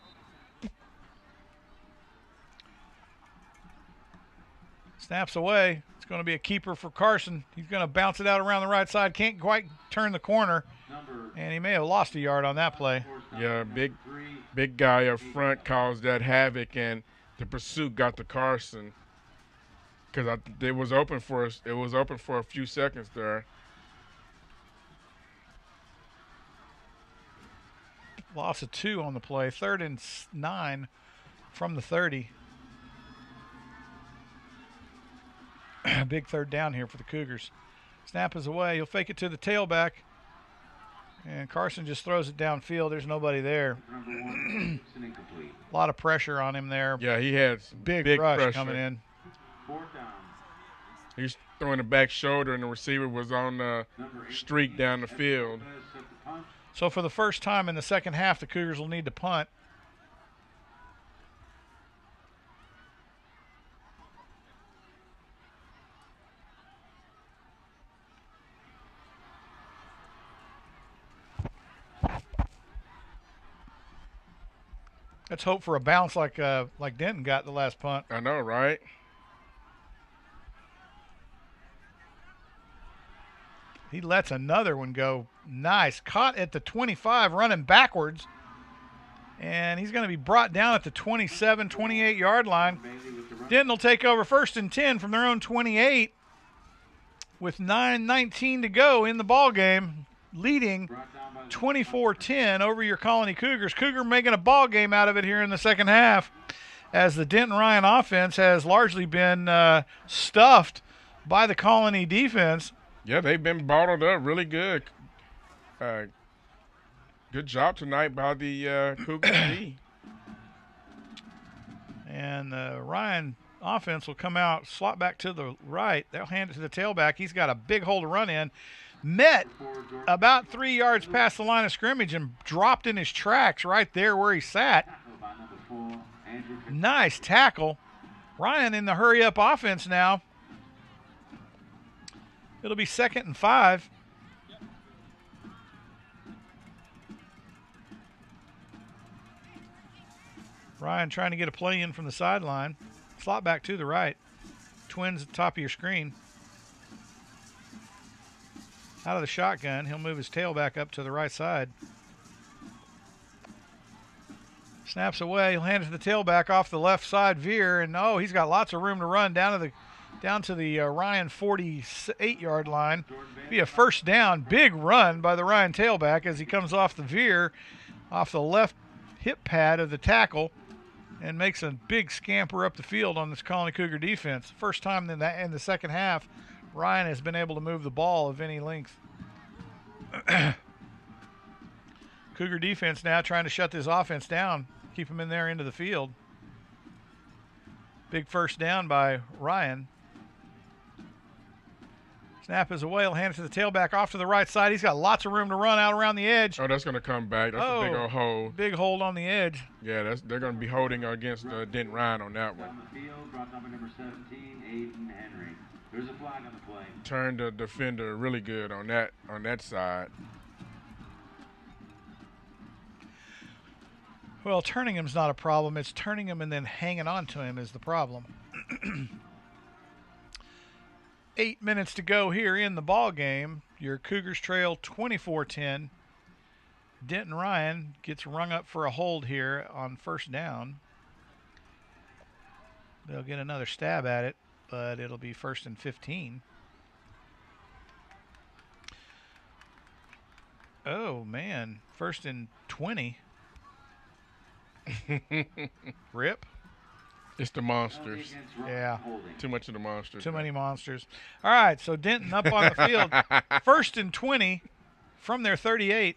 Snaps away. It's going to be a keeper for Carson. He's going to bounce it out around the right side. Can't quite turn the corner. And he may have lost a yard on that play. Yeah, big guy up front caused that havoc, and the pursuit got to Carson because it was open for us. It was open for a few seconds there. Loss of 2 on the play. 3rd and 9 from the 30. Big third down here for the Cougars. Snap is away. He'll fake it to the tailback. And Carson just throws it downfield. There's nobody there. A lot of pressure on him there. Yeah, he had big rush pressure coming in. He's throwing the back shoulder, and the receiver was on the streak down the field. So for the first time in the second half, the Cougars will need to punt. Let's hope for a bounce like Denton got the last punt. I know, right? He lets another one go. Nice. Caught at the 25, running backwards. And he's going to be brought down at the 27, 28-yard line. Denton will take over 1st and 10 from their own 28 with 9:19 to go in the ball game, leading 24-10 over your Colony Cougars. Cougar making a ball game out of it here in the second half as the Denton Ryan offense has largely been stuffed by the Colony defense. Yeah, they've been bottled up really good. Good job tonight by the Cougars D. And the Ryan offense will come out, slot back to the right. They'll hand it to the tailback. He's got a big hole to run in. Met about 3 yards past the line of scrimmage and dropped in his tracks right there where he sat. Nice tackle. Ryan in the hurry-up offense now. It'll be 2nd and 5. Ryan trying to get a play in from the sideline. Slot back to the right. Twins at the top of your screen. Out of the shotgun, he'll move his tailback up to the right side. Snaps away, he'll hand it to the tailback off the left side veer, and he's got lots of room to run down to the Ryan 48-yard line. Be a first down, big run by the Ryan tailback as he comes off the veer, off the left hip pad of the tackle, and makes a big scamper up the field on this Colony Cougar defense. First time in the second half Ryan has been able to move the ball of any length. Cougar defense now trying to shut this offense down, keep him in there into the field. Big first down by Ryan. Snap is away. He'll hand it to the tailback off to the right side. He's got lots of room to run out around the edge. Oh, that's going to come back. That's a big old hold. Big hold on the edge. Yeah, they're going to be holding against Denton Ryan on that one. Number 17, Aiden Henry. There's a flag on the play. Turned the defender really good on that side. Well, turning him's not a problem. It's turning him and then hanging on to him is the problem. 8 minutes to go here in the ball game. Your Cougars trail 24-10. Denton Ryan gets rung up for a hold here on first down. They'll get another stab at it, but it'll be 1st and 15. Oh, man. 1st and 20. Rip. It's the monsters. Yeah. Too much of the monsters. Too many monsters. All right, so Denton up on the field. 1st and 20 from their 38.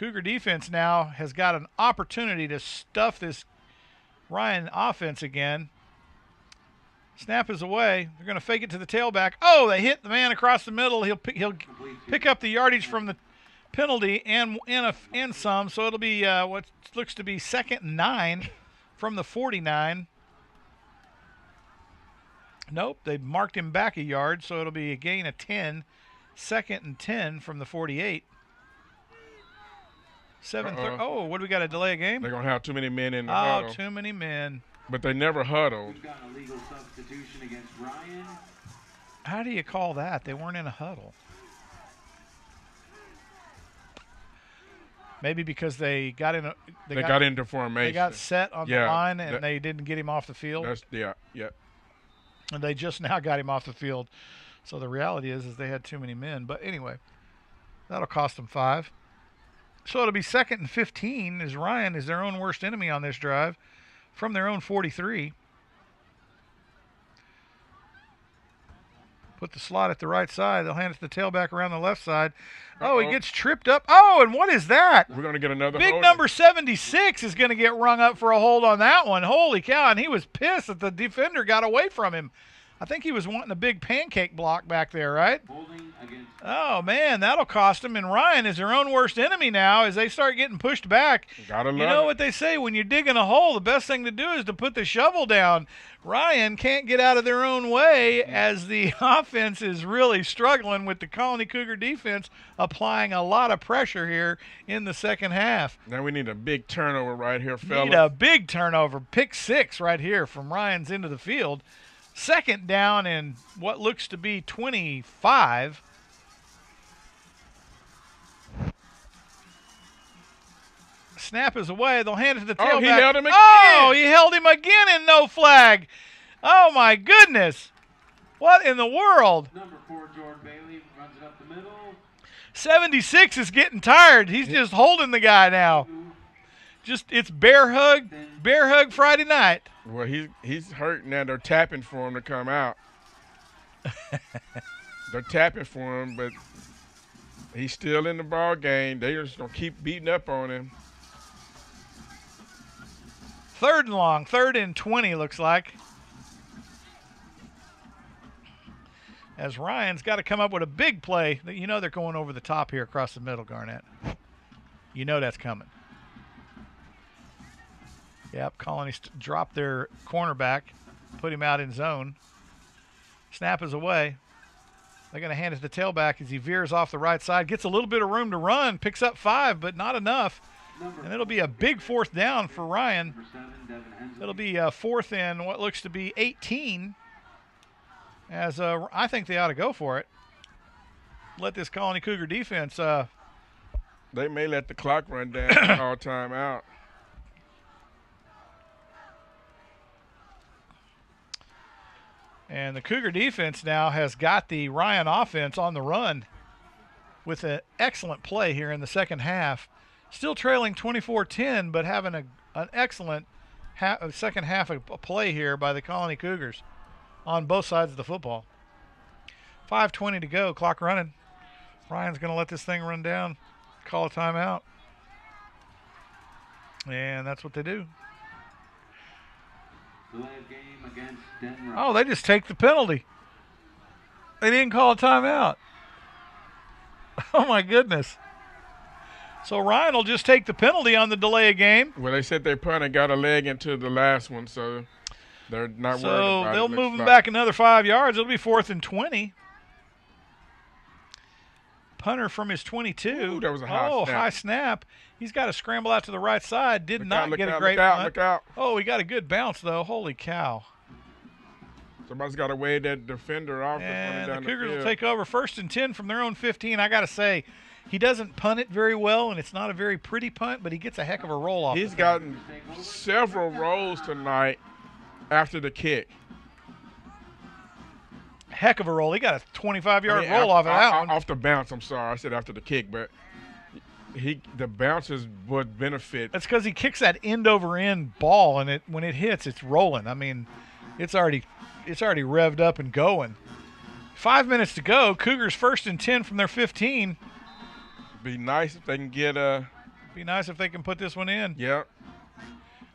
Cougar defense now has got an opportunity to stuff this Ryan offense again. Snap is away. They're going to fake it to the tailback. Oh, they hit the man across the middle. He'll pick up the yardage from the penalty and some, so it'll be what looks to be 2nd and 9 from the 49. Nope, they marked him back a yard, so it'll be a gain of 10. 2nd and 10 from the 48. 7:30. Oh, what do we got to delay a game? They're going to have too many men in the huddle. Too many men. but they never huddled. We've got a legal substitution against Ryan. How do you call that? They weren't in a huddle. Maybe because they got in. They got into formation. They got set on the line and they didn't get him off the field. Yeah. And they just now got him off the field. So the reality is they had too many men. But anyway, that'll cost them 5. So it'll be 2nd and 15 as Ryan is their own worst enemy on this drive from their own 43. Put the slot at the right side. They'll hand it to the tailback around the left side. Oh, he gets tripped up. Oh, and what is that? We're going to get another Big hold. number 76 is going to get rung up for a hold on that one. Holy cow, and he was pissed that the defender got away from him. I think he was wanting a big pancake block back there, right? Oh, man, that'll cost him. And Ryan is their own worst enemy now as they start getting pushed back. Gotta You know what they say, when you're digging a hole, the best thing to do is to put the shovel down. Ryan can't get out of their own way as the offense is really struggling with the Colony Cougar defense applying a lot of pressure here in the second half. Now we need a big turnover right here, fellas. Need a big turnover. Pick 6 right here from Ryan's into the field. 2nd down and what looks to be 25. Snap is away. They'll hand it to the tailback. Oh, he held him again. Oh, he held him again and no flag. Oh, my goodness. What in the world? Number 4, Jordan Bailey, runs it up the middle. 76 is getting tired. He's just holding the guy now. It's bear hug Friday night. Well, he's hurt now. They're tapping for him to come out. They're tapping for him, but he's still in the ball game. They're just going to keep beating up on him. 3rd and long. 3rd and 20 looks like. As Ryan's got to come up with a big play. You know they're going over the top here across the middle, Garnett. You know that's coming. Yep, Colony dropped their cornerback, put him out in zone. Snap is away. They're going to hand it to the tailback as he veers off the right side. Gets a little bit of room to run, picks up 5, but not enough. And it'll be a big 4th down for Ryan. It'll be a 4th and what looks to be 18. As I think they ought to go for it. Let this Colony Cougar defense. They may let the clock run down and call timeout. And the Cougar defense now has got the Ryan offense on the run with an excellent play here in the second half. Still trailing 24-10, but having an excellent second half of play here by the Colony Cougars on both sides of the football. 5:20 to go, clock running. Ryan's going to let this thing run down, call a timeout. And that's what they do. Delay of game against Denton. Oh, they just take the penalty. They didn't call a timeout. Oh, my goodness. So Ryan will just take the penalty on the delay of game. Well, they said they probably got a leg into the last one, so they're not worried about it. So they'll move him back another 5 yards. It'll be 4th and 20. Punter from his 22. Ooh, that was a high snap. High snap. He's got to scramble out to the right side. Did not get a great punt. punt. Look out. Oh, he got a good bounce, though. Holy cow. Somebody's got to wave that defender off. And the Cougars will take over 1st and 10 from their own 15. I got to say, he doesn't punt it very well, and it's not a very pretty punt, but he gets a heck of a roll off. He's gotten several rolls tonight after the kick. Heck of a roll. He got a 25-yard roll off of that one. Off the bounce, I'm sorry. I said after the kick, but the bounces would benefit. That's because he kicks that end-over-end ball, and when it hits, it's rolling. I mean, it's already revved up and going. 5 minutes to go. Cougars 1st and 10 from their 15. Be nice if they can get Be nice if they can put this one in. Yep.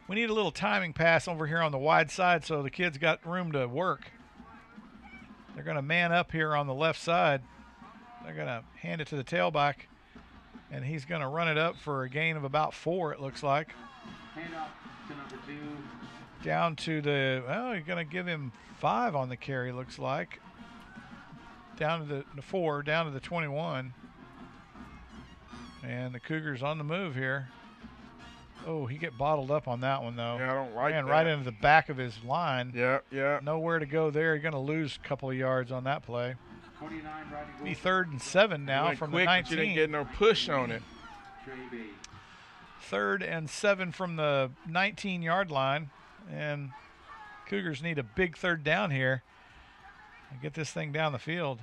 We need a little timing pass over here on the wide side so the kids got room to work. They're going to man up here on the left side. They're going to hand it to the tailback, and he's going to run it up for a gain of about 4, it looks like. Hand off to number 2. Down to you're going to give him 5 on the carry, looks like. Down to the 4, down to the 21. And the Cougars on the move here. Oh, he get bottled up on that one, though. Yeah, I don't like Man, that. right into the back of his line. Yeah. Nowhere to go there. You're going to lose a couple of yards on that play. 29 riding Be goal. 3rd and 7 now Went from quick, the but you 19. didn't get no push on it. Trey Bates. 3rd and 7 from the 19-yard line. And Cougars need a big 3rd down here and get this thing down the field.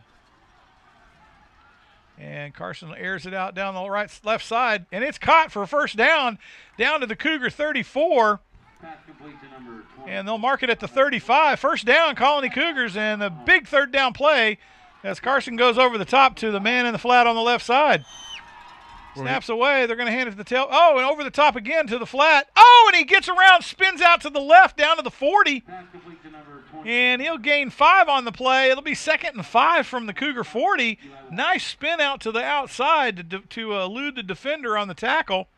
And Carson airs it out down the left side, and it's caught for a first down to the Cougar 34. Pass complete to number 20. And they'll mark it at the 35. First down, Colony Cougars, and a big 3rd down play as Carson goes over the top to the man in the flat on the left side. Snaps away. They're going to hand it to the tail. Oh, and over the top again to the flat. Oh, and he gets around, spins out to the left down to the 40. Pass complete to number 20. And he'll gain 5 on the play. It'll be 2nd and 5 from the Cougar 40. Nice spin out to the outside to elude the defender on the tackle.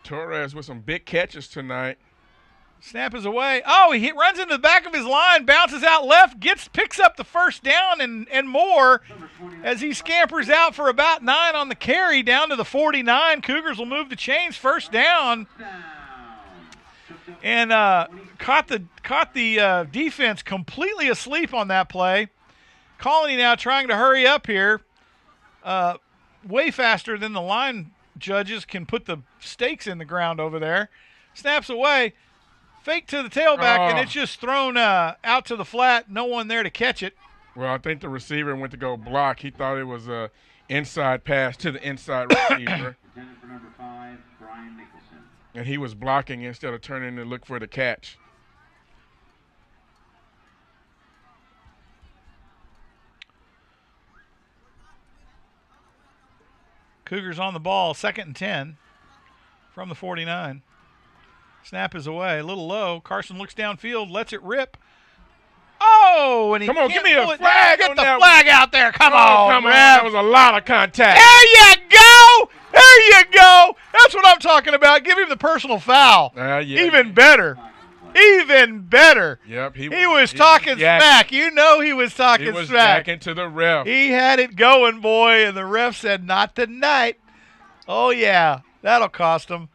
Torres with some big catches tonight. Snap is away. Oh, he runs into the back of his line, bounces out left, picks up the first down and more as he scampers out for about 9 on the carry down to the 49. Cougars will move the chains, first down. And caught the defense completely asleep on that play. Colony now trying to hurry up here, way faster than the line judges can put the stakes in the ground over there. Snaps away, fake to the tailback, and it's just thrown out to the flat. No one there to catch it. Well, I think the receiver went to go block. He thought it was a inside pass to the inside receiver. Intended for number 5, Brian Nicholson. And he was blocking instead of turning to look for the catch. Cougars on the ball, 2nd and 10 from the 49. Snap is away, a little low. Carson looks downfield, lets it rip. Oh, and he Come on, can't give me a pull it flag down. on Get the that flag out there. Come on, Come on. ref. That was a lot of contact. There you go. There you go. That's what I'm talking about. Give him the personal foul. Yeah. Even better. Even better. Yep. He was talking smack. You know he was talking He was smack. backing to the ref. He had it going, boy, and the ref said, not tonight. Oh, yeah. That'll cost him.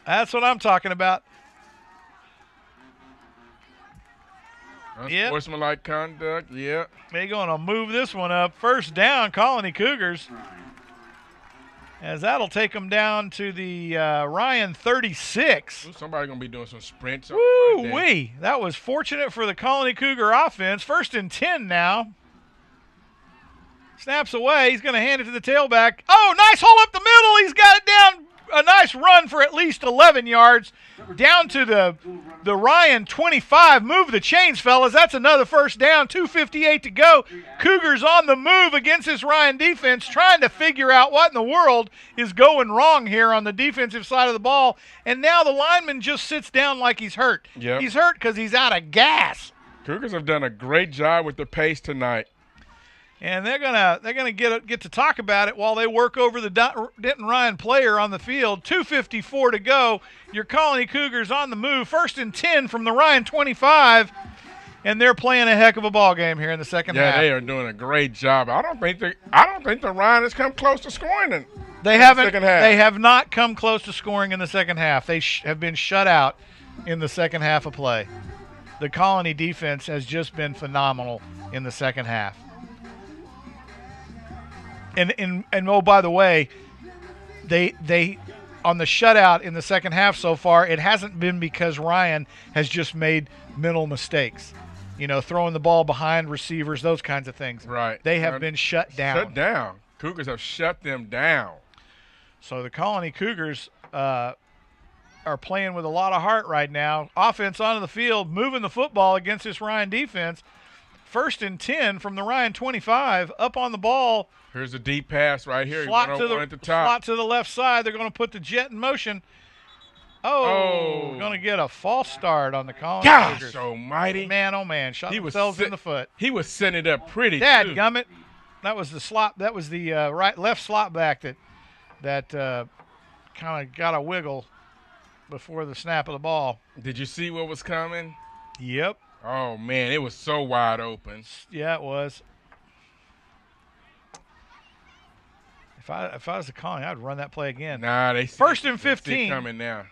That's what I'm talking about. Yep. Unsportsmanlike conduct, yeah. They're going to move this one up. First down, Colony Cougars. As that'll take them down to the Ryan 36. Ooh, somebody going to be doing some sprints. Woo-wee. That was fortunate for the Colony Cougar offense. 1st and 10 now. Snaps away. He's going to hand it to the tailback. Oh, nice hole up the middle. He's got it down. A nice run for at least 11 yards. Down to the Ryan 25. Move the chains, fellas. That's another first down. 2:58 to go. Cougars on the move against this Ryan defense, trying to figure out what in the world is going wrong here on the defensive side of the ball. And now the lineman just sits down like he's hurt. Yep. He's hurt because he's out of gas. Cougars have done a great job with the pace tonight. And they're gonna get to talk about it while they work over the Denton Ryan player on the field. 2:54 to go. Your Colony Cougars on the move. 1st and 10 from the Ryan 25, and they're playing a heck of a ball game here in the second half. Yeah, they are doing a great job. I don't think the Ryan has come close to scoring in They haven't. second half. They have not come close to scoring in the second half. They have been shut out in the second half of play. The Colony defense has just been phenomenal in the second half. And oh, by the way, they on the shutout in the second half so far, it hasn't been because Ryan has just made mental mistakes. You know, throwing the ball behind receivers, those kinds of things. Right. They have been shut down. Shut down. Cougars have shut them down. So the Colony Cougars are playing with a lot of heart right now. Offense onto the field, moving the football against this Ryan defense. 1st and 10 from the Ryan 25, up on the ball. Here's a deep pass right here. Slot At the top. slot to the left side. They're going to put the jet in motion. Going to get a false start on the Colony Cougars. Gosh almighty. Man, oh man, shot themselves in the foot. He was setting it up pretty Dadgummit. That was the slot. That was the left slot back that kind of got a wiggle before the snap of the ball. Did you see what was coming? Yep. Oh, man, it was so wide open. Yeah, it was. If I was the Colony, I'd run that play again. Nah, they see, First and they see it 15. coming now.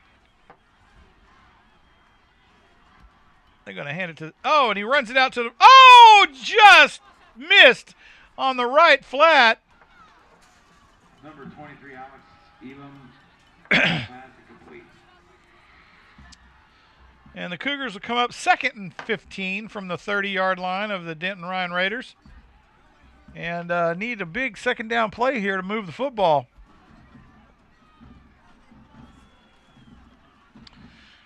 They're going to hand it to – oh, and he runs it out to the – oh, just missed on the right flat. Number 23, Alex Elam. Pass incomplete. And the Cougars will come up 2nd and 15 from the 30-yard line of the Denton Ryan Raiders. And need a big second down play here to move the football.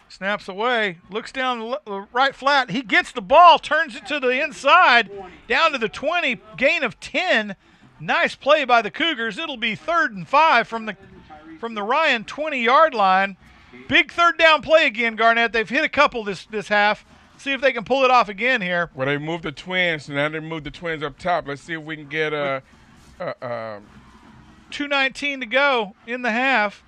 Snaps away, looks down the right flat. He gets the ball, turns it to the inside, down to the 20, gain of 10. Nice play by the Cougars. It'll be 3rd and 5 from the Ryan 20-yard line. Big third down play again, Garnett. They've hit a couple this half. See if they can pull it off again here. Well, they moved the Twins, and now they moved the Twins up top. Let's see if we can get 2:19 to go in the half.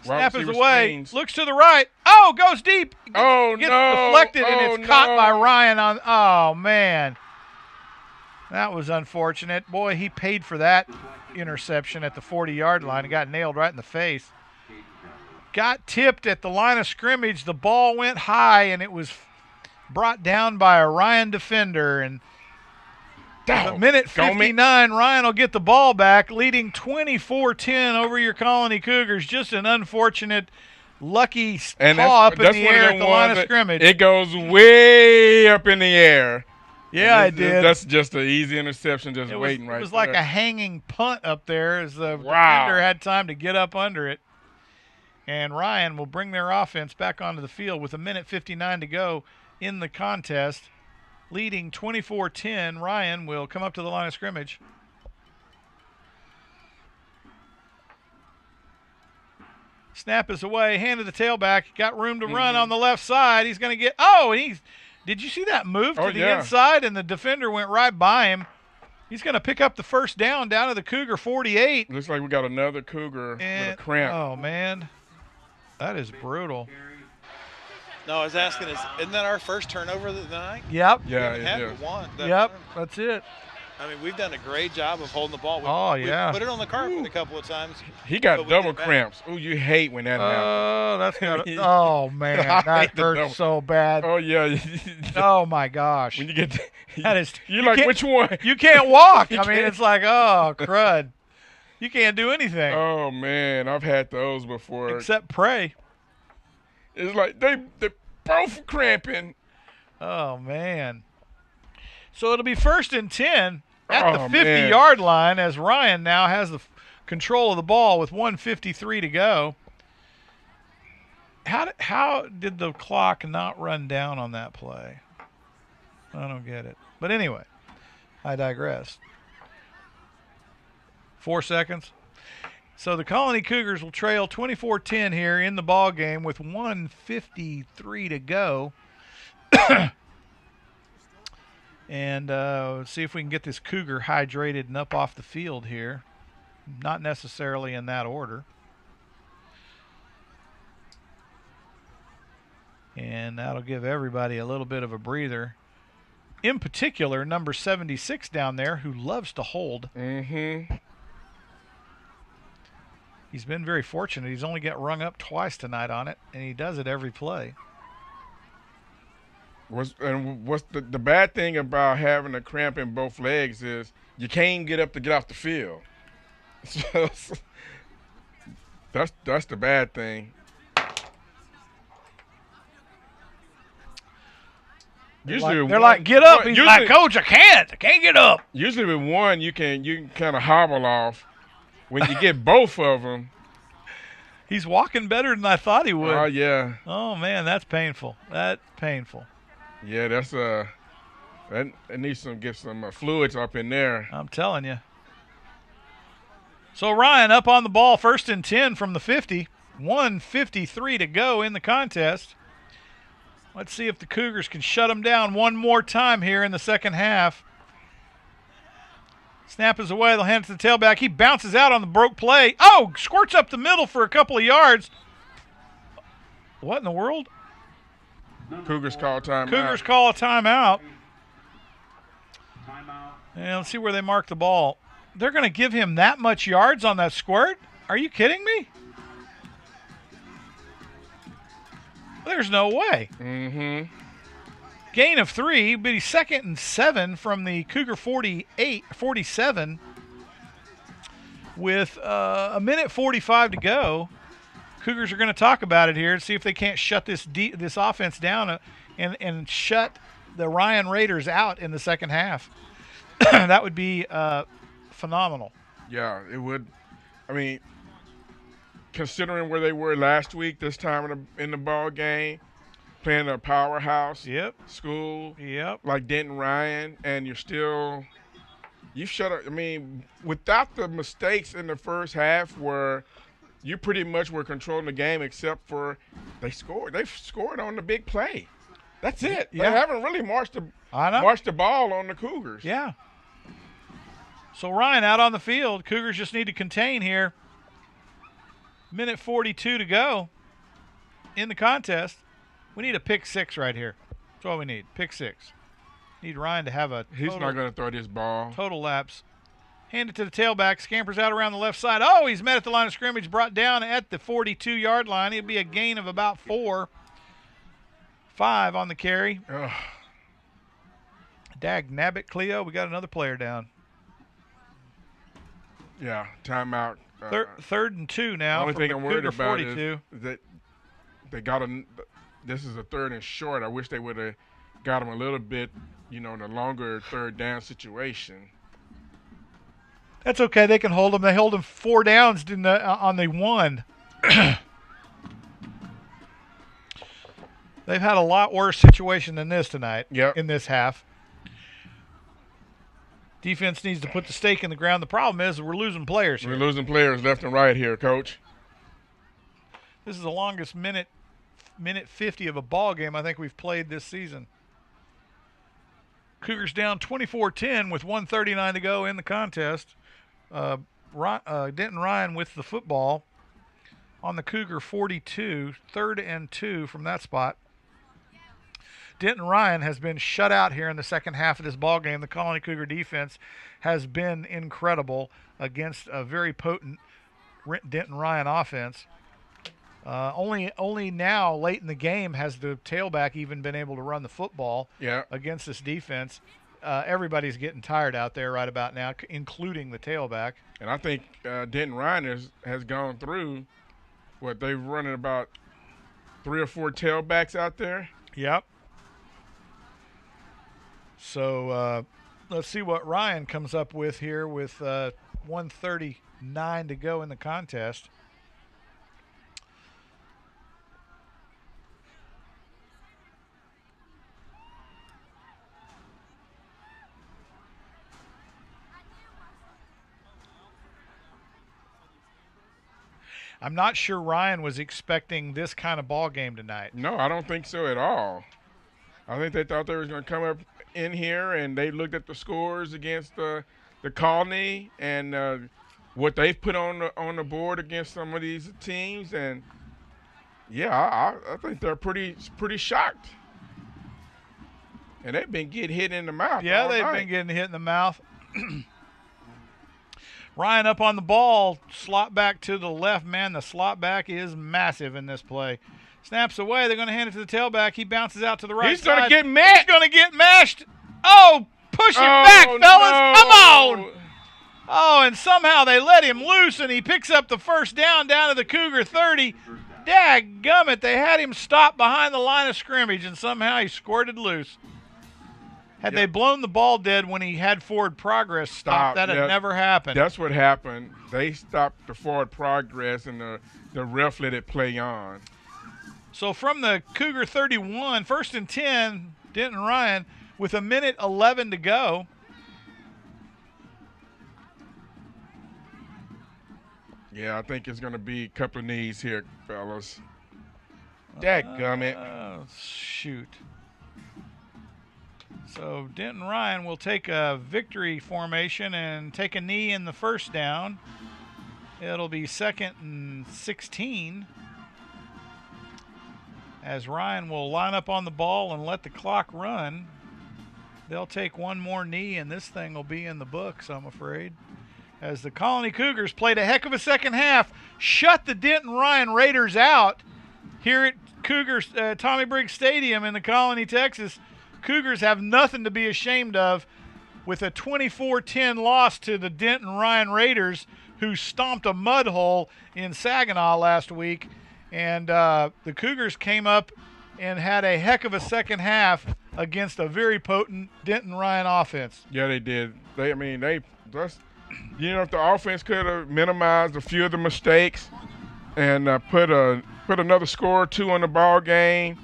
Snap is receiver away. screens. Looks to the right. Oh, goes deep. Gets no. deflected, and it's caught by no. Ryan on. Oh, man. That was unfortunate. Boy, he paid for that interception at the 40-yard line. He got nailed right in the face. Got tipped at the line of scrimmage. The ball went high, and it was brought down by a Ryan defender. And at minute 59, Ryan will get the ball back, leading 24-10 over your Colony Cougars. Just an unfortunate, lucky paw up in the air at the line of scrimmage. It goes way up in the air. Yeah, it did. That's just an easy interception, just waiting right there. It was like a hanging punt up there as the defender had time to get up under it. And Ryan will bring their offense back onto the field with 1:59 to go in the contest. Leading 24-10, Ryan will come up to the line of scrimmage. Snap is away, hand to the tailback. Got room to run on the left side. He's going to get – oh, and did you see that move to the inside? And the defender went right by him. He's going to pick up the first down to the Cougar 48. Looks like we got another Cougar with a cramp. Oh, man. That is brutal. No, I was asking, isn't that our first turnover of the night? Yep. Yeah, it is. Yep, that's it. I mean, we've done a great job of holding the ball. We put it on the carpet a couple of times. He got double cramps. Oh, you hate when that happens. Oh, that's got to – oh, man, that hurts so bad. Oh, yeah. Oh, my gosh. When you get that is – you're like, which one? You can't walk. I mean, it's like, oh, crud. You can't do anything. Oh, man, I've had those before. Except pray. It's like they both cramping. Oh, man. So it'll be 1st and 10 at the 50 man. yard line as Ryan now has the control of the ball with 1:53 to go. How did the clock not run down on that play? I don't get it. But anyway, I digress. 4 seconds. So the Colony Cougars will trail 24-10 here in the ball game with 1:53 to go. And see if we can get this Cougar hydrated and up off the field here. Not necessarily in that order. And that'll give everybody a little bit of a breather. In particular, number 76 down there who loves to hold. Mm-hmm. He's been very fortunate. He's only got rung up twice tonight on it, and he does it every play. What's the bad thing about having a cramp in both legs is you can't get up to get off the field. So that's the bad thing. Usually they're like, get up. He's like, Coach, I can't get up. Usually with one, you can kind of hobble off. When you get both of them, he's walking better than I thought he would. Oh yeah. Oh man, that's painful. That's painful. Yeah, that's that needs to get some fluids up in there. I'm telling you. So Ryan up on the ball, 1st and 10 from the 50. 1:53 to go in the contest. Let's see if the Cougars can shut them down one more time here in the second half. Snap is away. They'll hand it to the tailback. He bounces out on the broke play. Oh, squirts up the middle for a couple of yards. What in the world? Cougars call timeout. Cougars call a timeout. And let's see where they mark the ball. They're going to give him that much yards on that squirt? Are you kidding me? There's no way. Mm-hmm. Gain of 3, but he's 2nd and 7 from the Cougar 47 with a minute 45 to go. Cougars are going to talk about it here and see if they can't shut this offense down and shut the Ryan Raiders out in the second half. That would be phenomenal. Yeah, it would. I mean, considering where they were last week, this time in the ball game, playing a powerhouse school like Denton Ryan, and you've shut up. I mean, without the mistakes in the first half where you pretty much were controlling the game except for they scored. They've scored on the big play. That's it. Yeah. They haven't really marched the ball on the Cougars. Yeah. So Ryan out on the field. Cougars just need to contain here. Minute 42 to go in the contest. We need a pick 6 right here. That's all we need. Pick 6. Need Ryan to have a He's not going to throw this ball. Total lapse. Hand it to the tailback. Scampers out around the left side. Oh, he's met at the line of scrimmage. Brought down at the 42-yard line. It'll be a gain of about 4. 5 on the carry. Ugh. Dag nabbit, Cleo. We got another player down. Yeah, timeout. Third and 2 now. The only thing I'm worried about 42. is that they got this is a 3rd and short. I wish they would have got him a little bit, in a longer 3rd down situation. That's okay. They can hold him. They hold him 4 downs on the 1. They've had a lot worse situation than this tonight in this half. Defense needs to put the stake in the ground. The problem is we're losing players here. We're losing players left and right here, Coach. This is the longest minute 50 of a ball game I think we've played this season. Cougars down 24-10 with 1:39 to go in the contest. Denton Ryan with the football on the Cougar 42, 3rd and 2 from that spot. Denton Ryan has been shut out here in the second half of this ball game. The Colony Cougar defense has been incredible against a very potent Denton Ryan offense. Only now, late in the game, has the tailback even been able to run the football against this defense. Everybody's getting tired out there right about now, including the tailback. And I think Denton Ryan has gone through they've running about 3 or 4 tailbacks out there. Yep. So let's see what Ryan comes up with here with 1:39 to go in the contest. I'm not sure Ryan was expecting this kind of ball game tonight. No, I don't think so at all. I think they thought they were going to come up in here, and they looked at the scores against the Colony and what they've put on the board against some of these teams, and I think they're pretty shocked. And they've been getting hit in the mouth. Yeah, they've been getting hit in the mouth. Ryan up on the ball, slot back to the left. Man, the slot back is massive in this play. Snaps away. They're going to hand it to the tailback. He bounces out to the right side. He's going to get mashed. He's going to get mashed. Oh, push him back, fellas. No. Come on. Oh, and somehow they let him loose, and he picks up the first down to the Cougar 30. Dadgummit, they had him stopped behind the line of scrimmage, and somehow he squirted loose. Had they blown the ball dead when he had forward progress stopped, that had never happened. That's what happened. They stopped the forward progress, and the ref let it play on. So from the Cougar 31, 1st and 10, Denton Ryan with 1:11 to go. Yeah, I think it's going to be a couple of knees here, fellas. Dadgummit. Shoot. So Denton Ryan will take a victory formation and take a knee in the first down. It'll be 2nd and 16. As Ryan will line up on the ball and let the clock run. They'll take one more knee, and this thing will be in the books, I'm afraid. as the Colony Cougars played a heck of a second half, shut the Denton Ryan Raiders out here at Cougars Tommy Briggs Stadium in the Colony, Texas. Cougars have nothing to be ashamed of with a 24-10 loss to the Denton Ryan Raiders, who stomped a mud hole in Saginaw last week. And the Cougars came up and had a heck of a second half against a very potent Denton Ryan offense. Yeah, they did. If the offense could have minimized a few of the mistakes and put another score or two on the ball game,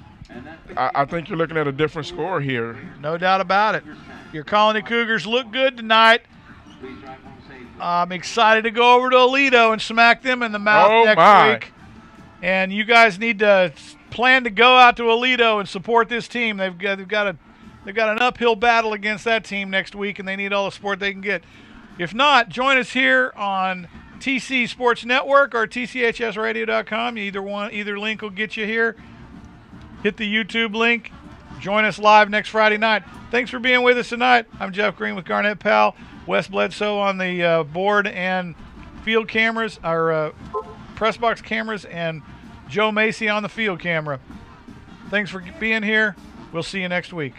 I think you're looking at a different score here. No doubt about it. Your Colony Cougars look good tonight. I'm excited to go over to Aledo and smack them in the mouth next week. And you guys need to plan to go out to Aledo and support this team. They've got an uphill battle against that team next week, and they need all the support they can get. If not, join us here on TC Sports Network or TCHSradio.com. Either link will get you here. Hit the YouTube link. Join us live next Friday night. Thanks for being with us tonight. I'm Jeff Green with Garnett Powell. Wes Bledsoe on the board and field cameras, our press box cameras, and Joe Macy on the field camera. Thanks for being here. We'll see you next week.